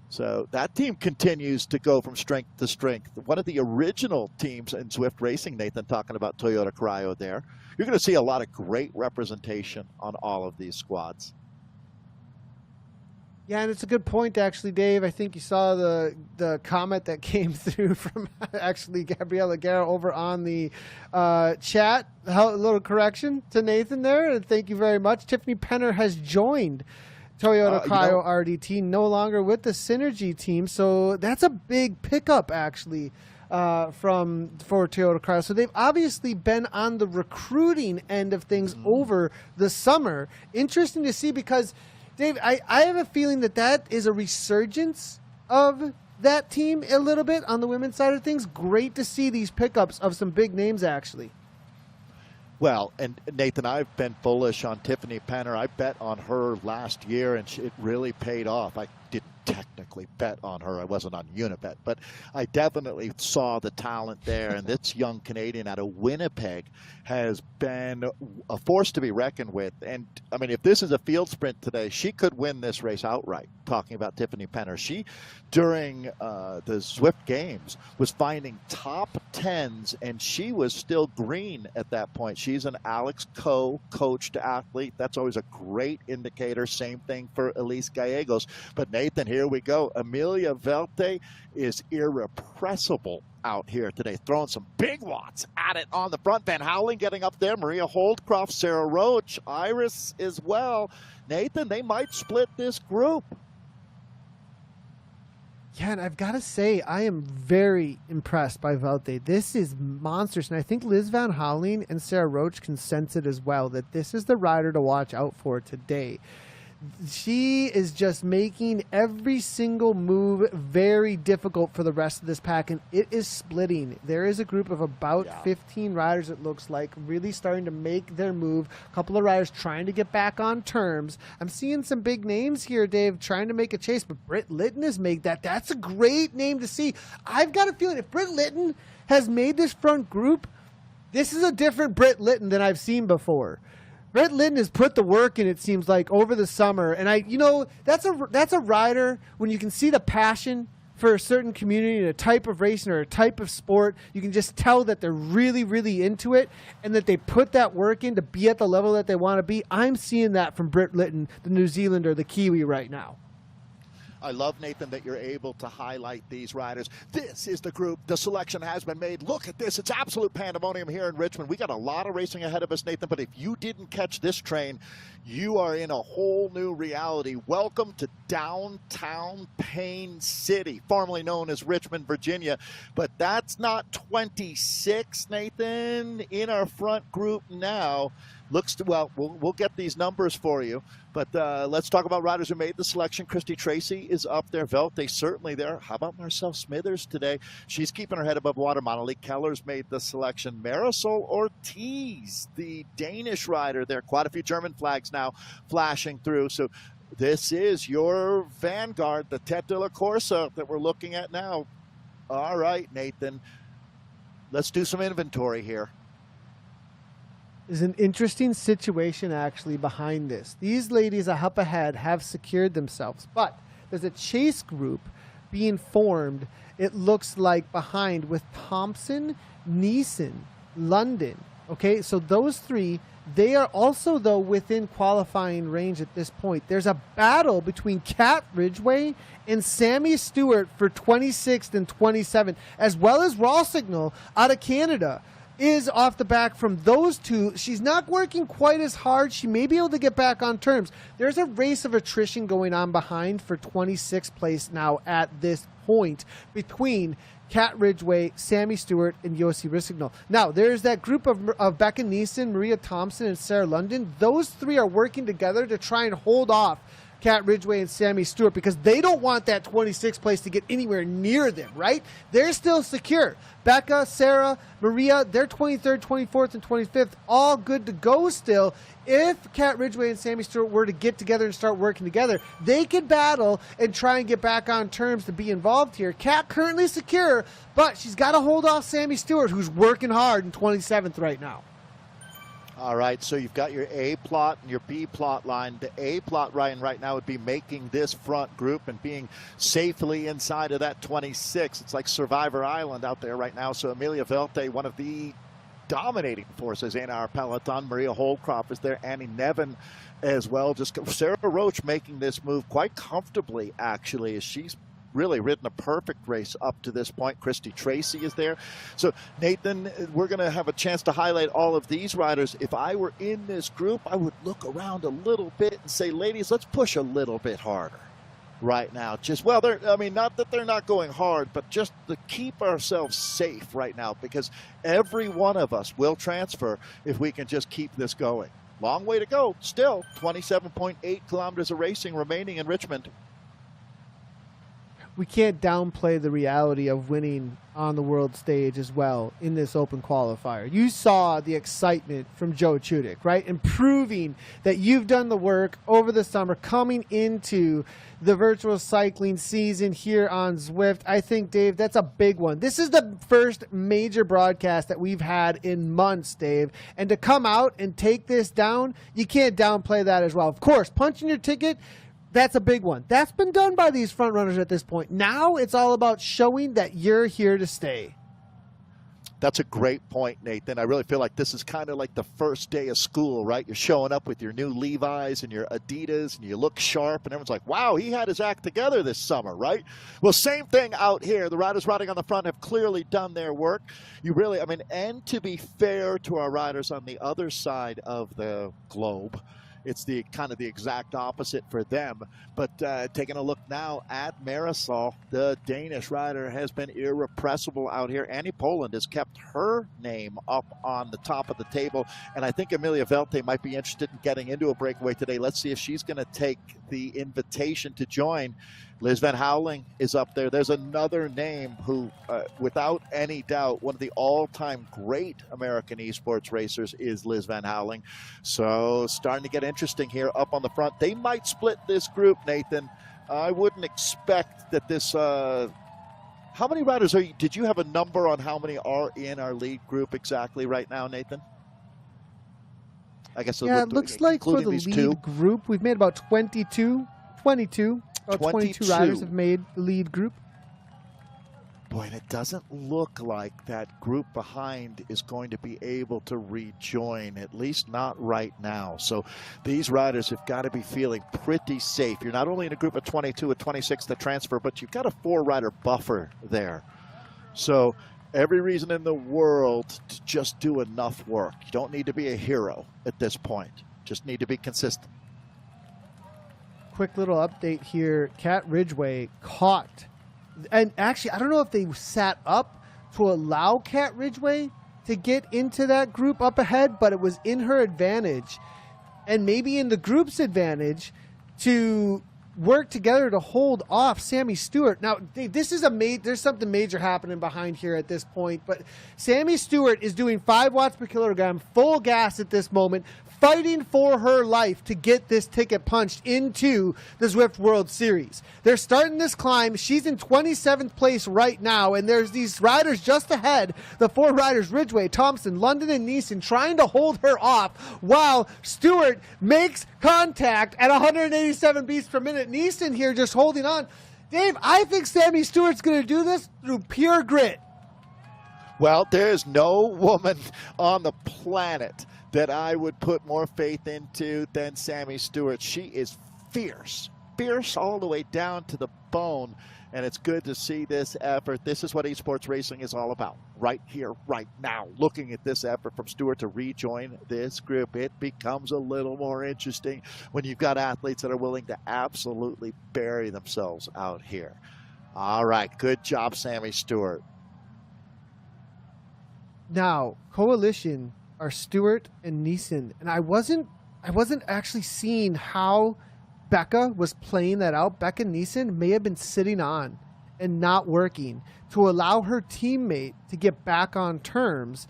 So that team continues to go from strength to strength. One of the original teams in Zwift Racing, Nathan, talking about Toyota Cryo there. You're going to see a lot of great representation on all of these squads. Yeah, and it's a good point, actually, Dave. I think you saw the comment that came through from actually Gabriella Guerra over on the chat. A little correction to Nathan there, and thank you very much. Tiffany Penner has joined Toyota Cryo RDT, no longer with the Synergy team, so that's a big pickup, actually, for Toyota Cryo. So they've obviously been on the recruiting end of things over the summer. Interesting to see, because Dave, I have a feeling that is a resurgence of that team a little bit on the women's side of things. Great to see these pickups of some big names, actually. Well, and Nathan, I've been bullish on Tiffany Penner. I bet on her last year, and it really paid off. I didn't technically bet on her. I wasn't on Unibet, but I definitely saw the talent there. And this young Canadian out of Winnipeg has been a force to be reckoned with. And, I mean, if this is a field sprint today, she could win this race outright, talking about Tiffany Penner. She, during the Zwift Games, was finding top 10s, and she was still green at that point. She's an Alex Coe coached athlete. That's always a great indicator. Same thing for Elise Gallegos. But, Nathan, here we go. Amelia Velte is irrepressible out here today, throwing some big watts at it on the front. Van Houweling getting up there. Maria Holdcroft, Sarah Roach, Iris as well. Nathan, they might split this group. Yeah, and I've got to say, I am very impressed by Velte. This is monstrous, and I think Liz Van Houweling and Sarah Roach can sense it as well, that this is the rider to watch out for today. She is just making every single move very difficult for the rest of this pack, and it is splitting. There is a group of about 15 riders, it looks like, really starting to make their move. A couple of riders trying to get back on terms. I'm seeing some big names here, Dave, trying to make a chase, but Britt Lytton has made that. That's a great name to see. I've got a feeling if Britt Lytton has made this front group, this is a different Britt Lytton than I've seen before. Britt Lytton has put the work in, it seems like, over the summer. And that's a rider, when you can see the passion for a certain community and a type of racing or a type of sport, you can just tell that they're really, really into it and that they put that work in to be at the level that they want to be. I'm seeing that from Britt Lytton, the New Zealander, the Kiwi right now. I love, Nathan, that you're able to highlight these riders. This is the group. The selection has been made. Look at this. It's absolute pandemonium here in Richmond. We got a lot of racing ahead of us, Nathan, but if you didn't catch this train, you are in a whole new reality. Welcome to downtown Payne City, formerly known as Richmond, Virginia. But that's not 26, Nathan, in our front group now. Looks to, well, we'll get these numbers for you, but let's talk about riders who made the selection. Christy Tracy is up there. Velte certainly there. How about Marcel Smithers today? She's keeping her head above water. Monalique Keller's made the selection. Marisol Ortiz, the Danish rider there. Quite a few German flags now flashing through. So this is your vanguard, the Tête de la Course that we're looking at now. All right, Nathan, let's do some inventory here. There's an interesting situation actually behind this. These ladies up ahead have secured themselves, but there's a chase group being formed, it looks like, behind with Thompson, Neeson, London. Okay, so those three, they are also, though, within qualifying range at this point. There's a battle between Kat Ridgway and Sammy Stewart for 26th and 27th, as well as Rossignol out of Canada is off the back from those two. She's not working quite as hard. She may be able to get back on terms. There's a race of attrition going on behind for 26th place now at this point between Kat Ridgway, Sammy Stewart, and Yossi Rossignol. Now, there's that group of Becca Neeson, Maria Thompson, and Sarah London. Those three are working together to try and hold off Kat Ridgway and Sammy Stewart because they don't want that 26th place to get anywhere near them, right? They're still secure. Becca, Sarah, Maria, they're 23rd, 24th, and 25th, all good to go still. If Kat Ridgway and Sammy Stewart were to get together and start working together, they could battle and try and get back on terms to be involved here. Kat currently secure, but she's got to hold off Sammy Stewart, who's working hard in 27th right now. All right, so you've got your A plot and your B plot line. The A plot line right now would be making this front group and being safely inside of that 26. It's like Survivor Island out there right now. So Amelia Velte, one of the dominating forces in our peloton. Maria Holdcroft is there. Annie Nevin as well. Just Sarah Roach making this move quite comfortably, actually, as she's really ridden a perfect race up to this point. Christy Tracy is there. So, Nathan, we're going to have a chance to highlight all of these riders. If I were in this group, I would look around a little bit and say, ladies, let's push a little bit harder right now. Just, well, I mean, not that they're not going hard, but just to keep ourselves safe right now, because every one of us will transfer if we can just keep this going. Long way to go. Still 27.8 kilometers of racing remaining in Richmond. we can't downplay the reality of winning on the world stage as well in this open qualifier. You saw the excitement from Joe Chudik, right? And proving that you've done the work over the summer coming into the virtual cycling season here on Zwift. I think, Dave, that's a big one. This is the first major broadcast that we've had in months, Dave. And to come out and take this down, you can't downplay that as well. Of course, punching your ticket, that's a big one. That's been done by these front runners at this point. Now it's all about showing that you're here to stay. That's a great point, Nathan. I really feel like this is kind of like the first day of school, right? You're showing up with your new Levi's and your Adidas, and you look sharp, and everyone's like, wow, he had his act together this summer, right? Well, same thing out here. The riders riding on the front have clearly done their work. And to be fair to our riders on the other side of the globe, it's the kind of the exact opposite for them. But taking a look now at Marisol, the Danish rider has been irrepressible out here. Annie Poland has kept her name up on the top of the table. And I think Amelia Velte might be interested in getting into a breakaway today. Let's see if she's going to take the invitation to join. Liz Van Houweling is up there. There's another name who, without any doubt, one of the all-time great American esports racers is Liz Van Houweling. So starting to get interesting here up on the front. They might split this group, Nathan. I wouldn't expect that this... how many riders are you? Did you have a number on how many are in our lead group exactly right now, Nathan? I guess it looks like for the lead group, we've made about 22. About 22 riders have made the lead group. Boy, and it doesn't look like that group behind is going to be able to rejoin, at least not right now. So these riders have got to be feeling pretty safe. You're not only in a group of 22 and 26 to transfer, but you've got a 4-rider buffer there. So every reason in the world to just do enough work. You don't need to be a hero at this point. Just need to be consistent. Quick little update here. Kat Ridgway caught, and actually I don't know if they sat up to allow Kat Ridgway to get into that group up ahead, but it was in her advantage and maybe in the group's advantage to work together to hold off Sammy Stewart. Now, Dave, this is there's something major happening behind here at this point, but Sammy Stewart is doing 5 watts per kilogram, full gas at this moment, fighting for her life to get this ticket punched into the Zwift World Series. They're starting this climb. She's in 27th place right now, and there's these riders just ahead, the 4 riders, Ridgway, Thompson, London, and Neeson, trying to hold her off while Stewart makes contact at 187 beats per minute. Neeson here just holding on. Dave, I think Sammy Stewart's going to do this through pure grit. Well, there's no woman on the planet that I would put more faith into than Sammy Stewart. She is fierce all the way down to the bone, and it's good to see this effort. This is what esports racing is all about, right here, right now. Looking at this effort from Stewart to rejoin this group, it becomes a little more interesting when you've got athletes that are willing to absolutely bury themselves out here. All right, good job, Sammy Stewart. Now, Coalition are Stewart and Neeson, and I wasn't actually seeing how Becca was playing that out. Becca Neeson may have been sitting on and not working to allow her teammate to get back on terms.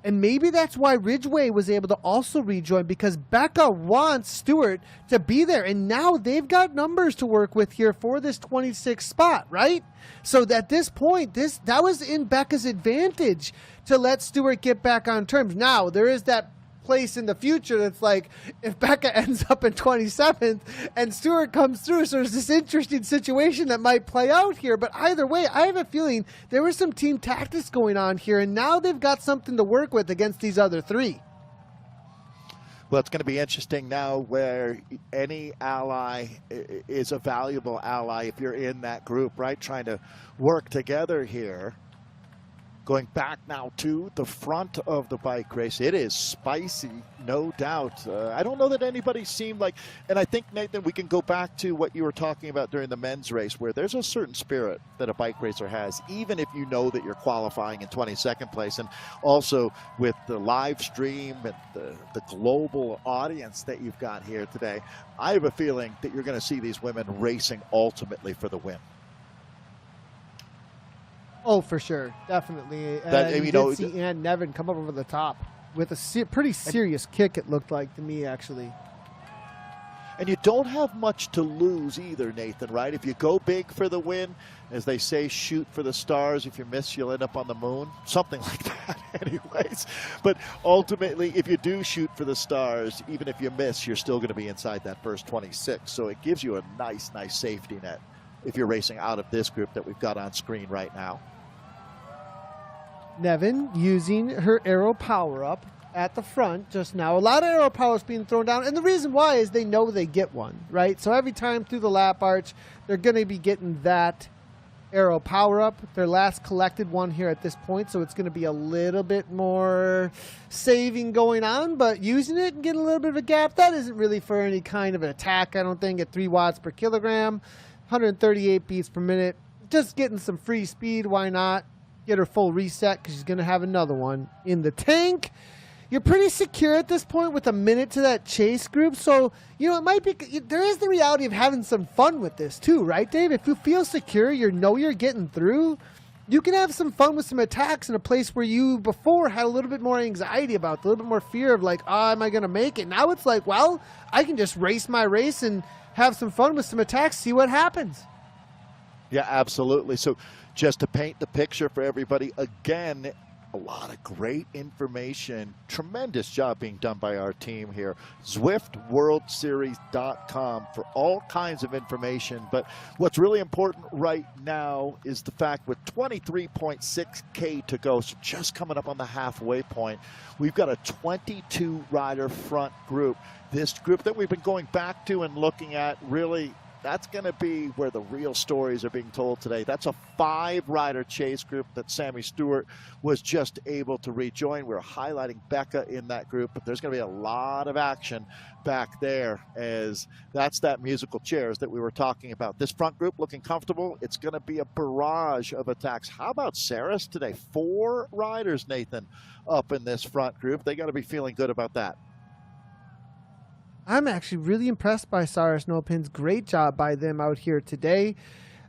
And maybe that's why Ridgway was able to also rejoin, because Becca wants Stewart to be there. And now they've got numbers to work with here for this 26th spot, right? So at this point, that was in Becca's advantage to let Stewart get back on terms. Now, there is that place in the future that's like, if Becca ends up in 27th and Stewart comes through, so there's this interesting situation that might play out here. But either way, I have a feeling there was some team tactics going on here, and now they've got something to work with against these other 3. Well, it's going to be interesting now where any ally is a valuable ally if you're in that group, right? Trying to work together here. Going back now to the front of the bike race. It is spicy, no doubt. I don't know that anybody seemed like, and I think, Nathan, we can go back to what you were talking about during the men's race, where there's a certain spirit that a bike racer has, even if you know that you're qualifying in 22nd place. And also with the live stream and the global audience that you've got here today, I have a feeling that you're going to see these women racing ultimately for the win. Oh, for sure. Definitely. That, And you you know, did see Ann Nevin come up over the top with a pretty serious kick, it looked like to me, actually. And you don't have much to lose either, Nathan, right? If you go big for the win, as they say, shoot for the stars. If you miss, you'll end up on the moon. Something like that anyways. But ultimately, if you do shoot for the stars, even if you miss, you're still going to be inside that first 26. So it gives you a nice safety net if you're racing out of this group that we've got on screen right now. Nevin using her arrow power-up at the front just now. A lot of arrow power is being thrown down, and the reason why is they know they get one, right? So every time through the lap arch, they're going to be getting that arrow power-up. Their last collected one here at this point, so it's going to be a little bit more saving going on, but using it and getting a little bit of a gap, that isn't really for any kind of an attack, I don't think, at 3 watts per kilogram, 138 beats per minute. Just getting some free speed, why not? Get her full reset because she's going to have another one in the tank. You're pretty secure at this point with a minute to that chase group. So, you know, it might be, there is the reality of having some fun with this too, right, Dave? If you feel secure, you know you're getting through, you can have some fun with some attacks in a place where you before had a little bit more anxiety about, a little bit more fear of like, oh, am I going to make it? Now it's like, well, I can just race my race and have some fun with some attacks, see what happens. Yeah, absolutely. So just to paint the picture for everybody, again, a lot of great information. Tremendous job being done by our team here. ZwiftWorldSeries.com for all kinds of information. But what's really important right now is the fact with 23.6K to go, so just coming up on the halfway point, we've got a 22-rider front group. This group that we've been going back to and looking at, really, that's going to be where the real stories are being told today. That's a 5-rider chase group that Sammy Stewart was just able to rejoin. We're highlighting Becca in that group, but there's going to be a lot of action back there, as that's that musical chairs that we were talking about. This front group looking comfortable. It's going to be a barrage of attacks. How about Saris today? 4 riders, Nathan, up in this front group. They got to be feeling good about that. I'm actually really impressed by Cyrus No Pins. Great job by them out here today.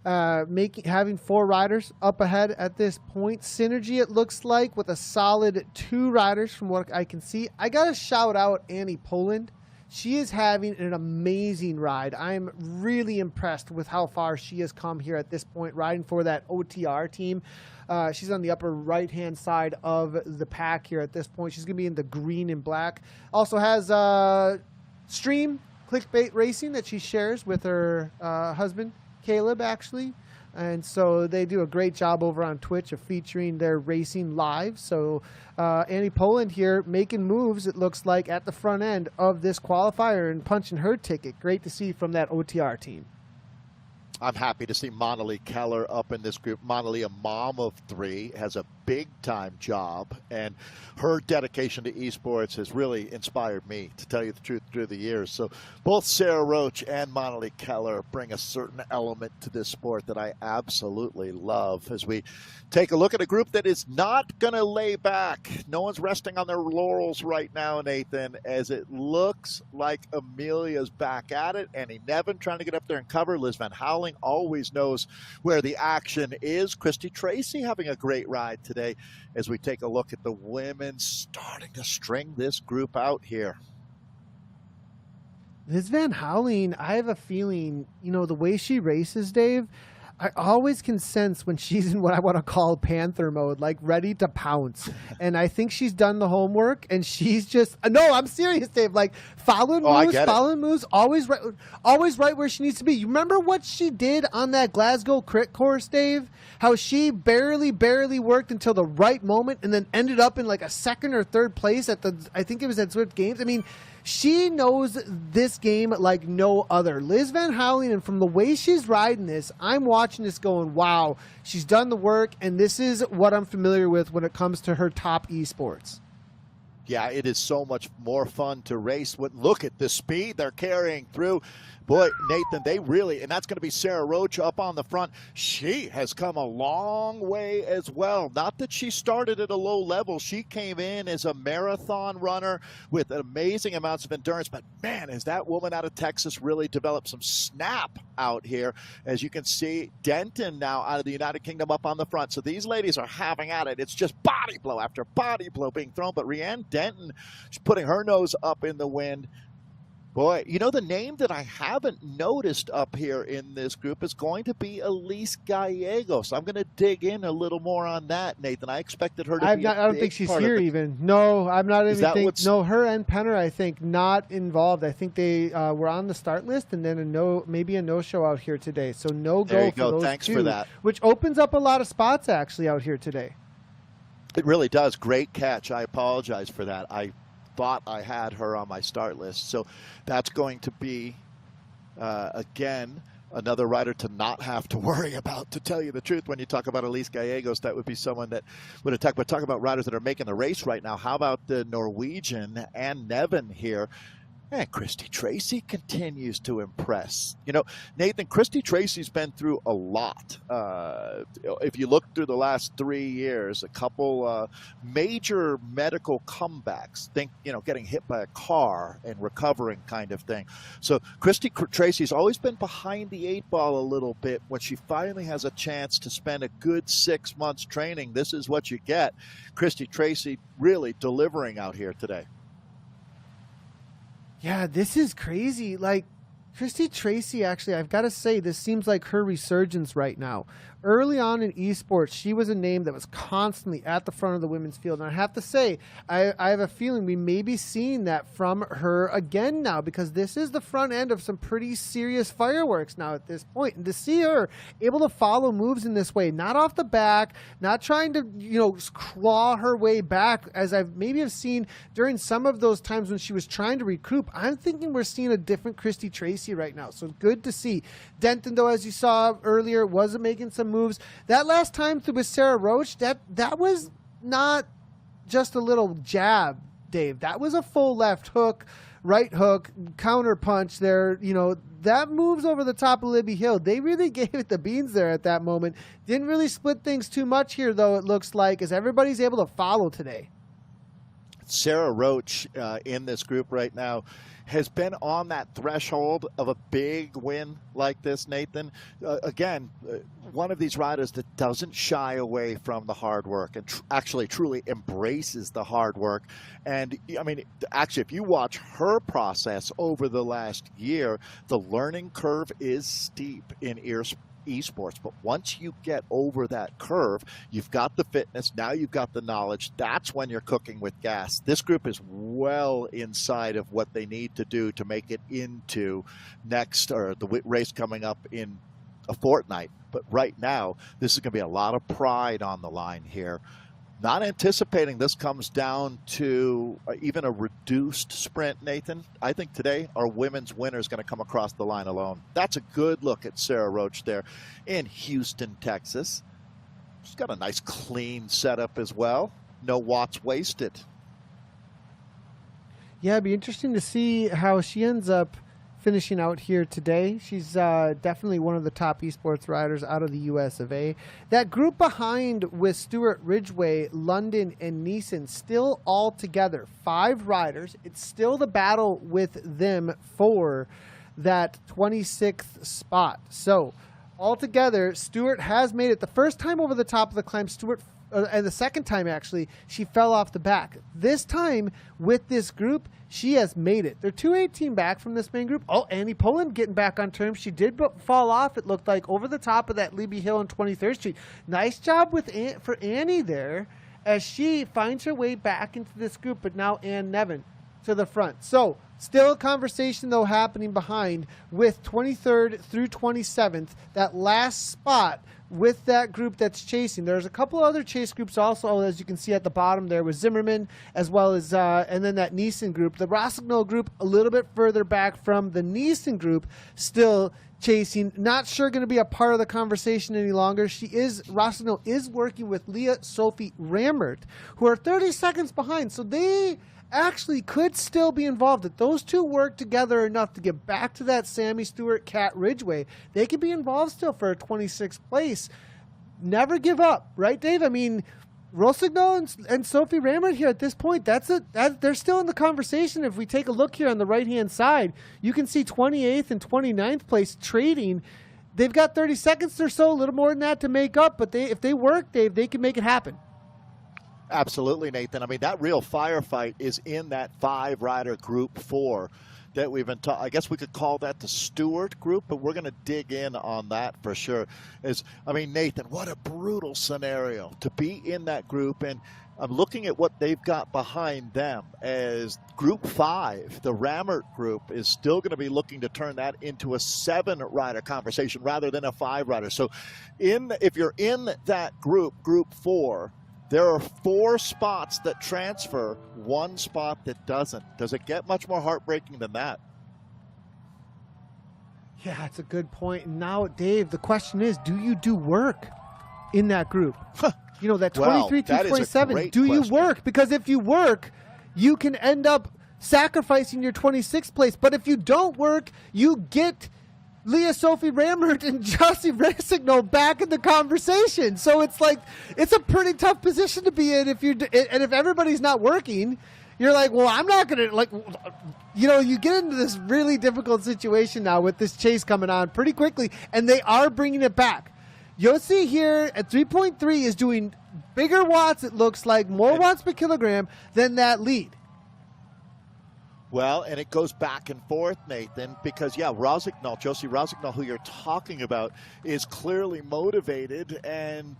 Having 4 riders up ahead at this point. Synergy, it looks like, with a solid 2 riders from what I can see. I got to shout out Annie Poland. She is having an amazing ride. I'm really impressed with how far she has come here at this point, riding for that OTR team. She's on the upper right-hand side of the pack here at this point. She's going to be in the green and black. Also has Stream Clickbait Racing that she shares with her husband, Caleb, actually. And so they do a great job over on Twitch of featuring their racing live. So Annie Poland here making moves, it looks like, at the front end of this qualifier and punching her ticket. Great to see from that OTR team. I'm happy to see Monali Keller up in this group. Monali, a mom of 3, has a big-time job, and her dedication to esports has really inspired me, to tell you the truth, through the years. So both Sarah Roach and Monali Keller bring a certain element to this sport that I absolutely love, as we take a look at a group that is not going to lay back. No one's resting on their laurels right now, Nathan, as it looks like Amelia's back at it. Annie Nevin trying to get up there and cover. Liz Van Houweling always knows where the action is. Christy Tracy having a great ride today, as we take a look at the women starting to string this group out here. Liz Van Houweling, I have a feeling, you know, the way she races, Dave, I always can sense when she's in what I want to call Panther mode, like ready to pounce. And I think she's done the homework, and she's just, no, I'm serious, Dave, like following moves, always right where she needs to be. You remember what she did on that Glasgow crit course, Dave? How she barely worked until the right moment and then ended up in like a 2nd or 3rd place at I think it was at Zwift Games. I mean, she knows this game like no other. Liz Van Houweling, and from the way she's riding this, I'm watching this going, wow, she's done the work, and this is what I'm familiar with when it comes to her top esports. Yeah, it is so much more fun to race. Look at the speed they're carrying through. Boy, Nathan, they really, and that's going to be Sarah Roach up on the front. She has come a long way as well. Not that she started at a low level. She came in as a marathon runner with amazing amounts of endurance. But, man, has that woman out of Texas really developed some snap out here. As you can see, Denton now out of the United Kingdom up on the front. So these ladies are having at it. It's just body blow after body blow being thrown. But Rhiannon Denton, she's putting her nose up in the wind. Boy, you know, the name that I haven't noticed up here in this group is going to be Elise Gallegos. I'm going to dig in a little more on that, Nathan. I expected her to be I don't think she's here even. No, I'm not even no, her and Penner, I think, not involved. I think they were on the start list and then maybe a no-show out here today. So no go for those Thanks two, for that. which opens up a lot of spots actually out here today. It really does. Great catch. I apologize for that. I thought I had her on my start list. So that's going to be, again, another rider to not have to worry about, to tell you the truth. When you talk about Elise Gallegos, that would be someone that would attack. But talk about riders that are making the race right now. How about the Norwegian Anne Nevin here? And Christy Tracy continues to impress. You know, Nathan, Christy Tracy's been through a lot. If you look through the last 3 years, a couple major medical comebacks. Think, you know, getting hit by a car and recovering kind of thing. So Christy Tracy's always been behind the 8 ball a little bit. When she finally has a chance to spend a good 6 months training, this is what you get. Christy Tracy really delivering out here today. Yeah, this is crazy. Like, Christy Tracy, actually, I've got to say, this seems like her resurgence right now. Early on in esports, she was a name that was constantly at the front of the women's field. And I have to say, I have a feeling we may be seeing that from her again now, because this is the front end of some pretty serious fireworks now at this point. And to see her able to follow moves in this way, not off the back, not trying to, you know, claw her way back, as I've maybe have seen during some of those times when she was trying to recoup. I'm thinking we're seeing a different Christy Tracy right now. So good to see. Denton, though, as you saw earlier, wasn't making some moves. That last time through with Sarah Roach, that was not just a little jab, Dave. That was a full left hook, right hook, counter punch there. You know, that moves over the top of Libby Hill. They really gave it the beans there at that moment. Didn't really split things too much here, though, it looks like, as everybody's able to follow today. Sarah Roach in this group right now has been on that threshold of a big win like this, Nathan. Again, one of these riders that doesn't shy away from the hard work and actually truly embraces the hard work. And I mean, actually, if you watch her process over the last year, the learning curve is steep in esports, but once you get over that curve, you've got the fitness, now you've got the knowledge. That's when you're cooking with gas. This group is well inside of what they need to do to make it into next, or the race coming up in a fortnight. But right now, this is going to be a lot of pride on the line here. Not anticipating this comes down to even a reduced sprint, Nathan. I think today our women's winner is going to come across the line alone. That's a good look at Sarah Roach there in Houston, Texas. She's got a nice clean setup as well. No watts wasted. Yeah, it'd be interesting to see how she ends up finishing out here today. She's definitely one of the top esports riders out of the US of A. That group behind with Stuart Ridgway, London, and Neeson still all together. 5 riders. It's still the battle with them for that 26th spot. So altogether, Stuart has made it. The first time over the top of the climb, Stuart, and the second time actually, she fell off the back. This time with this group, she has made it. They're 218 back from this main group. Oh, Annie Poland getting back on terms. She did fall off, it looked like, over the top of that Libby Hill on 23rd Street. Nice job for Annie there as she finds her way back into this group, but now Anne Nevin to the front. So still a conversation, though, happening behind with 23rd through 27th, that last spot with that group that's chasing. There's a couple other chase groups also, as you can see at the bottom there, with Zimmerman, as well as, and then that Neeson group. The Rossignol group a little bit further back from the Neeson group, still chasing. Not sure going to be a part of the conversation any longer. Rossignol is working with Leah Sophie Rammert, who are 30 seconds behind. So they actually could still be involved. If those two work together enough to get back to that Sammy Stewart, Cat Ridgway, they could be involved still for a 26th place. Never give up, right, Dave? I mean, Rossignol and Sophie Ramert here at this point, they're still in the conversation. If we take a look here on the right-hand side, you can see 28th and 29th place trading. They've got 30 seconds or so, a little more than that to make up, but if they work, Dave, they can make it happen. Absolutely, Nathan. I mean, that real firefight is in that 5-rider group 4 that we've been talking. I guess we could call that the Stewart group, but we're going to dig in on that for sure. Nathan, what a brutal scenario to be in that group. And I'm looking at what they've got behind them as group 5. The Ramert group is still going to be looking to turn that into a 7-rider conversation rather than a 5-rider. So if you're in that group 4, there are 4 spots that transfer, 1 spot that doesn't. Does it get much more heartbreaking than that? Yeah, that's a good point. And now, Dave, the question is, do you do work in that group? You know, that 23 through 27, do you work? Because if you work, you can end up sacrificing your 26th place. But if you don't work, you get Leah Sophie Ramert and Josie Rossignol back in the conversation. So it's like, it's a pretty tough position to be in if everybody's not working. You're like, well, I'm not going to, you get into this really difficult situation now with this chase coming on pretty quickly, and they are bringing it back. Josie here at 3.3 is doing bigger watts, it looks like, more watts per kilogram than that lead. Well, and it goes back and forth, Nathan, because, Josie Rossignol, who you're talking about, is clearly motivated. And,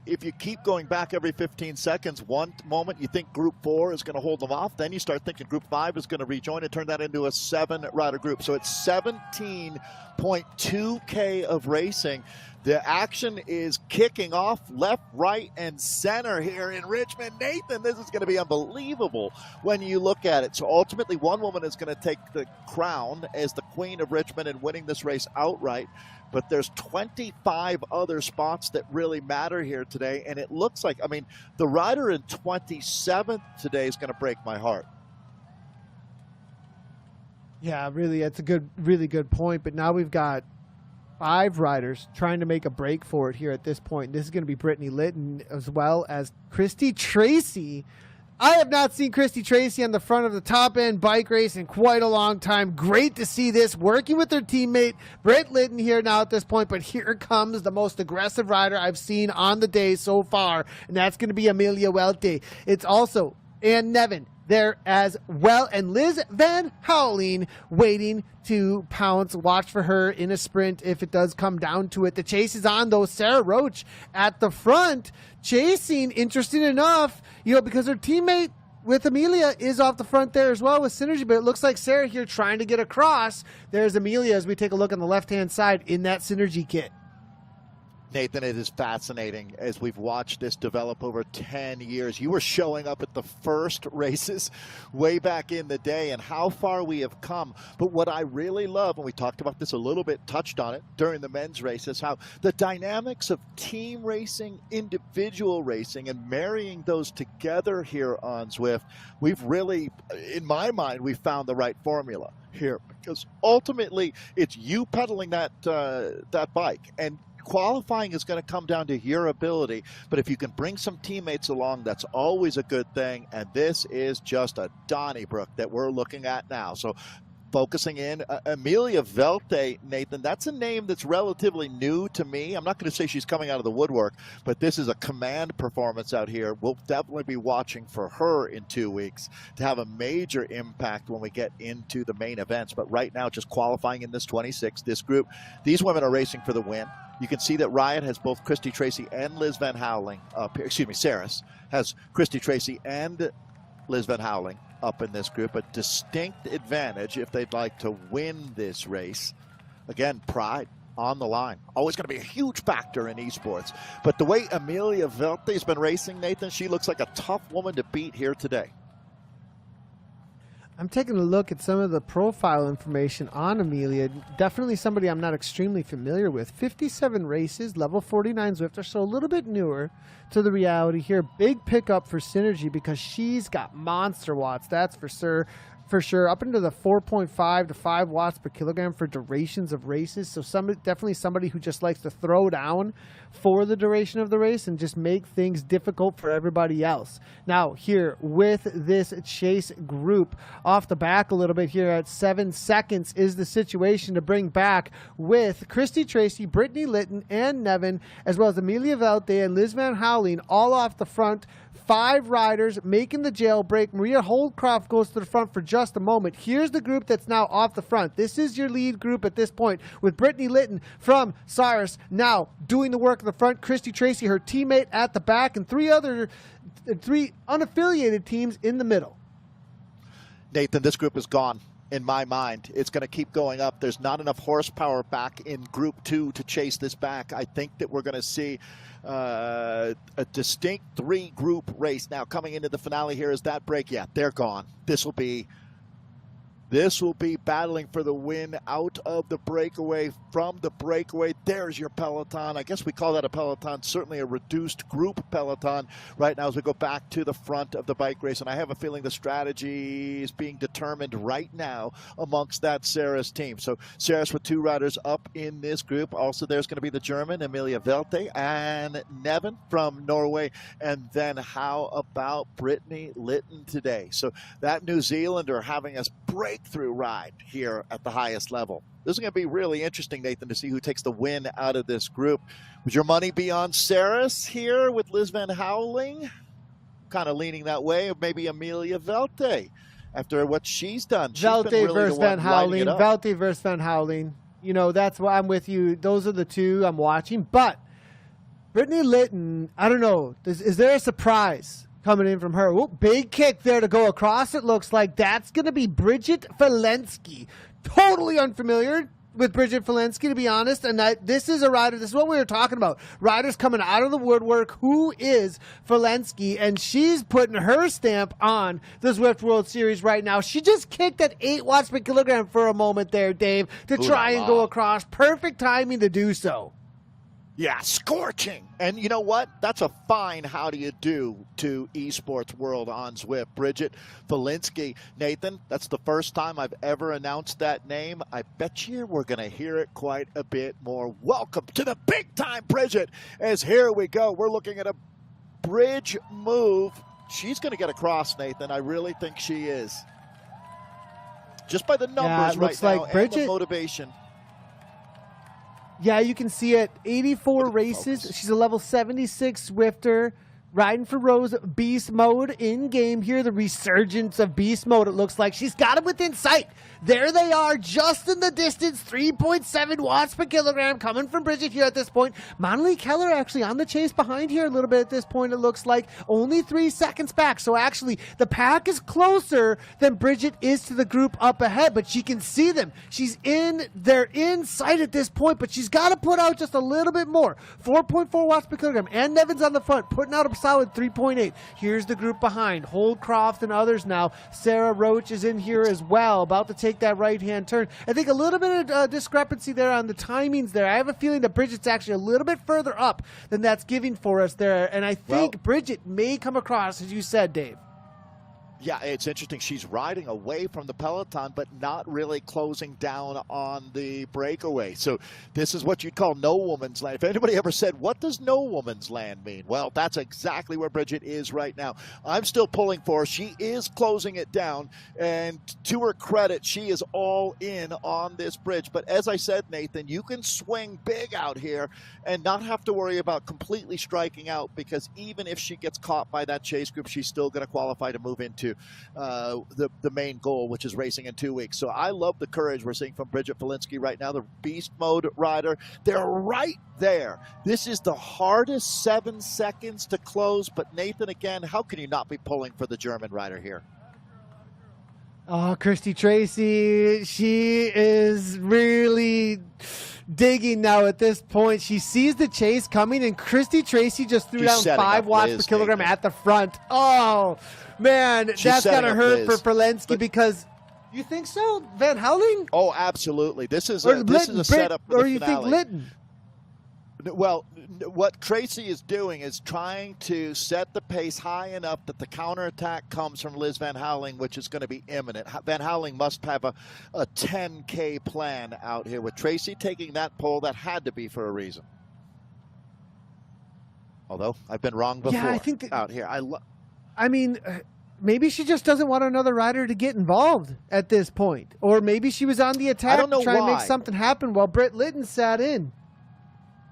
if you keep going back every 15 seconds, one moment you think Group 4 is going to hold them off, then you start thinking Group 5 is going to rejoin and turn that into a 7-rider group. So it's 17.2K of racing. The action is kicking off left, right, and center here in Richmond. Nathan, this is going to be unbelievable when you look at it. So ultimately, one woman is going to take the crown as the queen of Richmond and winning this race outright. But there's 25 other spots that really matter here today. And it looks like, the rider in 27th today is going to break my heart. Yeah, really, that's a really good point. But now we've got 5 riders trying to make a break for it here at this point. This is going to be Brittany Litton as well as Christy Tracy. I have not seen Christy Tracy on the front of the top end bike race in quite a long time. Great to see this working with her teammate Britt Litton here now at this point. But here comes the most aggressive rider I've seen on the day so far, and that's going to be Amelia Welte. It's also Ann Nevin there as well, and Liz Van Houweling waiting to pounce. Watch for her in a sprint if it does come down to it. The chase is on, though. Sarah Roach at the front chasing, interesting enough, because her teammate with Amelia is off the front there as well with Synergy, but it looks like Sarah here trying to get across. There's Amelia as we take a look on the left-hand side in that Synergy kit. Nathan, it is fascinating as we've watched this develop over 10 years. You were showing up at the first races way back in the day and how far we have come. But what I really love, and we talked about this a little bit, touched on it during the men's races, how the dynamics of team racing, individual racing, and marrying those together here on Zwift, we've really, in my mind, we've found the right formula here. Because ultimately, it's you pedaling that bike, and qualifying is going to come down to your ability, but if you can bring some teammates along, that's always a good thing, and this is just a Donnybrook that we're looking at now. So focusing in, Amelia Welte, Nathan, that's a name that's relatively new to me. I'm not going to say she's coming out of the woodwork, but this is a command performance out here. We'll definitely be watching for her in 2 weeks to have a major impact when we get into the main events. But right now, just qualifying in this 26, this group, these women are racing for the win. You can see that Riot has both Christy Tracy and Liz Van Houweling up here. Saris has Christy Tracy and Liz Van Houweling up in this group. A distinct advantage if they'd like to win this race. Again, pride on the line. Always going to be a huge factor in esports. But the way Amelia Welte has been racing, Nathan, she looks like a tough woman to beat here today. I'm taking a look at some of the profile information on Amelia. Definitely somebody I'm not extremely familiar with. 57 races, level 49 Zwifter, so a little bit newer to the reality here. Big pickup for Synergy because she's got monster watts, that's for sure. for sure, up into the 4.5 to 5 watts per kilogram for durations of races. So definitely somebody who just likes to throw down for the duration of the race and just make things difficult for everybody else. Now here with this chase group, off the back a little bit here at 7 seconds is the situation to bring back with Christy Tracy, Brittany Litton, and Nevin, as well as Amelia Velte and Liz Van Houweling, all off the front. 5 riders making the jailbreak. Maria Holdcroft goes to the front for just a moment. Here's the group that's now off the front. This is your lead group at this point, with Brittany Litton from Cyrus now doing the work at the front. Christy Tracy, her teammate, at the back, and 3 unaffiliated teams in the middle. Nathan, this group is gone. In my mind, it's going to keep going up. There's not enough horsepower back in Group 2 to chase this back. I think that we're going to see a distinct 3-group race. Now, coming into the finale here is that break. Yeah, they're gone. This will be battling for the win out of the breakaway, from the breakaway. There's your peloton. I guess we call that a peloton, certainly a reduced group peloton right now as we go back to the front of the bike race. And I have a feeling the strategy is being determined right now amongst that Ceres team. So Ceres with 2 riders up in this group. Also, there's going to be the German, Amelia Velte, and Nevin from Norway. And then how about Brittany Litton today? So that New Zealander having us breakthrough ride here at the highest level. This is going to be really interesting, Nathan, to see who takes the win out of this group. Would your money be on Ceres here with Liz Van Houweling? Kind of leaning that way, or maybe Amelia Velte after what she's done. Velte versus Van Houweling. Velte versus Van Houweling. You know, that's why I'm with you. Those are the 2 I'm watching. But Brittany Litton, I don't know. Is there a surprise coming in from her? Ooh, big kick there to go across. It looks like that's going to be Bridget Falensky. Totally unfamiliar with Bridget Falensky, to be honest. And this is a rider. This is what we were talking about. Riders coming out of the woodwork. Who is Falensky? And she's putting her stamp on the Zwift World Series right now. She just kicked at 8 watts per kilogram for a moment there, Dave, to try and go across. Perfect timing to do so. Yeah, scorching. And you know what? That's a fine how do you do to esports world on Zwift. Bridget Falensky. Nathan, that's the first time I've ever announced that name. I bet you we're going to hear it quite a bit more. Welcome to the big time, Bridget, as here we go. We're looking at a bridge move. She's going to get across, Nathan. I really think she is. Just by the numbers right now and the motivation. Yeah, you can see it. 84 races. Focus. She's a level 76 Zwifter, riding for Rose Beast Mode in-game here. The resurgence of Beast Mode, it looks like. She's got it within sight. There they are, just in the distance. 3.7 watts per kilogram coming from Bridget here at this point. Monali Keller actually on the chase behind here a little bit at this point, it looks like. Only 3 seconds back. So actually, the pack is closer than Bridget is to the group up ahead, but she can see them. They're in sight at this point, but she's got to put out just a little bit more. 4.4 watts per kilogram. And Nevin's on the front, putting out a solid 3.8. Here's the group behind. Holdcroft and others now. Sarah Roach is in here as well, about to take that right-hand turn. I think a little bit of discrepancy there on the timings there. I have a feeling that Bridget's actually a little bit further up than that's giving for us there, and I think Bridget may come across, as you said, Dave. Yeah, it's interesting. She's riding away from the peloton, but not really closing down on the breakaway. So this is what you'd call no woman's land. If anybody ever said, what does no woman's land mean? Well, that's exactly where Bridget is right now. I'm still pulling for her. She is closing it down, and to her credit, she is all in on this bridge. But as I said, Nathan, you can swing big out here and not have to worry about completely striking out, because even if she gets caught by that chase group, she's still going to qualify to move into the main goal, which is racing in 2 weeks. So I love the courage we're seeing from Bridget Falensky right now, the beast mode rider. They're right there. This is the hardest 7 seconds to close, but Nathan, again, how can you not be pulling for the German rider here? Oh, Christy Tracy, she is really digging now at this point. She sees the chase coming, and Christy Tracy just threw down 5 watts per kilogram at the front. Oh, man, that's got to hurt for Falensky, because you think so? Van Houweling? Oh, absolutely. This is a setup for the finale. Or you think Litton? Well, what Tracy is doing is trying to set the pace high enough that the counterattack comes from Liz Van Houweling, which is going to be imminent. Van Houweling must have a 10K plan out here. With Tracy taking that pole, that had to be for a reason. Although I've been wrong before. Yeah, I think out here. I mean, maybe she just doesn't want another rider to get involved at this point. Or maybe she was on the attack to try and make something happen while Britt Lytton sat in.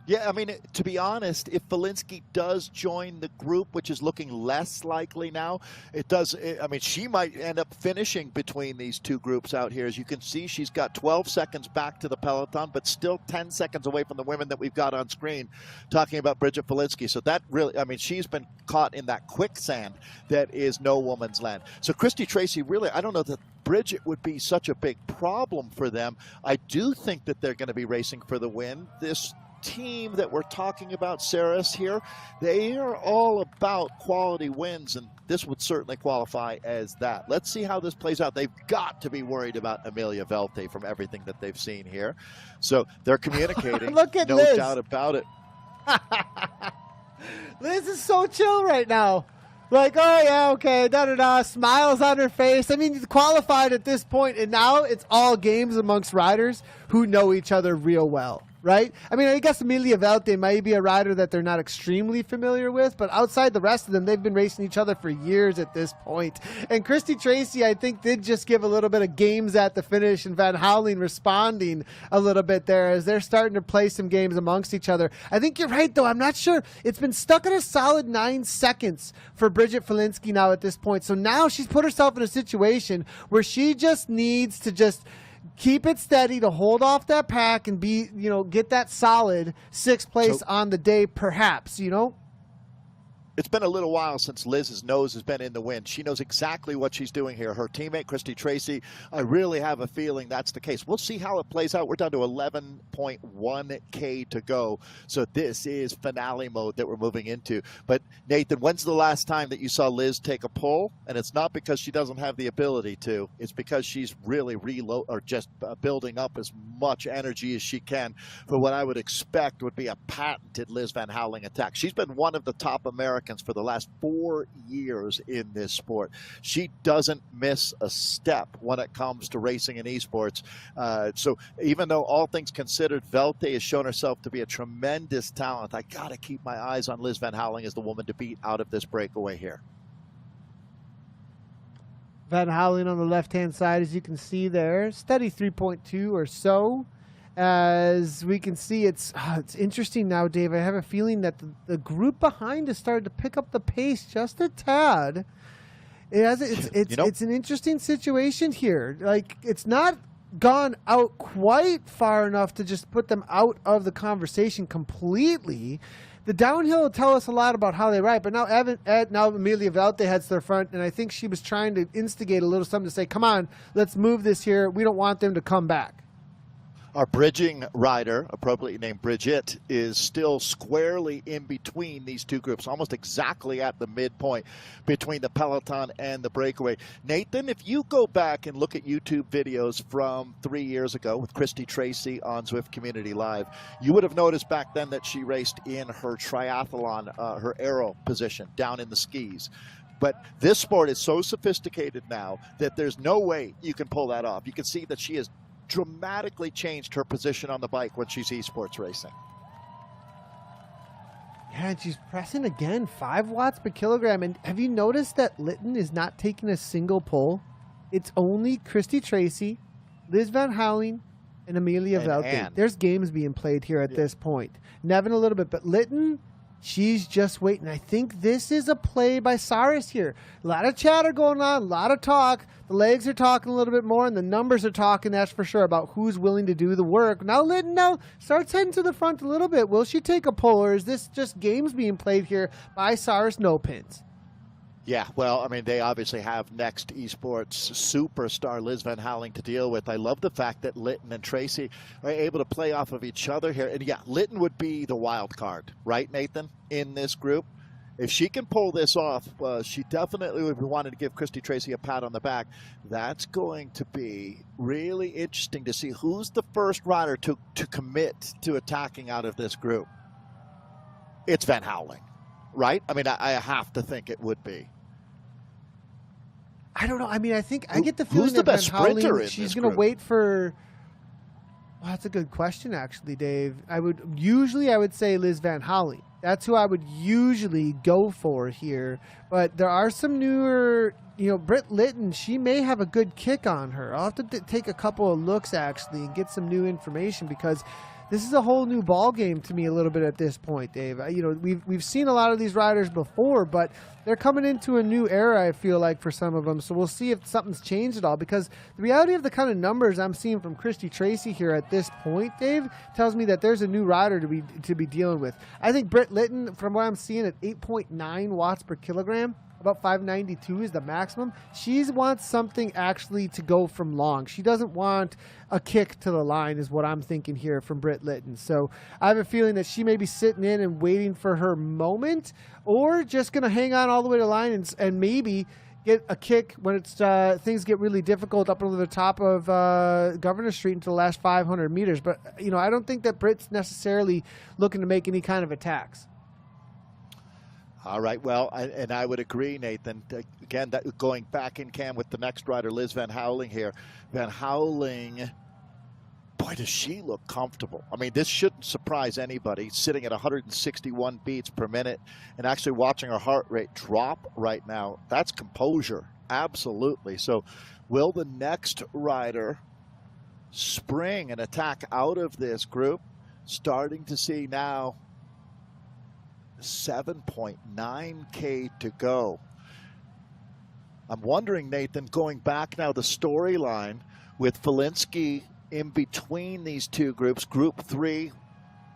Yeah, I mean, to be honest, if Filinski does join the group, which is looking less likely now, I mean, she might end up finishing between these two groups out here. As you can see, she's got 12 seconds back to the peloton, but still 10 seconds away from the women that we've got on screen, talking about Bridget Filinski. So that really, I mean, she's been caught in that quicksand that is no woman's land. So Christy Tracy, really, I don't know that Bridget would be such a big problem for them. I do think that they're going to be racing for the win. This team that we're talking about, Saris here, they are all about quality wins, and this would certainly qualify as that. Let's see how this plays out. They've got to be worried about Amelia Velte from everything that they've seen here. So they're communicating. Look at no Liz. doubt about it. Liz is so chill right now. Like, oh yeah, okay, da-da-da, smiles on her face. I mean, he's qualified at this point, and now it's all games amongst riders who know each other real well. Right? I mean, I guess Amelia Velte might be a rider that they're not extremely familiar with, but outside the rest of them, they've been racing each other for years at this point. And Christy Tracy, I think, did just give a little bit of games at the finish, and Van Houweling responding a little bit there as they're starting to play some games amongst each other. I think you're right, though. I'm not sure. It's been stuck at a solid 9 seconds for Bridget Filinski now at this point. So now she's put herself in a situation where she just needs to just keep it steady to hold off that pack and be, get that solid 6th place on the day, perhaps, It's been a little while since Liz's nose has been in the wind. She knows exactly what she's doing here. Her teammate, Christy Tracy, I really have a feeling that's the case. We'll see how it plays out. We're down to 11.1K to go. So this is finale mode that we're moving into. But, Nathan, when's the last time that you saw Liz take a pull? And it's not because she doesn't have the ability to. It's because she's really building up as much energy as she can for what I would expect would be a patented Liz Van Houweling attack. She's been one of the top Americans for the last 4 years in this sport. She doesn't miss a step when it comes to racing in esports. So even though all things considered, Velte has shown herself to be a tremendous talent, I got to keep my eyes on Liz Van Houweling as the woman to beat out of this breakaway here. Van Houweling on the left-hand side, as you can see there, steady 3.2 or so. As we can see, it's interesting now, Dave. I have a feeling that the group behind has started to pick up the pace just a tad. It's an interesting situation here. Like, it's not gone out quite far enough to just put them out of the conversation completely. The downhill will tell us a lot about how they ride, but now Amelia Velte heads to the front, and I think she was trying to instigate a little something to say, come on, let's move this here. We don't want them to come back. Our bridging rider, appropriately named Bridget, is still squarely in between these two groups, almost exactly at the midpoint between the peloton and the breakaway. Nathan, if you go back and look at YouTube videos from 3 years ago with Christy Tracy on Zwift Community Live, you would have noticed back then that she raced in her triathlon, her aero position down in the skis. But this sport is so sophisticated now that there's no way you can pull that off. You can see that she has dramatically changed her position on the bike when she's esports racing. Yeah, and she's pressing again, 5 watts per kilogram. And have you noticed that Lytton is not taking a single pull? It's only Christy Tracy, Liz Van Houweling, and Amelia Velte. There's games being played here at this point. Nevin a little bit, but Lytton, she's just waiting. I think this is a play by Saris here. A lot of chatter going on, a lot of talk. The legs are talking a little bit more, and the numbers are talking, that's for sure, about who's willing to do the work. Now Lytton starts heading to the front a little bit. Will she take a pull, or is this just games being played here by Saris No Pins? Yeah, well, I mean, they obviously have next esports superstar Liz Van Houweling to deal with. I love the fact that Lytton and Tracy are able to play off of each other here. And yeah, Lytton would be the wild card, right, Nathan, in this group? If she can pull this off, she definitely would be wanting to give Christy Tracy a pat on the back. That's going to be really interesting to see who's the first rider to commit to attacking out of this group. it's Van Houweling, right? I mean, I have to think it would be. I don't know. I mean, I think I get the feeling Who's the that best Van sprinter Houweling, in she's this going to group? wait for. Well, that's a good question, actually, Dave. I would say Liz Van Houweling. That's who I would usually go for here. But there are some newer, Britt Lytton, she may have a good kick on her. I'll have to take a couple of looks, actually, and get some new information, because this is a whole new ball game to me a little bit at this point, Dave. We've seen a lot of these riders before, but they're coming into a new era, I feel like, for some of them. So we'll see if something's changed at all, because the reality of the kind of numbers I'm seeing from Christy Tracy here at this point, Dave, tells me that there's a new rider to be dealing with. I think Britt Lytton, from what I'm seeing, at 8.9 watts per kilogram, about 592 is the maximum. She wants something actually to go from long. She doesn't want a kick to the line, is what I'm thinking here from Britt Lytton. So I have a feeling that she may be sitting in and waiting for her moment, or just going to hang on all the way to the line and maybe get a kick when it's things get really difficult up over the top of Governor Street into the last 500 meters. But, I don't think that Britt's necessarily looking to make any kind of attacks. All right, well, and I would agree, Nathan. Again, going back in cam with the next rider, Liz Van Houweling here. Van Houweling, boy, does she look comfortable. I mean, this shouldn't surprise anybody, sitting at 161 beats per minute and actually watching her heart rate drop right now. That's composure, absolutely. So will the next rider spring an attack out of this group? Starting to see now 7.9K to go. I'm wondering, Nathan, going back now, the storyline with Felinski in between these two groups, Group 3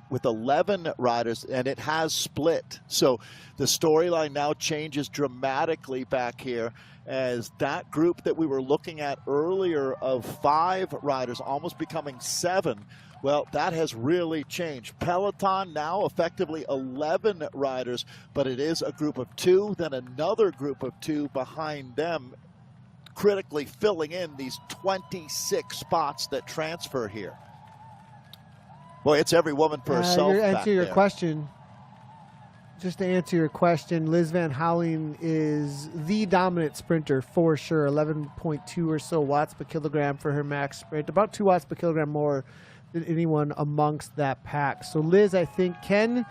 with 11 riders, and it has split. So the storyline now changes dramatically back here, as that group that we were looking at earlier of 5 riders almost becoming 7. Well, that has really changed. Peloton now effectively 11 riders, but it is a group of 2, then another group of 2 behind them, critically filling in these 26 spots that transfer here. Boy, it's every woman for herself. Just to answer your question, Liz Van Houweling is the dominant sprinter for sure. 11.2 or so watts per kilogram for her max sprint, about 2 watts per kilogram more than anyone amongst that pack. So Liz, I think, can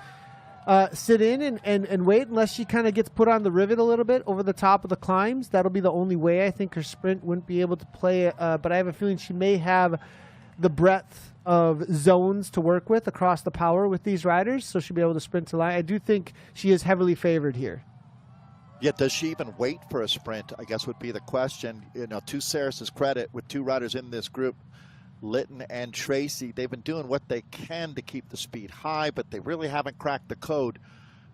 sit in and wait unless she kind of gets put on the rivet a little bit over the top of the climbs. That'll be the only way. I think her sprint wouldn't be able to play, but I have a feeling she may have the breadth of zones to work with across the power with these riders, so she'll be able to sprint to line. I do think she is heavily favored here. Yet does she even wait for a sprint, I guess would be the question. To Saris's credit, with 2 riders in this group, Lytton and Tracy, they've been doing what they can to keep the speed high, but they really haven't cracked the code.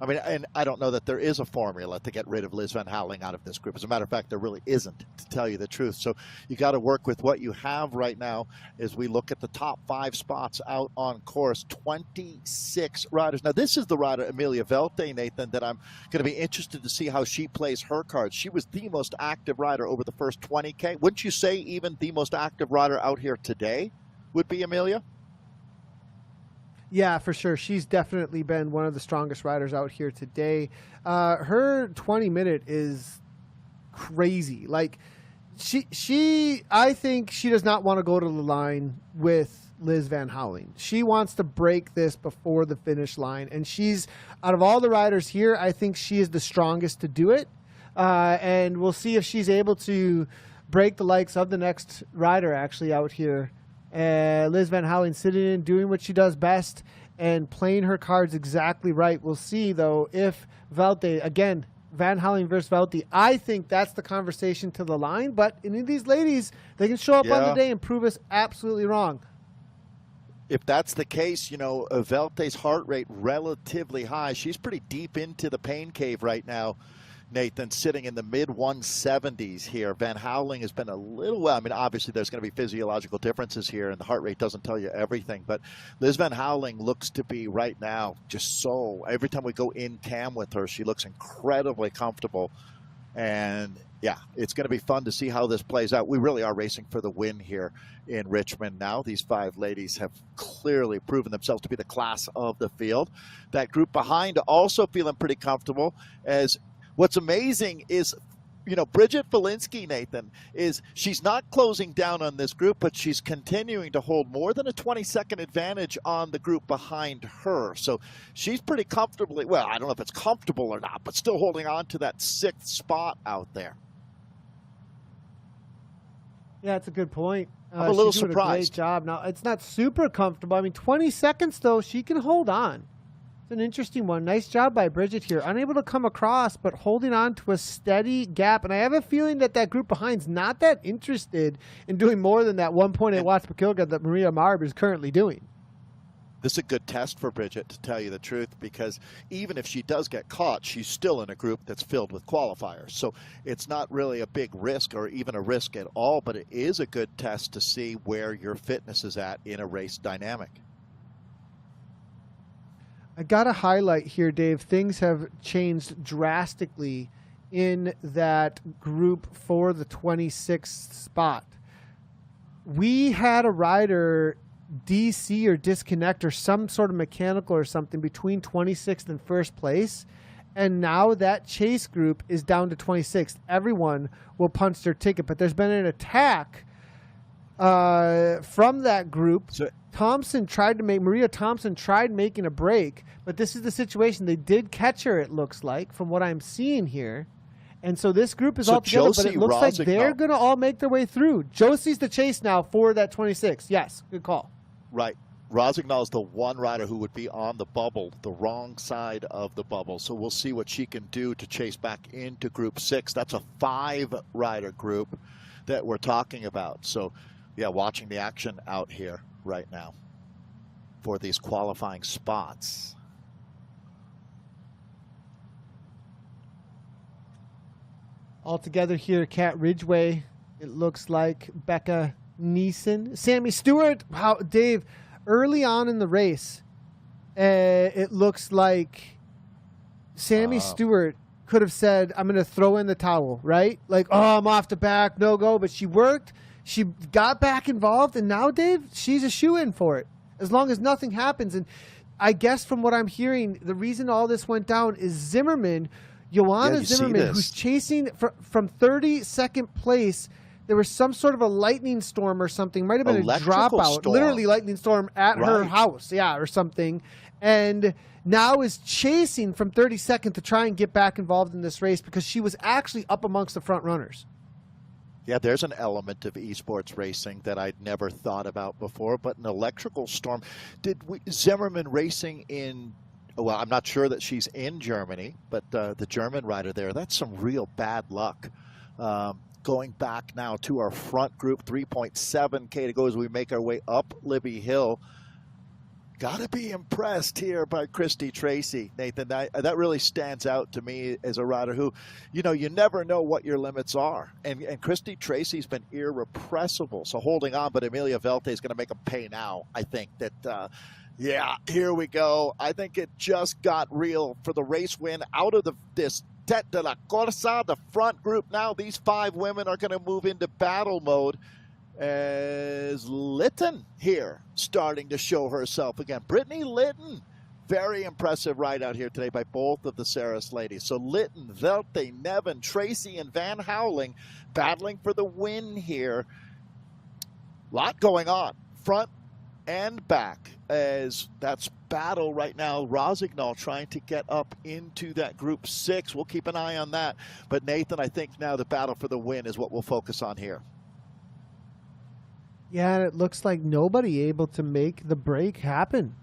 I mean, and I don't know that there is a formula to get rid of Liz Van Houweling out of this group. As a matter of fact, there really isn't, to tell you the truth. So you got to work with what you have right now as we look at the top 5 spots out on course. 26 riders. Now, this is the rider, Amelia Velte, Nathan, that I'm going to be interested to see how she plays her cards. She was the most active rider over the first 20K. Wouldn't you say even the most active rider out here today would be Amelia? Yeah, for sure. She's definitely been one of the strongest riders out here today. Her 20-minute is crazy. Like, I think she does not want to go to the line with Liz Van Houweling. She wants to break this before the finish line. And she's, out of all the riders here, I think she is the strongest to do it. And we'll see if she's able to break the likes of the next rider actually out here. Liz Van Houweling sitting in, doing what she does best, and playing her cards exactly right. We'll see, though, if Velte, again, Van Houweling versus Velte, I think that's the conversation to the line. But any of these ladies, they can show up on the day and prove us absolutely wrong. If that's the case, Velte's heart rate relatively high. She's pretty deep into the pain cave right now, Nathan, sitting in the mid-170s here. Van Houweling has been a little, well, I mean, obviously there's going to be physiological differences here, and the heart rate doesn't tell you everything, but Liz Van Houweling looks to be right now just so, every time we go in cam with her, she looks incredibly comfortable. And Yeah, it's going to be fun to see how this plays out. We really are racing for the win here in Richmond now. These 5 ladies have clearly proven themselves to be the class of the field. That group behind also feeling pretty comfortable. As what's amazing is, you know, Bridget Valinsky, Nathan, is she's not closing down on this group, but she's continuing to hold more than a 20-second advantage on the group behind her. So she's pretty comfortably, well, I don't know if it's comfortable or not, but still holding on to that 6th spot out there. Yeah, it's a good point. I'm a little she's doing surprised. A great job. Now, it's not super comfortable. I mean, 20 seconds, though, she can hold on. It's an interesting one. Nice job by Bridget here. Unable to come across, but holding on to a steady gap. And I have a feeling that that group behind's not that interested in doing more than that 1.8 watts per kilogram that Maria Marb is currently doing. This is a good test for Bridget, to tell you the truth, because even if she does get caught, she's still in a group that's filled with qualifiers. So it's not really a big risk or even a risk at all, but it is a good test to see where your fitness is at in a race dynamic. I got to highlight here, Dave, things have changed drastically in that group for the 26th spot. We had a rider DC or disconnect or some sort of mechanical or something between 26th and first place, and now that chase group is down to 26th. Everyone will punch their ticket, but there's been an attack from that group. So Maria Thompson tried making a break, but this is the situation. They did catch her, it looks like, from what I'm seeing here. And so this group is all together, but it looks like they're going to all make their way through. Josie's the chase now for that 26. Yes, good call. Right. Rosignol is the one rider who would be on the bubble, the wrong side of the bubble. So we'll see what she can do to chase back into Group 6. That's a 5-rider group that we're talking about. So, yeah, watching the action out here right now for these qualifying spots. All together here, Kat Ridgway, it looks like Becca Neeson, Sammy Stewart. Wow, Dave, early on in the race, it looks like Sammy Stewart could have said, I'm going to throw in the towel, right? Like, oh, I'm off the back, no go. But she worked. She got back involved. And now, Dave, she's a shoo-in for it as long as nothing happens. And I guess from what I'm hearing, the reason all this went down is Zimmerman, Joanna Zimmerman, who's chasing from 32nd place. There was some sort of a lightning storm or something. Might have been a dropout. Literally lightning storm at her house, or something. And now is chasing from 32nd to try and get back involved in this race because she was actually up amongst the front runners. Yeah, there's an element of esports racing that I'd never thought about before, but an electrical storm. Zimmerman racing in, well, I'm not sure that she's in Germany, but the German rider there, that's some real bad luck. Going back now to our front group, 3.7K to go as we make our way up Libby Hill. Got to be impressed here by Christy Tracy, Nathan. That really stands out to me as a rider who, you know, you never know what your limits are. And Christy Tracy's been irrepressible. So holding on, but Amelia Velte is going to make them pay now. I think that, yeah, here we go. I think it just got real for the race win out of this Tête de la Corsa, the front group now. These 5 women are going to move into battle mode as Litton here starting to show herself again. Brittany Litton, very impressive ride out here today by both of the Saris ladies. So Litton, Velte, Nevin, Tracy, and Van Howling battling for the win here. A lot going on, front and back, as that's battle right now. Rosignol trying to get up into that Group 6. We'll keep an eye on that. But Nathan, I think now the battle for the win is what we'll focus on here. Yeah, and it looks like nobody able to make the break happen.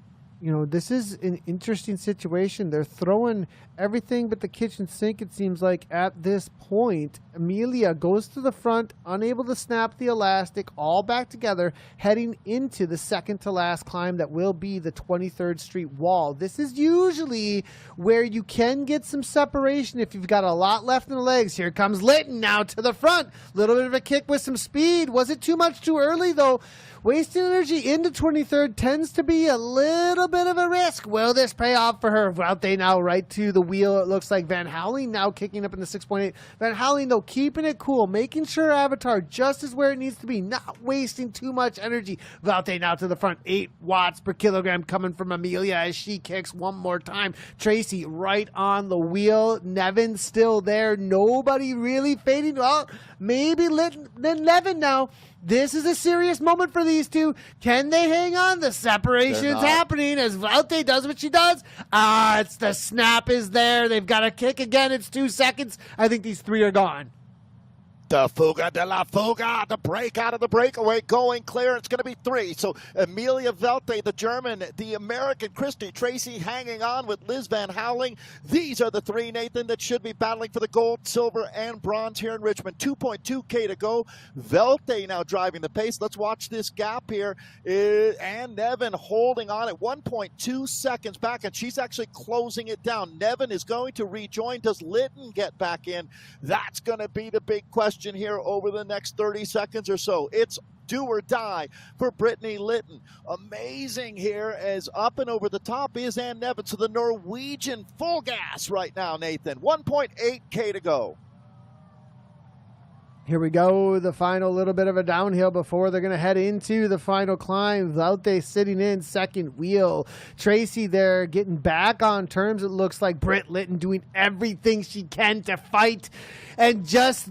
You know, this is an interesting situation. They're throwing everything but the kitchen sink, it seems like, at this point. Amelia goes to the front, unable to snap the elastic, all back together, heading into the second-to-last climb that will be the 23rd Street wall. This is usually where you can get some separation if you've got a lot left in the legs. Here comes Litton now to the front. Little bit of a kick with some speed. Was it too much too early, though? Wasting energy into 23rd tends to be a little bit of a risk. Will this pay off for her? Vuelta now right to the wheel. It looks like Van Houweling now kicking up in the 6.8. Van Houweling, though, keeping it cool, making sure her avatar just is where it needs to be, not wasting too much energy. Vuelta now to the front, 8 watts per kilogram coming from Amelia as she kicks one more time. Tracy right on the wheel. Nevin still there. Nobody really fading. Well, maybe then Nevin now. This is a serious moment for these two. Can they hang on? The separation's happening as Vuelta does what she does. It's the snap is there. They've got to kick again. It's 2 seconds. I think these 3 are gone. The Fuga de la Fuga, the break out of the breakaway, going clear. It's going to be 3. So Amelia Vuelta, the German, the American Christy Tracy hanging on with Liz Van Houweling. These are the 3, Nathan, that should be battling for the gold, silver, and bronze here in Richmond. 2.2K to go. Vuelta now driving the pace. Let's watch this gap here. And Nevin holding on at 1.2 seconds back, and she's actually closing it down. Nevin is going to rejoin. Does Litton get back in? That's going to be the big question here over the next 30 seconds or so. It's do or die for Brittany Litton. Amazing here as up and over the top is Ann Nevin. So the Norwegian full gas right now, Nathan. 1.8K to go. Here we go, the final little bit of a downhill before they're going to head into the final climb. Vuelta sitting in second wheel. Tracy there getting back on terms. It looks like Britt Litton doing everything she can to fight and just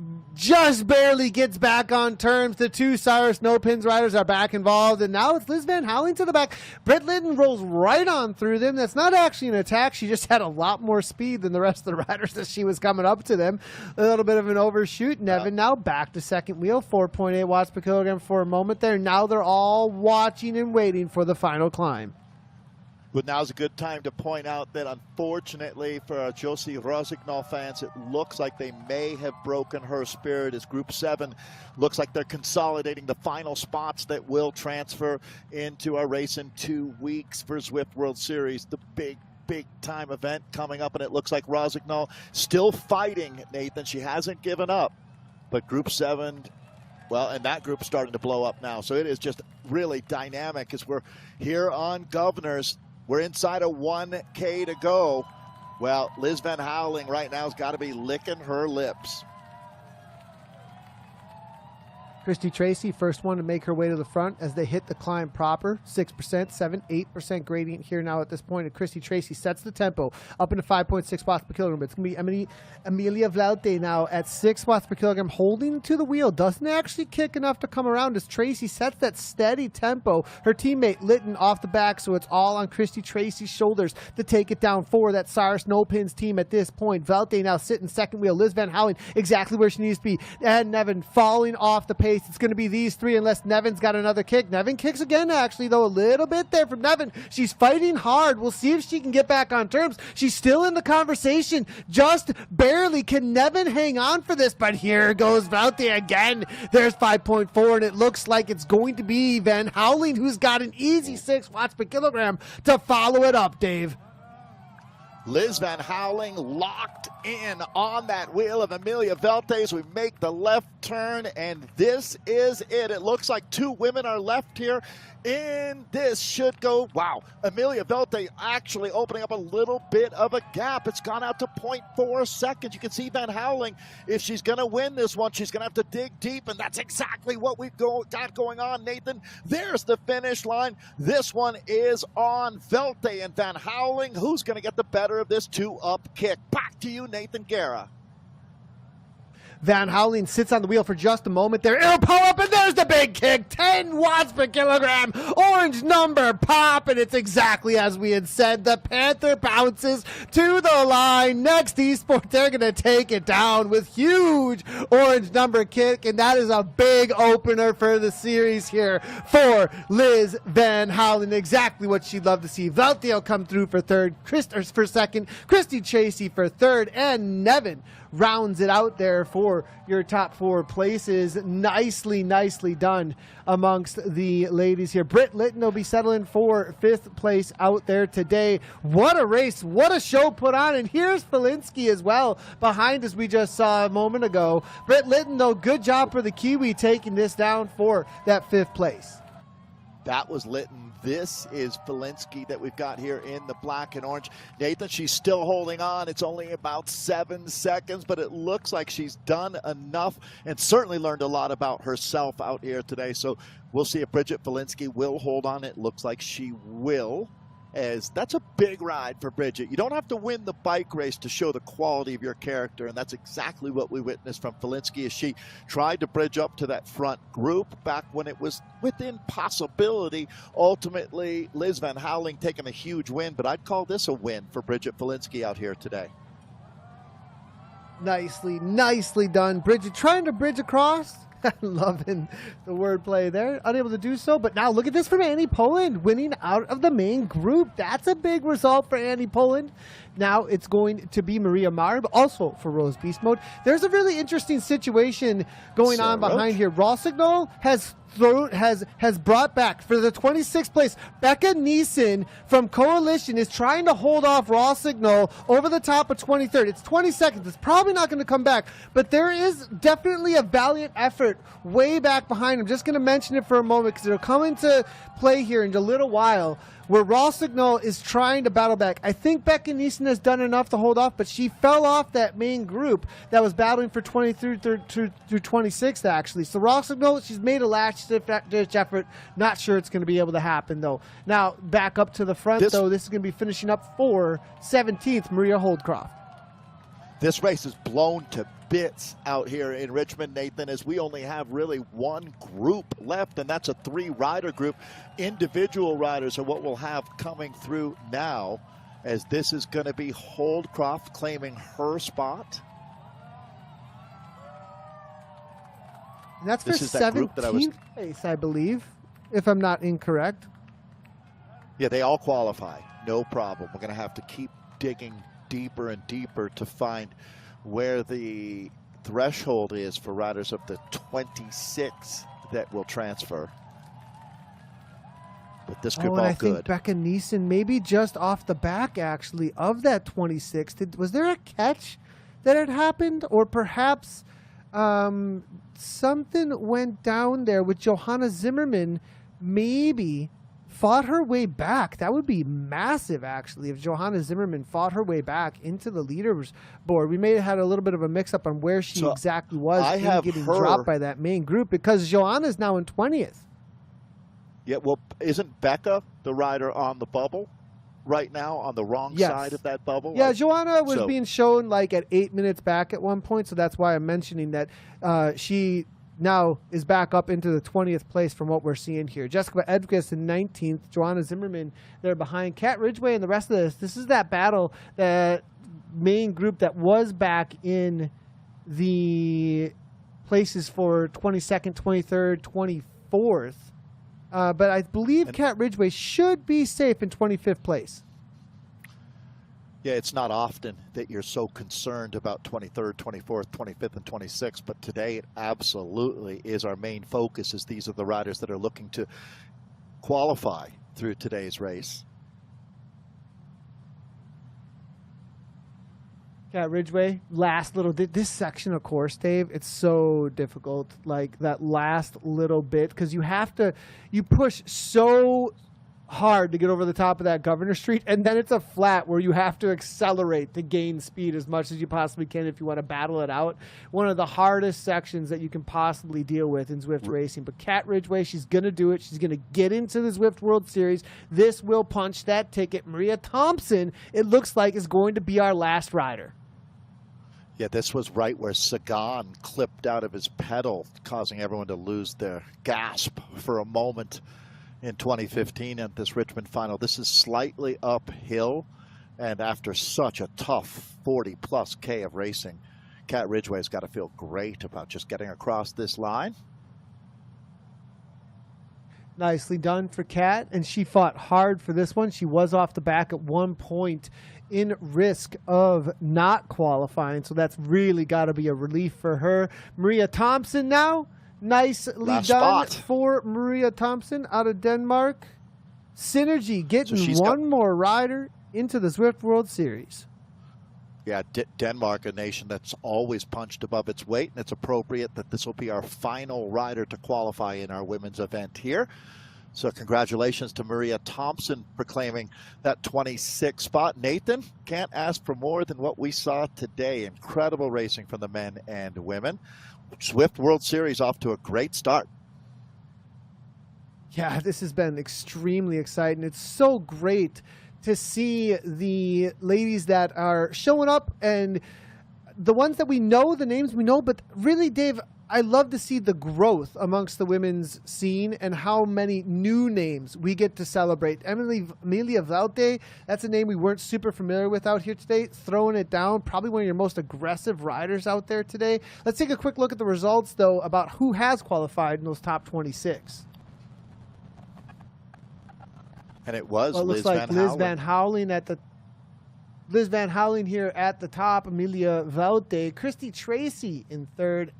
barely gets back on terms. The 2 Cyrus No Pins riders are back involved, and now it's Liz Van Houweling to the back. Britt Litton rolls right on through them. That's not actually an attack. She just had a lot more speed than the rest of the riders as she was coming up to them. A little bit of an overshoot. Nevin now back to second wheel, 4.8 watts per kilogram for a moment there. Now they're all watching and waiting for the final climb. But now's a good time to point out that unfortunately for our Josie Rosignol fans, it looks like they may have broken her spirit as Group 7 looks like they're consolidating the final spots that will transfer into our race in 2 weeks for Zwift World Series, the big time event coming up. And it looks like Rosignol still fighting, Nathan. She hasn't given up. But Group 7, well, and that group's starting to blow up now. So it is just really dynamic as we're here on Governors. We're inside of 1K to go. Well, Liz Van Houweling right now has got to be licking her lips. Christy Tracy, first one to make her way to the front as they hit the climb proper. 6%, 7, 8% gradient here now at this point. And Christy Tracy sets the tempo up into 5.6 watts per kilogram. It's going to be Amelia Vuelta now at 6 watts per kilogram, holding to the wheel. Doesn't actually kick enough to come around as Tracy sets that steady tempo. Her teammate Litton off the back, so it's all on Christy Tracy's shoulders to take it down for that Cyrus No Pins team at this point. Vuelta now sitting second wheel. Liz Van Houweling exactly where she needs to be. And Nevin falling off the pace. It's going to be these 3 unless Nevin's got another kick. Nevin kicks again, actually, though, a little bit there from Nevin. She's fighting hard. We'll see if she can get back on terms. She's still in the conversation, just barely. Can Nevin hang on for this? But here goes Vuelta again. There's 5.4, and it looks like it's going to be Van Houweling who's got an easy 6 watts per kilogram to follow it up, Dave. Liz Van Houweling locked in on that wheel of Amelia Vuelta as we make the left turn, and this is it. It looks like 2 women are left here, and this should go, wow, Amelia Vuelta actually opening up a little bit of a gap. It's gone out to 0.4 seconds. You can see Van Houweling, if she's going to win this one, she's going to have to dig deep, and that's exactly what we've got going on, Nathan. There's the finish line. This one is on Vuelta and Van Houweling. Who's going to get the better of this 2-up kick? Back to you, Nathan Guerra. Van Houweling sits on the wheel for just a moment there. It'll pull up, and there's the big kick. 10 watts per kilogram. Orange number pop, and it's exactly as we had said. The Panther bounces to the line. Next eSport, they're going to take it down with huge orange number kick, and that is a big opener for the series here for Liz Van Houweling. Exactly what she'd love to see. Vuelta will come through for third, for second, Christy Tracy for third, and Nevin rounds it out there for your top 4 places. Nicely done amongst the ladies here. Britt Litton will be settling for 5th place out there today. What a race, what a show put on, and here's Felinski as well behind us we just saw a moment ago. Britt Litton, though, good job for the Kiwi taking this down for that 5th place. That was Litton. This is Felinski that we've got here in the black and orange. Nathan, she's still holding on. It's only about 7 seconds, but it looks like she's done enough and certainly learned a lot about herself out here today. So we'll see if Bridget Felinski will hold on. It looks like she will, as that's a big ride for Bridget. You don't have to win the bike race to show the quality of your character, and that's exactly what we witnessed from Felinski as she tried to bridge up to that front group back when it was within possibility. Ultimately, Liz Van Houweling taking a huge win, but I'd call this a win for Bridget Felinski out here today. Nicely done, Bridget. Trying to bridge across. Loving the wordplay there. Unable to do so, but now look at this from Annie Poland, winning out of the main group. That's a big result for Annie Poland. Now it's going to be Maria Marb, also for Rose Beast Mode. There's a really interesting situation going on behind here. Rossignol has brought back for the 26th place. Becca Neeson from Coalition is trying to hold off Rossignol over the top of 23rd. It's 20 seconds. It's probably not going to come back, but there is definitely a valiant effort way back behind. I'm just going to mention it for a moment because it'll come into play here in a little while, where Rossignol is trying to battle back. I think Becca Neeson has done enough to hold off, but she fell off that main group that was battling for 23 through 26th, actually. So Rossignol, she's made a last-ditch effort. Not sure it's going to be able to happen, though. Now, back up to the front, though. This is going to be finishing up for 17th, Maria Holdcroft. This race is blown to bits out here in Richmond, Nathan, as we only have really one group left, and that's a 3-rider group. Individual riders are what we'll have coming through now, as this is going to be Holdcroft claiming her spot. And that's for 17th place, I believe, if I'm not incorrect. Yeah, they all qualify. No problem. We're going to have to keep digging deeper and deeper to find where the threshold is for riders of the 26 that will transfer. But this group all I good. think Becca Neeson maybe just off the back, actually, of that 26. Was there a catch that had happened? Or perhaps something went down there with Johanna Zimmerman maybe fought her way back. That would be massive, actually, if Johanna Zimmerman fought her way back into the leaders board. We may have had a little bit of a mix-up on where she exactly was getting dropped by that main group, because Johanna's now in 20th. Yeah, well, isn't Becca the rider on the bubble right now, on the wrong side of that bubble? Yeah, Johanna was being shown like at 8 minutes back at one point, so that's why I'm mentioning that she now is back up into the 20th place from what we're seeing here. Jessica Edquist in 19th. Joanna Zimmerman there behind. Kat Ridgway and the rest of this. This is that battle, that main group that was back in the places for 22nd, 23rd, 24th. But I believe Kat Ridgway should be safe in 25th place. Yeah, it's not often that you're so concerned about 23rd, 24th, 25th, and 26th, but today it absolutely is our main focus, as these are the riders that are looking to qualify through today's race. Kat Ridgway, last little bit. This section, of course, Dave, it's so difficult, like that last little bit, because you push so hard to get over the top of that Governor Street, and then it's a flat where you have to accelerate to gain speed as much as you possibly can if you want to battle it out. One of the hardest sections that you can possibly deal with in Zwift racing. But Kat Ridgway, she's going to do it. She's going to get into the Zwift World Series. This will punch that ticket. Maria Thompson, it looks like, is going to be our last rider. Yeah, this was right where Sagan clipped out of his pedal, causing everyone to lose their gasp for a moment in 2015 at this Richmond final. This is slightly uphill, and after such a tough 40-plus K of racing, Kat Ridgway's got to feel great about just getting across this line. Nicely done for Kat, and she fought hard for this one. She was off the back at one point in risk of not qualifying, so that's really got to be a relief for her. Maria Thompson now. Nicely done for Maria Thompson out of Denmark. Synergy getting one more rider into the Zwift World Series. Yeah, Denmark, a nation that's always punched above its weight, and it's appropriate that this will be our final rider to qualify in our women's event here. So congratulations to Maria Thompson for claiming that 26th spot. Nathan, can't ask for more than what we saw today. Incredible racing from the men and women. Zwift World Series off to a great start. Yeah, this has been extremely exciting. It's so great to see the ladies that are showing up and the ones that we know, the names we know, but really, Dave, I love to see the growth amongst the women's scene and how many new names we get to celebrate. Amelia Valde, that's a name we weren't super familiar with out here today, throwing it down, probably one of your most aggressive riders out there today. Let's take a quick look at the results, though, about who has qualified in those top 26. And it was well, it looks like Liz Van Houweling here at the top, Amelia Valde, Christy Tracy in third,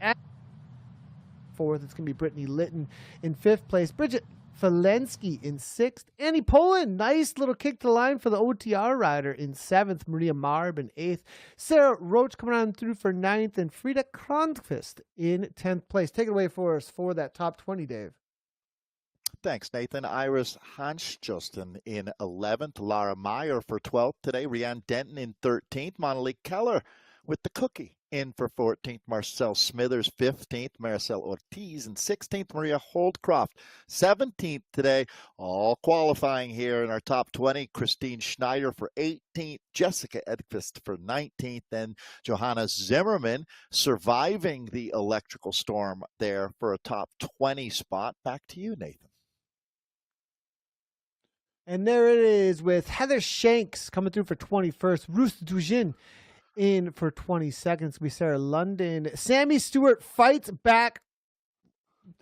fourth. It's going to be Brittany Litton in fifth place, Bridget Falensky in sixth, Annie Poland, nice little kick to the line for the OTR rider in seventh, Maria Marb in eighth, Sarah Roach coming on through for ninth, and Frida Kronqvist in 10th place. Take it away for us for that top 20, Dave. Thanks, Nathan. Iris Hanschjosten in 11th. Lara Meyer for 12th today. Rianne Denton in 13th. Monique Keller with the cookie in for 14th. Marcel Smithers 15th. Maricel Ortiz in 16th. Maria Holdcroft 17th today. All qualifying here in our top 20. Christine Schneider for 18th. Jessica Edqvist for 19th. And Johanna Zimmerman surviving the electrical storm there for a top 20 spot. Back to you, Nathan. And there it is with Heather Shanks coming through for 21st. Ruth Dujin in for 22nd. We Sarah London. Sammy Stewart fights back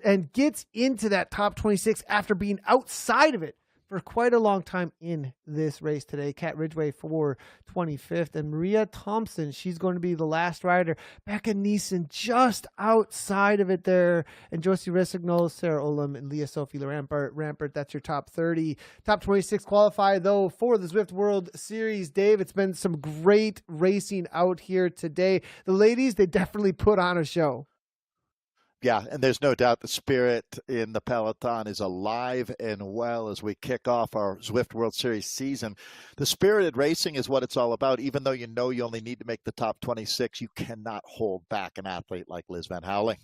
and gets into that top 26 after being outside of it for quite a long time in this race today. Kat Ridgway for 25th. And Maria Thompson, she's going to be the last rider. Becca Neeson just outside of it there. And Josie Resignol, Sarah Olam, and Leah Sophie Rampart. That's your top 30. Top 26 qualify, though, for the Zwift World Series. Dave, it's been some great racing out here today. The ladies, they definitely put on a show. Yeah, and there's no doubt the spirit in the peloton is alive and well as we kick off our Zwift World Series season. The spirited racing is what it's all about. Even though you know you only need to make the top 26, you cannot hold back an athlete like Liz Van Houweling.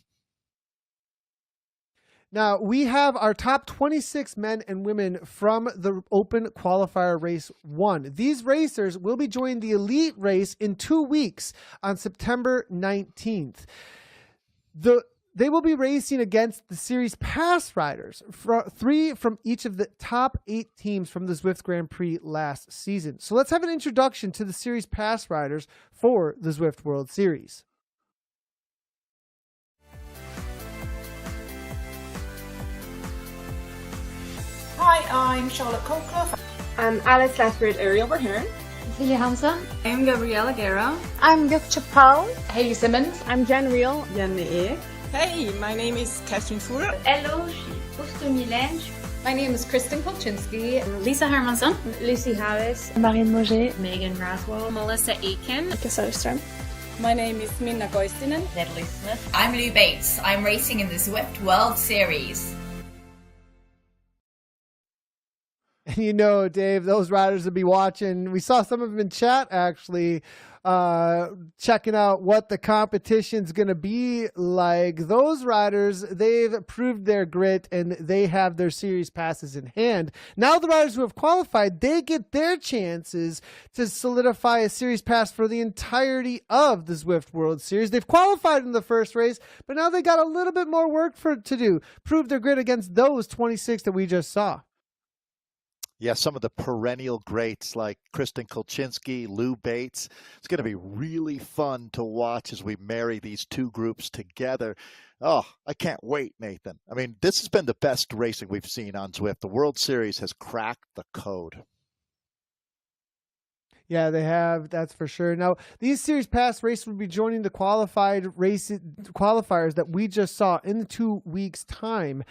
Now, we have our top 26 men and women from the Open Qualifier Race 1. These racers will be joining the Elite Race in 2 weeks on September 19th. They will be racing against the Series Pass riders, 3 from each of the top 8 teams from the Zwift Grand Prix last season. So let's have an introduction to the Series Pass riders for the Zwift World Series. Hi, I'm Charlotte Colclough. I'm Alice Lethbridge Ariel O'Hearn. Celia Hamza. I'm Gabriella Guerra. I'm Yukcha Paul. Haley Simmons. I'm Jen Reel. Yanne E. Hey, my name is Catherine Fuhr. Hello, Ustu Milenj. My name is Kristen Kolchinsky. Lisa Hermansson. Lucy Harris. Marine Moget. Megan Roswell. Melissa Aiken. Mika Söderström. My name is Minna Koistinen. Natalie Smith. I'm Lou Bates. I'm racing in the Zwift World Series. And you know, Dave, those riders will be watching. We saw some of them in chat, actually, checking out what the competition's going to be like. Those riders, they've proved their grit, and they have their series passes in hand. Now the riders who have qualified, they get their chances to solidify a series pass for the entirety of the Zwift World Series. They've qualified in the first race, but now they got a little bit more work to do. Prove their grit against those 26 that we just saw. Yeah, some of the perennial greats like Kristen Kolchinsky, Lou Bates. It's going to be really fun to watch as we marry these two groups together. Oh, I can't wait, Nathan. I mean, this has been the best racing we've seen on Zwift. The World Series has cracked the code. Yeah, they have. That's for sure. Now, these Series Pass races will be joining the qualifiers that we just saw in the 2 weeks' time.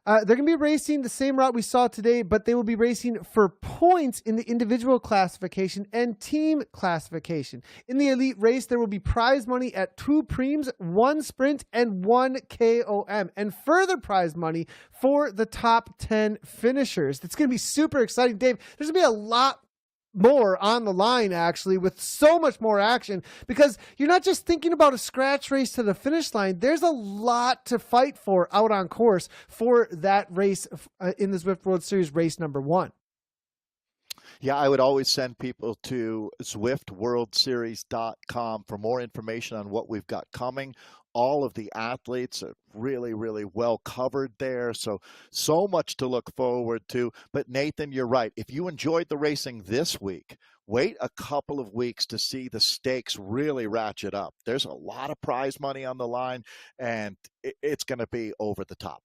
They're going to be racing the same route we saw today, but they will be racing for points in the individual classification and team classification. In the elite race, there will be prize money at 2 preems, 1 sprint, and 1 KOM, and further prize money for the top 10 finishers. It's going to be super exciting, Dave. There's going to be a lot more on the line, actually, with so much more action, because you're not just thinking about a scratch race to the finish line. There's a lot to fight for out on course for that race in the Zwift World Series race number 1. Yeah, I would always send people to ZwiftWorldSeries.com for more information on what we've got coming. All of the athletes are really, really well covered there. So much to look forward to. But Nathan, you're right. If you enjoyed the racing this week, wait a couple of weeks to see the stakes really ratchet up. There's a lot of prize money on the line, and it's going to be over the top.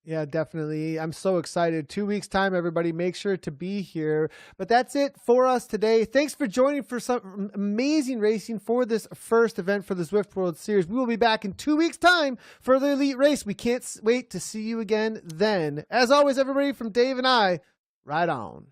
Yeah, definitely. I'm so excited. 2 weeks time, everybody. Make sure to be here. But that's it for us today. Thanks for joining for some amazing racing for this first event for the Zwift World Series. We will be back in 2 weeks time for the elite race. We can't wait to see you again then. As always, everybody, from Dave and I, ride on.